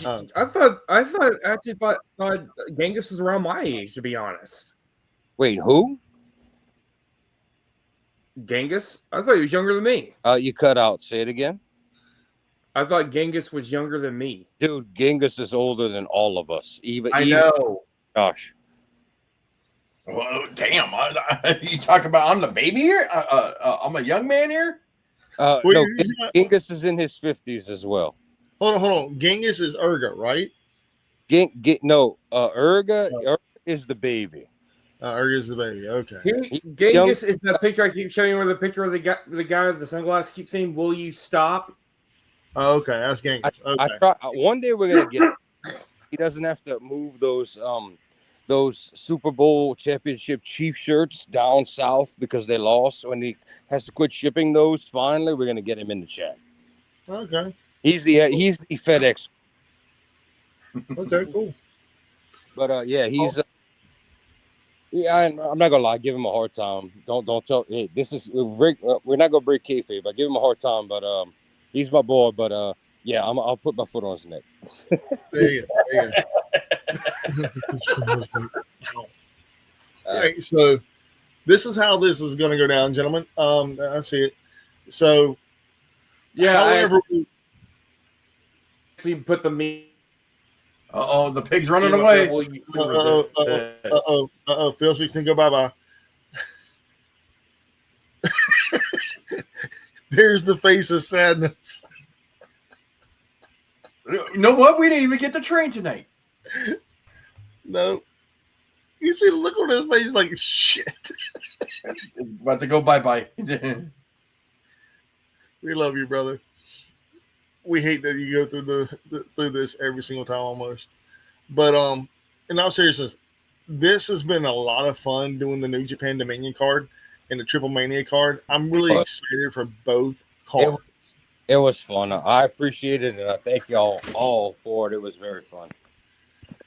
Speaker 5: Genghis is around my age, to be honest.
Speaker 6: Wait, who?
Speaker 5: Genghis? I thought he was younger than me.
Speaker 6: You cut out. Say it again.
Speaker 5: I thought Genghis was younger than me.
Speaker 6: Dude, Genghis is older than all of us. Even
Speaker 5: know.
Speaker 6: Josh.
Speaker 4: Well, damn. You talk about I'm the baby here? I'm a young man here?
Speaker 1: Wait,
Speaker 6: No,
Speaker 1: who's not-
Speaker 6: Genghis is in his 50s as well.
Speaker 1: Hold on. Genghis is Urga, right?
Speaker 6: Urga is the baby.
Speaker 1: Urga's the baby. Okay.
Speaker 5: Genghis is that picture I keep showing you, where the picture of the guy with the sunglasses keeps saying, "Will you stop?"
Speaker 1: Oh, okay, that's Genghis. Okay.
Speaker 6: I try. One day we're gonna get. He doesn't have to move those Super Bowl championship chief shirts down south because they lost. When he has to quit shipping those, finally we're gonna get him in the chat.
Speaker 1: Okay.
Speaker 6: He's the FedEx.
Speaker 1: Okay. Cool.
Speaker 6: But yeah, he's. Yeah, I'm not gonna lie. Give him a hard time. Don't tell. Hey, we're not gonna break kayfabe. I give him a hard time, but he's my boy. But yeah, I'll put my foot on his neck.
Speaker 1: There you go. All right. So this is how this is going to go down, gentlemen. I see it. So
Speaker 5: Yeah.
Speaker 1: however,
Speaker 5: Actually, put the meat.
Speaker 4: Uh-oh, the pig's running away.
Speaker 5: Will you still resist this?
Speaker 1: Phil's fixing to go bye-bye. There's the face of sadness.
Speaker 4: You know what? We didn't even get the train tonight.
Speaker 1: No. You see the look on his face like shit.
Speaker 4: It's about to go bye-bye.
Speaker 1: We love you, brother. We hate that you go through this every single time almost. But in all seriousness, this has been a lot of fun doing the New Japan Dominion card and the Triple Mania card. I'm really excited for both cards.
Speaker 6: It was fun. I appreciate it, and I thank y'all all for it. It was very fun.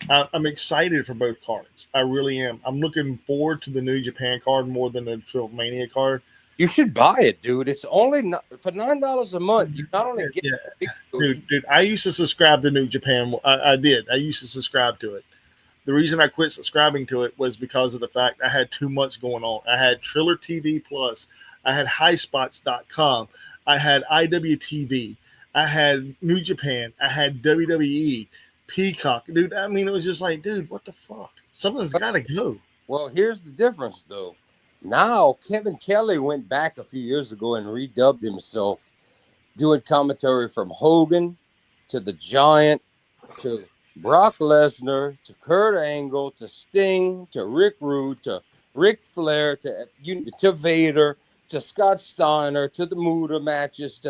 Speaker 1: I'm excited for both cards. I really am. I'm looking forward to the New Japan card more than the Triple Mania card.
Speaker 6: You should buy it, dude. It's only for $9 a month. You not only get
Speaker 1: Dude, I used to subscribe to New Japan. I did. I used to subscribe to it. The reason I quit subscribing to it was because of the fact I had too much going on. I had Triller TV Plus. I had highspots.com. I had IWTV. I had New Japan. I had WWE, Peacock. Dude, I mean, it was just like, dude, what the fuck? Something's got to go.
Speaker 6: Well, here's the difference, though. Now, Kevin Kelly went back a few years ago and redubbed himself, doing commentary from Hogan to The Giant to Brock Lesnar to Kurt Angle to Sting to Rick Rude to Ric Flair to Vader to Scott Steiner to the Muta matches.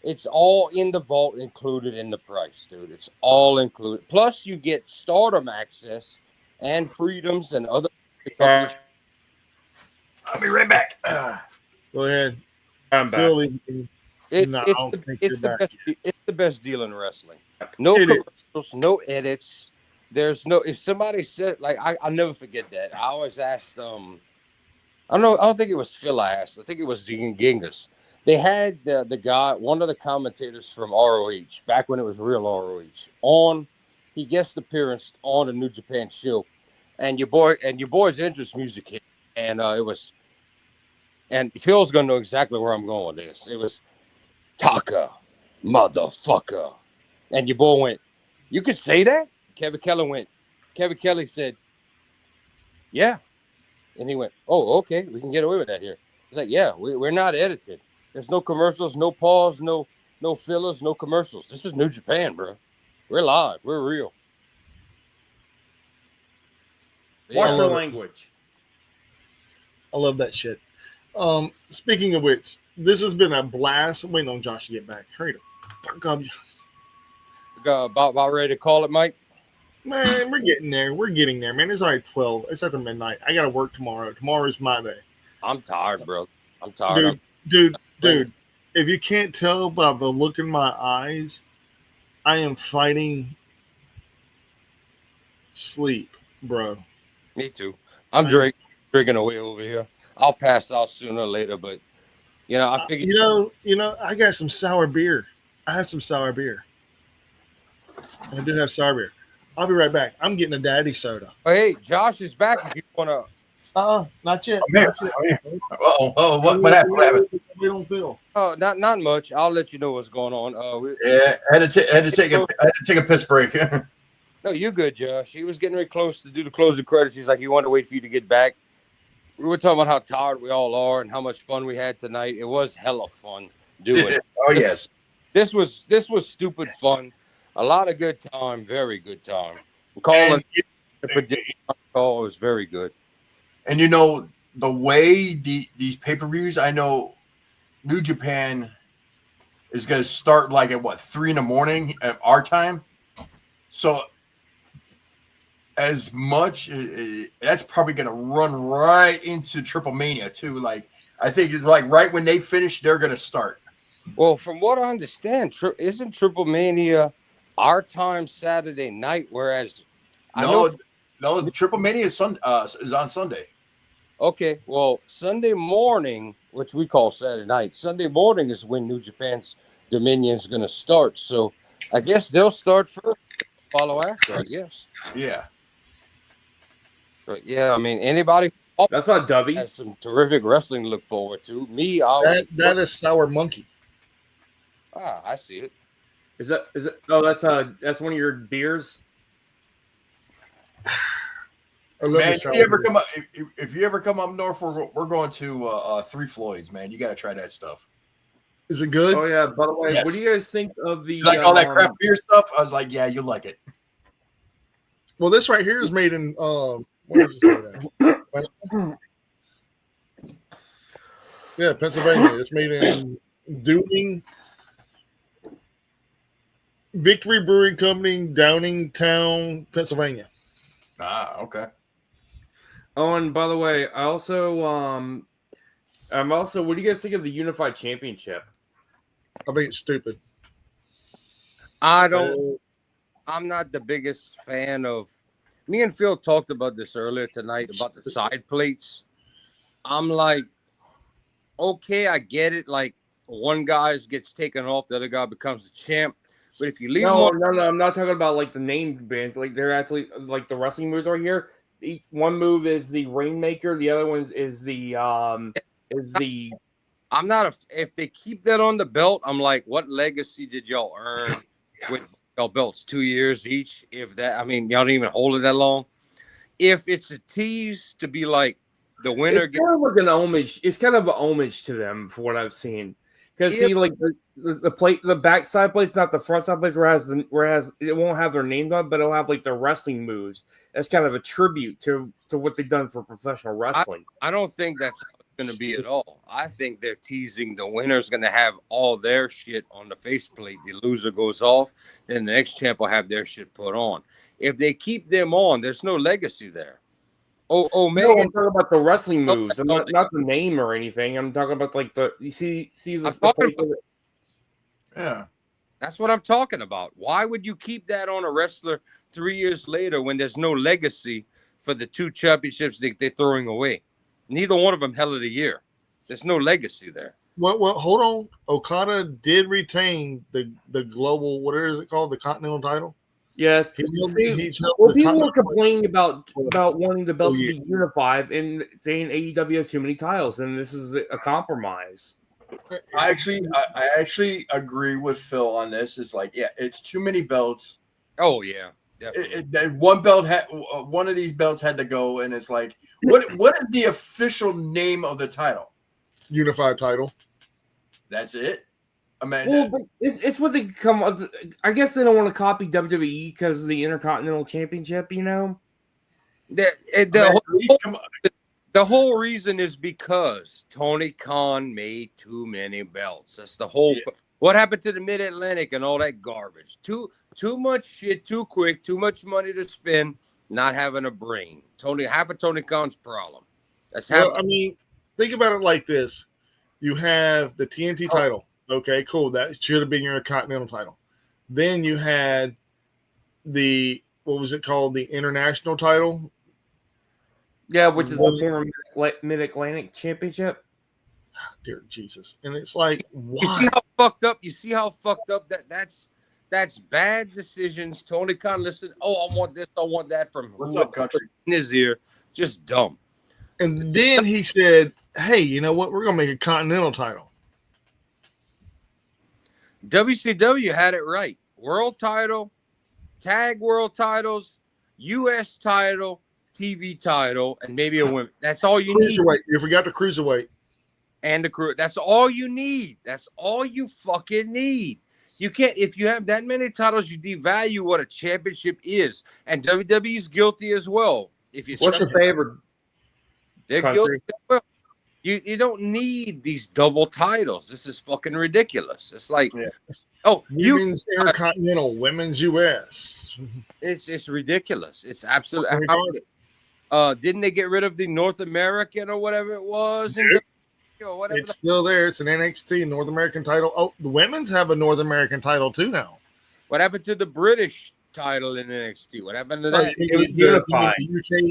Speaker 6: It's all in the vault, included in the price, dude. It's all included. Plus, you get Stardom access and freedoms and other.
Speaker 4: I'll be right back.
Speaker 1: Go ahead.
Speaker 5: I'm back.
Speaker 1: Philly.
Speaker 6: It's the best deal in wrestling. No
Speaker 1: It is.
Speaker 6: commercials, no edits. There's no. If somebody said, like, I'll never forget that. I always asked. I don't think it was Phil I asked. I think it was Genghis. They had the guy, one of the commentators from ROH, back when it was real ROH, on. He guest appearance on the New Japan show, and your boy's interest music hit, and it was. And Phil's gonna know exactly where I'm going with this. It was Taka, motherfucker. And your boy went, "You could say that?" Kevin Kelly said, "Yeah." And he went, "Oh, okay, we can get away with that here." It's like, yeah, we're not edited. There's no commercials, no pause, no fillers, no commercials. This is New Japan, bro. We're live. We're real.
Speaker 5: Watch the
Speaker 1: love it.
Speaker 5: language.
Speaker 1: I love that shit. Speaking of which, this has been a blast. I'm waiting on Josh to get back. Hurry the fuck up, Josh.
Speaker 6: About ready to call it, Mike?
Speaker 1: Man, we're getting there. We're getting there, man. It's already 12. It's after midnight. I got to work tomorrow. Tomorrow's my day.
Speaker 6: I'm tired, bro. I'm tired.
Speaker 1: Dude, if you can't tell by the look in my eyes, I am fighting sleep, bro.
Speaker 6: Me too. I'm drinking away over here. I'll pass out sooner or later, but I figured.
Speaker 1: You know, I got some sour beer. I have some sour beer. I do have sour beer. I'll be right back. I'm getting a daddy soda.
Speaker 6: Oh, hey, Josh is back. If you wanna
Speaker 1: Not yet.
Speaker 4: I'm here.
Speaker 1: Not yet.
Speaker 4: I'm here. Oh, what happened? What happened?
Speaker 1: We don't feel.
Speaker 6: Oh, not much. I'll let you know what's going on.
Speaker 4: Yeah, I had to take a piss break.
Speaker 6: No, you're good, Josh. He was getting very close to do the closing credits. He's like, he wanted to wait for you to get back. We were talking about how tired we all are and how much fun we had tonight. It was hella fun doing it.
Speaker 4: Oh yes.
Speaker 6: This was stupid fun. A lot of good time. Very good time. Calling for call was very good.
Speaker 4: And you know the way these pay-per-views, I know New Japan is going to start like at 3 a.m. at our time. So as much that's probably going to run right into Triple Mania too. Like I think it's like right when they finish, they're going to start.
Speaker 6: Well, from what I understand, isn't Triple Mania our time Saturday night? Whereas
Speaker 4: No, the Triple Mania is on Sunday.
Speaker 6: Okay, well, Sunday morning, which we call Saturday night, Sunday morning is when New Japan's Dominion is going to start. So I guess they'll start first, follow after, I guess.
Speaker 4: Yeah.
Speaker 6: But yeah, I mean, anybody
Speaker 5: That's not Dubby.
Speaker 6: has some terrific wrestling to look forward to. Me,
Speaker 1: That is Sour Monkey.
Speaker 6: I see it.
Speaker 5: Is it? Oh, that's one of your beers.
Speaker 1: I love
Speaker 4: Man,
Speaker 1: the
Speaker 4: if
Speaker 1: Sour
Speaker 4: you ever
Speaker 1: Monkey.
Speaker 4: come up, if you ever come up north, we're going to Three Floyds, man. You got to try that stuff.
Speaker 1: Is it good?
Speaker 5: Oh yeah. By the way,
Speaker 4: Yes.
Speaker 5: what do you guys think of the
Speaker 4: You like all that craft beer stuff? I was like, yeah, you'll like it.
Speaker 1: Well, this right here is made in where is this made at? Yeah, Pennsylvania. It's made in Downing Victory Brewing Company, Downingtown, Pennsylvania.
Speaker 4: Ah, okay.
Speaker 5: Oh, and by the way, I'm also. What do you guys think of the Unified Championship?
Speaker 1: I think it's stupid.
Speaker 6: I'm not the biggest fan of. Me and Phil talked about this earlier tonight about the side plates. I'm like, okay, I get it. Like one guy gets taken off, the other guy becomes the champ. But if you leave
Speaker 5: No, I'm not talking about like the named bands. Like they're actually like the wrestling moves right here. One move is the Rainmaker. The other one is the
Speaker 6: I'm not if they keep that on the belt, I'm like, what legacy did y'all earn with y'all belts? 2 years each, if that. I mean, y'all don't even hold it that long. If it's a tease to be like the winner,
Speaker 5: it's kind of like an homage. It's kind of an homage to them for what I've seen. Because see, like the plate, the backside plate's not the front side place whereas it won't have their name on, but it'll have like their wrestling moves. That's kind of a tribute to what they've done for professional wrestling.
Speaker 6: I don't think that's going to be at all. I think they're teasing the winner's going to have all their shit on the faceplate. The loser goes off, then the next champ will have their shit put on. If they keep them on, there's no legacy there.
Speaker 5: No,
Speaker 6: Megan,
Speaker 5: I'm talking about the wrestling moves. I'm not the name or anything. I'm talking about like the you see the place with it.
Speaker 4: Yeah.
Speaker 6: that's what I'm talking about. Why would you keep that on a wrestler 3 years later when there's no legacy for the two championships they're throwing away? Neither one of them held it a year. There's no legacy there.
Speaker 1: Well, hold on. Okada did retain the global, what is it called? The Continental title?
Speaker 5: Yes.
Speaker 1: He held
Speaker 5: See,
Speaker 1: the
Speaker 5: well, people
Speaker 1: Continental
Speaker 5: were complaining about wanting the belts to be unified and saying AEW has too many titles, and this is a compromise.
Speaker 4: I actually agree with Phil on this. It's like, yeah, it's too many belts.
Speaker 6: Oh, yeah. Definitely.
Speaker 4: One of these belts had to go, and it's like, what is the official name of the title?
Speaker 1: Unified title.
Speaker 4: That's it. I mean,
Speaker 5: Well, but it's what they come. I guess they don't want to copy WWE because of the Intercontinental Championship. You know,
Speaker 6: The whole reason is because Tony Khan made too many belts. That's the whole. Yeah. What happened to the Mid-Atlantic and all that garbage? Too much shit, too quick, too much money to spend, not having a brain. Half of Tony Khan's problem. That's how.
Speaker 1: Well, I mean, think about it like this: you have the TNT title. Okay, cool. That should have been your Continental title. Then you had the what was it called? The International title.
Speaker 5: Yeah, which is the former Mid-Atlantic Championship.
Speaker 1: Dear Jesus. And it's like, why?
Speaker 6: You see how fucked up that's bad decisions. Tony Khan, listen, I want this, I want that from
Speaker 4: what's up, country?
Speaker 6: In his ear. Just dumb.
Speaker 1: And then he said, "Hey, you know what? We're gonna make a Continental title."
Speaker 6: WCW had it right. World title, tag world titles, U.S. title, TV title, and maybe a women. That's all you need.
Speaker 1: Cruiserweight. You forgot the cruiserweight.
Speaker 6: And the crew. That's all you need. That's all you fucking need. You can't, if you have that many titles, you devalue what a championship is. And WWE's guilty as well. If you
Speaker 5: What's your favorite?
Speaker 6: they're
Speaker 5: country?
Speaker 6: guilty as well. You don't need these double titles. This is fucking ridiculous. It's like,
Speaker 1: Yeah.
Speaker 6: oh,
Speaker 1: Women's Intercontinental, women's US.
Speaker 6: it's ridiculous. It's absolutely.
Speaker 1: Retarded.
Speaker 6: Didn't they get rid of the North American or whatever it was?
Speaker 1: Nope.
Speaker 6: Or whatever.
Speaker 1: It's still there. It's an NXT North American title. Oh, the women's have a North American title too now.
Speaker 6: What happened to the British title in NXT? What happened to
Speaker 1: Oh,
Speaker 6: that?
Speaker 5: It was unified.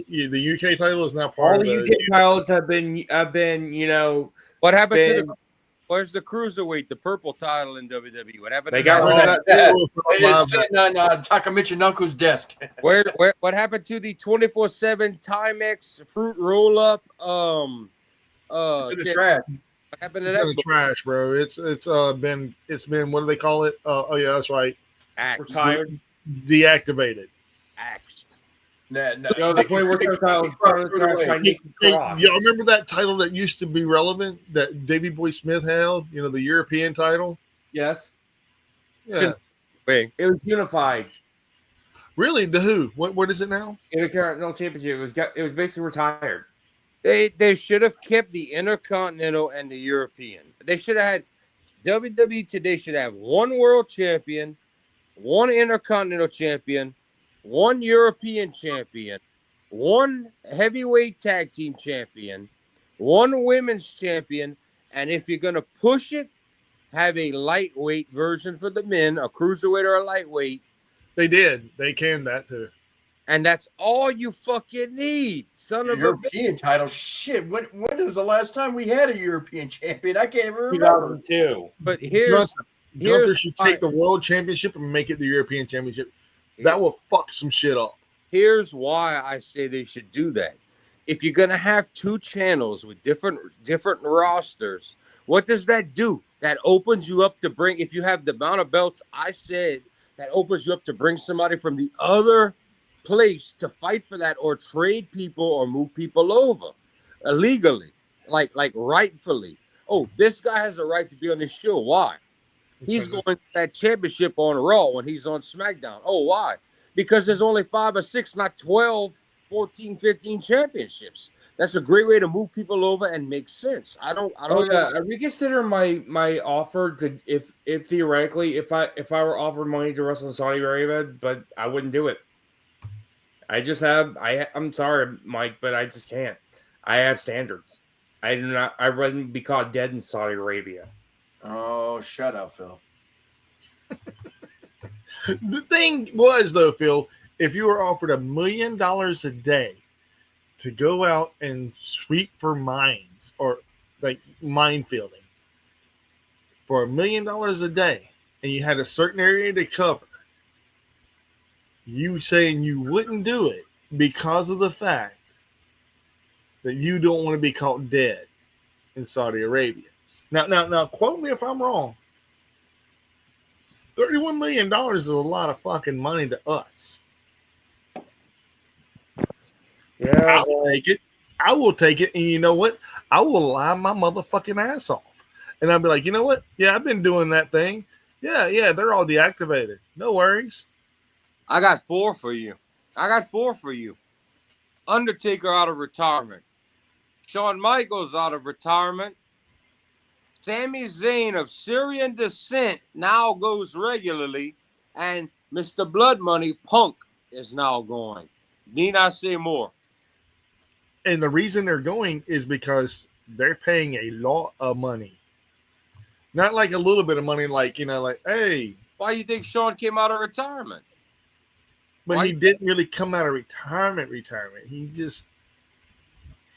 Speaker 1: The UK title is now part
Speaker 5: All
Speaker 1: of
Speaker 5: the
Speaker 1: the
Speaker 5: UK titles have been, you know,
Speaker 6: What happened to
Speaker 5: been,
Speaker 6: the? Where's the cruiserweight, the purple title in WWE? What happened?
Speaker 5: they
Speaker 6: to
Speaker 5: got rid
Speaker 6: that?
Speaker 5: of that.
Speaker 4: It's sitting on Takamichi Nanko's desk.
Speaker 6: Where? What happened to the 24/7 Timex fruit roll up?
Speaker 4: It's in the
Speaker 6: shit.
Speaker 4: trash.
Speaker 6: What happened to
Speaker 1: It's
Speaker 6: that?
Speaker 1: been trash, bro. It's been what do they call it? Oh yeah, that's right.
Speaker 6: Axed.
Speaker 5: Retired.
Speaker 1: Deactivated.
Speaker 6: Axed.
Speaker 4: Nah, nah,
Speaker 5: You know, the 24/7 title is part of the trash by Nikki
Speaker 1: Hey,
Speaker 5: Cross.
Speaker 1: y'all remember that title that used to be relevant that Davey Boy Smith held? You know, the European title.
Speaker 5: Yes,
Speaker 1: Yeah,
Speaker 6: Wait.
Speaker 5: it was unified.
Speaker 1: really? The who? What is it now?
Speaker 5: Intercontinental Championship. It was basically retired.
Speaker 6: They should have kept the Intercontinental and the European. They should have had WWE today should have one world champion, one Intercontinental champion, one European champion, one heavyweight tag team champion, one women's champion, and if you're gonna push it, have a lightweight version for the men, a cruiserweight or a lightweight,
Speaker 1: They did. They canned that too.
Speaker 6: and that's all you fucking need, son of a bitch.
Speaker 4: European title. Shit. When was the last time we had a European champion? I can't even remember.
Speaker 5: 2002.
Speaker 6: But here's
Speaker 1: Gunther should
Speaker 6: why-
Speaker 1: take the world championship and make it the European championship. That will fuck some shit up.
Speaker 6: Here's why I say they should do that. If you're gonna have two channels with different rosters, what does that do? That opens you up to bring. If you have the amount of belts I said, that opens you up to bring somebody from the other place to fight for that, or trade people, or move people over illegally, like rightfully. Oh, this guy has a right to be on this show. Why? He's going to that championship on Raw when he's on SmackDown. Oh, why? Because there's only 5 or 6, not 12, 14, 15 championships. That's a great way to move people over and make sense. I don't
Speaker 5: Oh yeah,
Speaker 6: understand.
Speaker 5: I reconsider my offer to if theoretically if I were offered money to wrestle in Saudi Arabia, but I wouldn't do it. I'm sorry, Mike, but I just can't. I have standards. I do not. I wouldn't be caught dead in Saudi Arabia.
Speaker 4: Oh, shut up, Phil.
Speaker 1: The thing was, though, Phil, if you were offered $1 million a day to go out and sweep for mines or like minefielding for $1 million a day, and you had a certain area to cover, you saying you wouldn't do it because of the fact that you don't want to be caught dead in Saudi Arabia. Now, quote me if I'm wrong. $31 million is a lot of fucking money to us.
Speaker 5: Yeah,
Speaker 1: I will take it. I will take it. And you know what? I will lie my motherfucking ass off. And I'll be like, you know what? Yeah, I've been doing that thing. Yeah, they're all deactivated. No worries.
Speaker 6: I got 4 for you. Undertaker out of retirement. Shawn Michaels out of retirement. Sami Zayn of Syrian descent now goes regularly. And Mr. Blood Money, Punk, is now going. Need I say more?
Speaker 1: And the reason they're going is because they're paying a lot of money. Not like a little bit of money, like, hey,
Speaker 6: Why you think Shawn came out of retirement?
Speaker 1: but
Speaker 6: Why-
Speaker 1: he didn't really come out of retirement. He just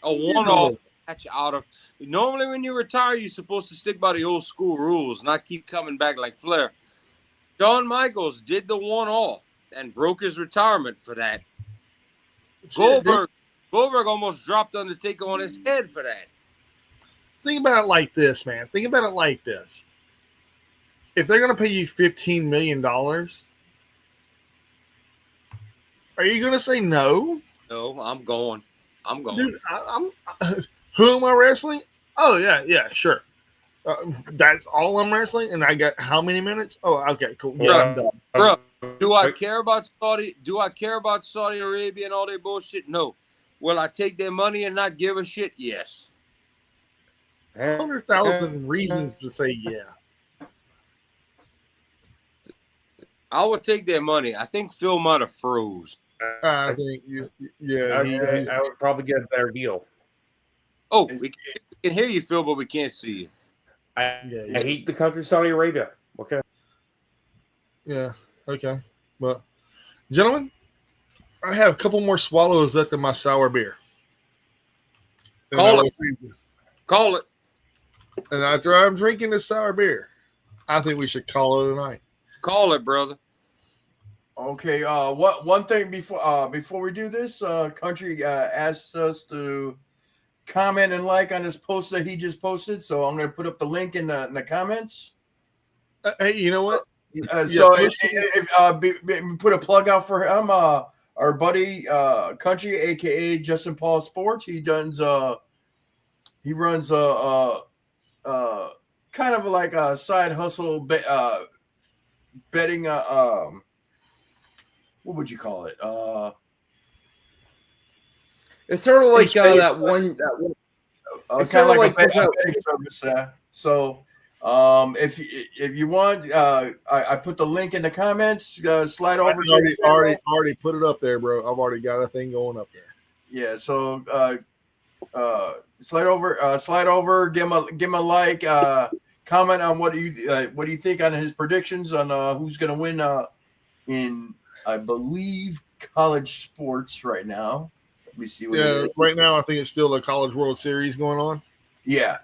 Speaker 6: A one-off match out of. Normally, when you retire, you're supposed to stick by the old school rules, not keep coming back like Flair. Shawn Michaels did the one-off and broke his retirement for that. Goldberg
Speaker 2: Goldberg almost dropped Undertaker on his head for that.
Speaker 1: Think about it like this, man. Think about it like this. If they're going to pay you $15 million, are you going to say no?
Speaker 2: No, I'm going.
Speaker 1: Dude, who am I wrestling? Oh, yeah, sure. That's all I'm wrestling, and I got how many minutes? Oh, okay, cool. Yeah, I'm done.
Speaker 2: Bro, do I care about Saudi? Do I care about Saudi Arabia and all their bullshit? No. Will I take their money and not give a shit? Yes.
Speaker 1: 100,000 reasons to say yeah.
Speaker 2: I would take their money. I think Phil might have froze.
Speaker 1: I think
Speaker 5: I would probably get a better deal.
Speaker 2: Oh, we can hear you, Phil, but we can't see you.
Speaker 5: I hate the country Saudi Arabia. Okay.
Speaker 1: Yeah. Okay. Well, gentlemen, I have a couple more swallows left in my sour beer.
Speaker 2: Call it.
Speaker 1: And after I'm drinking this sour beer, I think we should call it a night.
Speaker 2: Call it, brother.
Speaker 4: Okay. One thing before we do this, Country asked us to comment and like on this post that he just posted, so I'm going to put up the link in the comments.
Speaker 1: Hey, you know what?
Speaker 4: Put a plug out for him. Our buddy Country, aka Justin Paul Sports. He runs kind of like a side hustle betting. What would you call it?
Speaker 5: It's sort of like that one.
Speaker 4: Kind of like a betting service. So, if you want, I put the link in the comments. Slide over.
Speaker 1: Already put it up there, bro. I've already got a thing going up there.
Speaker 4: Yeah. So, slide over. Give him a like. Comment on what do you think on his predictions on who's going to win in, I believe, college sports right now. Let me see.
Speaker 1: Right now I think it's still a College World Series going on.
Speaker 4: Yeah.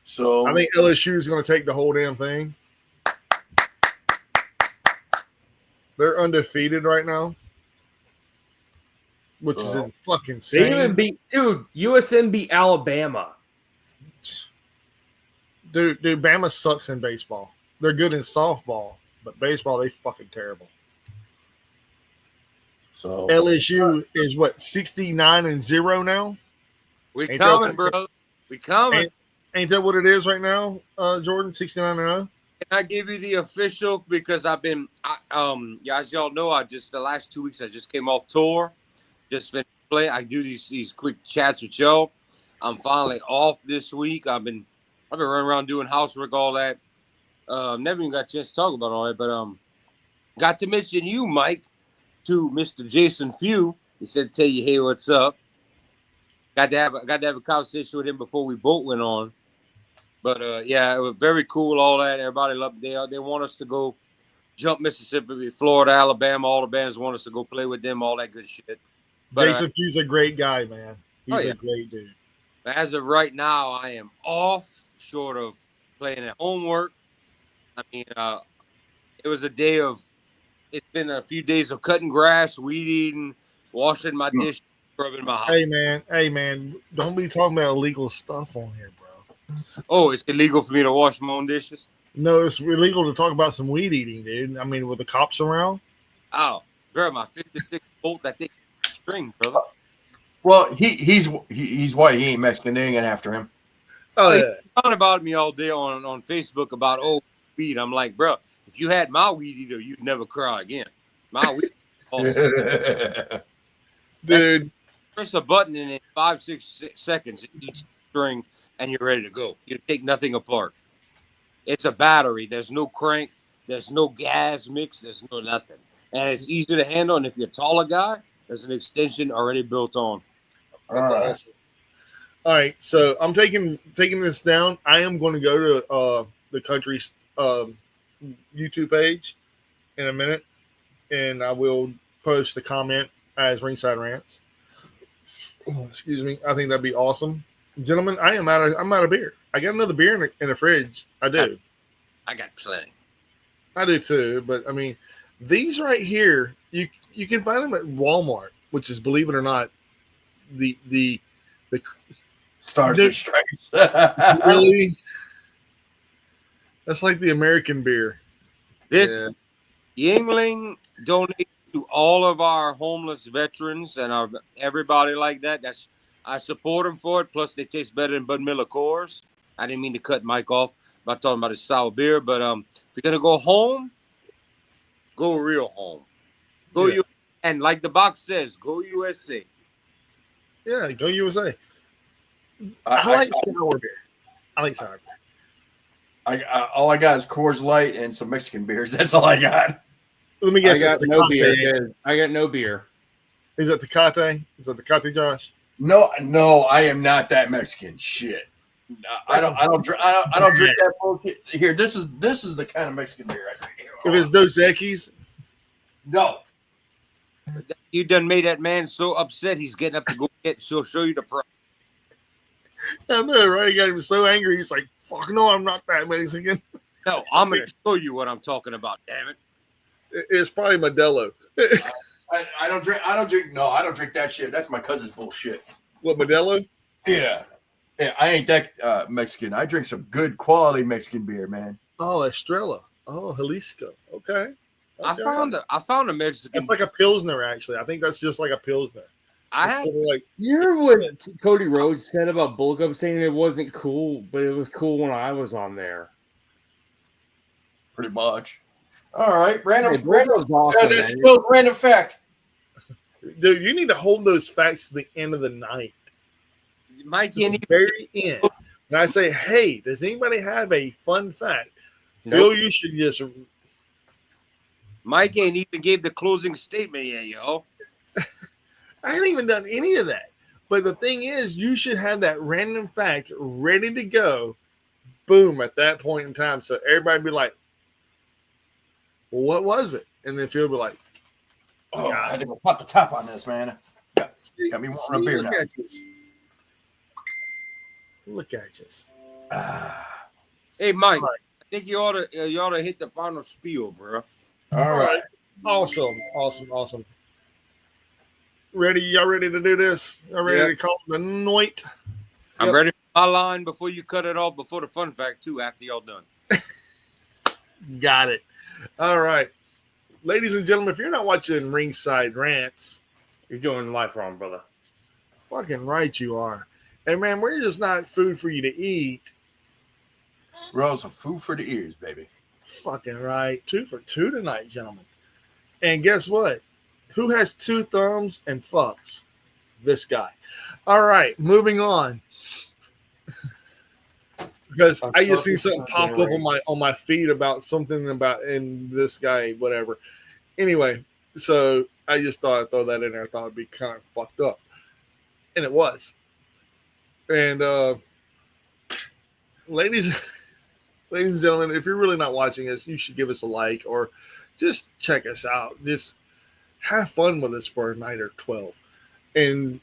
Speaker 4: So
Speaker 1: I think LSU is going to take the whole damn thing. They're undefeated right now, which is fucking insane.
Speaker 5: They even beat USM beat Alabama.
Speaker 1: Dude, Bama sucks in baseball. They're good in softball, but baseball, they fucking terrible. So LSU is what, 69-0 now?
Speaker 2: We coming, bro. We coming.
Speaker 1: Ain't that what it is right now, Jordan? 69-0.
Speaker 2: Can I give you the official? Because I've been, as y'all know, the last 2 weeks I just came off tour, just finished playing. I do these quick chats with y'all. I'm finally off this week. I've been running around doing housework, all that. Never even got a chance to talk about all that, but got to mention you, Mike, to Mr. Jason Few. He said to tell you, hey, what's up? Got to have a conversation with him before we both went on. But yeah, it was very cool. All that, everybody loved. They want us to go jump Mississippi, Florida, Alabama. All the bands want us to go play with them. All that good shit. But
Speaker 1: Jason Few's a great guy, man. He's a great dude.
Speaker 2: As of right now, I am off, short of playing at homework. I mean, it was a day of. It's been a few days of cutting grass, weed eating, washing my dishes, scrubbing my house.
Speaker 1: Hey man, don't be talking about illegal stuff on here, bro.
Speaker 2: Oh, it's illegal for me to wash my own dishes?
Speaker 1: No, it's illegal to talk about some weed eating, dude. I mean, with the cops around.
Speaker 2: Oh, bro, my 56 volt, that thing string, brother.
Speaker 4: Well, he's white. He ain't Mexican. They ain't gonna after him.
Speaker 1: Oh yeah.
Speaker 2: Talking about me all day on Facebook about weed. I'm like, bro, if you had my weed eater, you'd never cry again. My weed. Awesome.
Speaker 1: Dude,
Speaker 2: press a button and in 5-6 seconds each string, and you're ready to go. You take nothing apart. It's a battery. There's no crank. There's no gas mix. There's no nothing, and it's easy to handle. And if you're a taller guy, there's an extension already built on.
Speaker 1: That's awesome. All right, so I'm taking this down. I am going to go to the country's YouTube page in a minute, and I will post a comment as Ringside Rants. Oh, excuse me. I think that'd be awesome, gentlemen. I'm out of beer. I got another beer in the fridge. I do.
Speaker 2: I got plenty.
Speaker 1: I do too, but I mean, these right here, you can find them at Walmart, which is, believe it or not, the
Speaker 4: Stars
Speaker 1: Dude.
Speaker 4: and Stripes.
Speaker 1: really. That's like the American beer.
Speaker 2: This
Speaker 1: Yeah.
Speaker 2: Yingling donates to all of our homeless veterans and our everybody like that. I support them for it. Plus, they taste better than Bud Miller Coors. I didn't mean to cut Mike off by talking about his sour beer, but if you're gonna go home, go real home. Go
Speaker 1: Yeah.
Speaker 2: and like the box says, go USA.
Speaker 1: Yeah, go USA. I like sour beer. I like sour beer.
Speaker 4: All I got is Coors Light and some Mexican beers. That's all I got.
Speaker 1: Let me
Speaker 5: I
Speaker 1: guess.
Speaker 5: got
Speaker 1: It's
Speaker 5: no
Speaker 1: Tecate.
Speaker 5: beer. I got no beer.
Speaker 1: Is it Tecate? Is it Tecate, Josh?
Speaker 4: No, I am not that Mexican. Shit. I don't drink that bullshit. Here, this is the kind of Mexican beer I drink.
Speaker 1: If it's Dos Equis,
Speaker 4: No.
Speaker 2: You done made that man so upset he's getting up to go get. So show you the price.
Speaker 1: I know, right? He got him so angry. He's like, "Fuck no, I'm not that Mexican."
Speaker 2: No, I'm gonna show you what I'm talking about. Damn it!
Speaker 1: It's probably Modelo.
Speaker 4: I don't drink that shit. That's my cousin's bullshit.
Speaker 1: What, Modelo?
Speaker 4: Yeah. Yeah, I ain't that Mexican. I drink some good quality Mexican beer, man.
Speaker 1: Oh, Estrella. Oh, Jalisco. Okay.
Speaker 2: I found a Mexican.
Speaker 1: It's like a Pilsner, actually. I think that's just like a Pilsner.
Speaker 2: I
Speaker 1: It's
Speaker 2: had
Speaker 1: sort of like,
Speaker 5: You heard what Cody Rhodes said about Bullet Club, saying it wasn't cool, but it was cool when I was on there.
Speaker 4: Pretty much. All right, random.
Speaker 5: Hey, Bullet Club's awesome,
Speaker 4: that's
Speaker 5: man.
Speaker 4: still random fact.
Speaker 1: dude, you need to hold those facts to the end of the night.
Speaker 2: Mike
Speaker 1: To
Speaker 2: ain't
Speaker 1: the very end. And I say, hey, does anybody have a fun fact? Phil, you should just.
Speaker 2: Mike ain't even gave the closing statement yet, yo.
Speaker 1: I haven't even done any of that. But the thing is, you should have that random fact ready to go, boom, at that point in time. So everybody be like, well, what was it? And then Phil be like,
Speaker 4: Oh, I had to go pop the top on this, man. Got me wanting a beer
Speaker 1: look
Speaker 4: now.
Speaker 1: at you. Look at you.
Speaker 2: Hey, Mike, I think you ought to hit the final spiel, bro.
Speaker 4: All right.
Speaker 1: Awesome. Ready? Y'all ready to do this? Y'all ready to call it the night?
Speaker 2: I'm ready for my line before you cut it off. Before the fun fact too. After y'all done.
Speaker 1: Got it. All right. Ladies and gentlemen, if you're not watching Ringside Rants,
Speaker 5: You're doing life wrong, brother.
Speaker 1: fucking right you are. And man, we're just not food for you to eat.
Speaker 4: We're also food for the ears, baby.
Speaker 1: Fucking right. 2 for 2 tonight, gentlemen. And guess what? Who has 2 thumbs and fucks? This guy. All right, moving on. Because I just see something pop up on my feed about something about in this guy, whatever. Anyway, so I just thought I'd throw that in there. I thought it'd be kind of fucked up. And it was. And ladies and gentlemen, if you're really not watching us, you should give us a like or just check us out. Just have fun with us for a night or 12. And,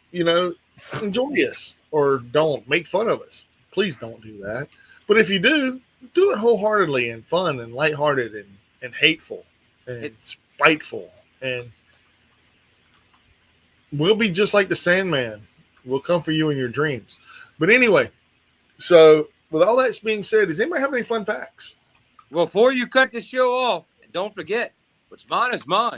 Speaker 1: enjoy us or don't make fun of us. Please don't do that. But if you do it wholeheartedly and fun and lighthearted and hateful and spiteful. And we'll be just like the Sandman. We'll come for you in your dreams. But anyway, so with all that being said, does anybody have any fun facts?
Speaker 2: Well, before you cut the show off, don't forget, what's mine is mine.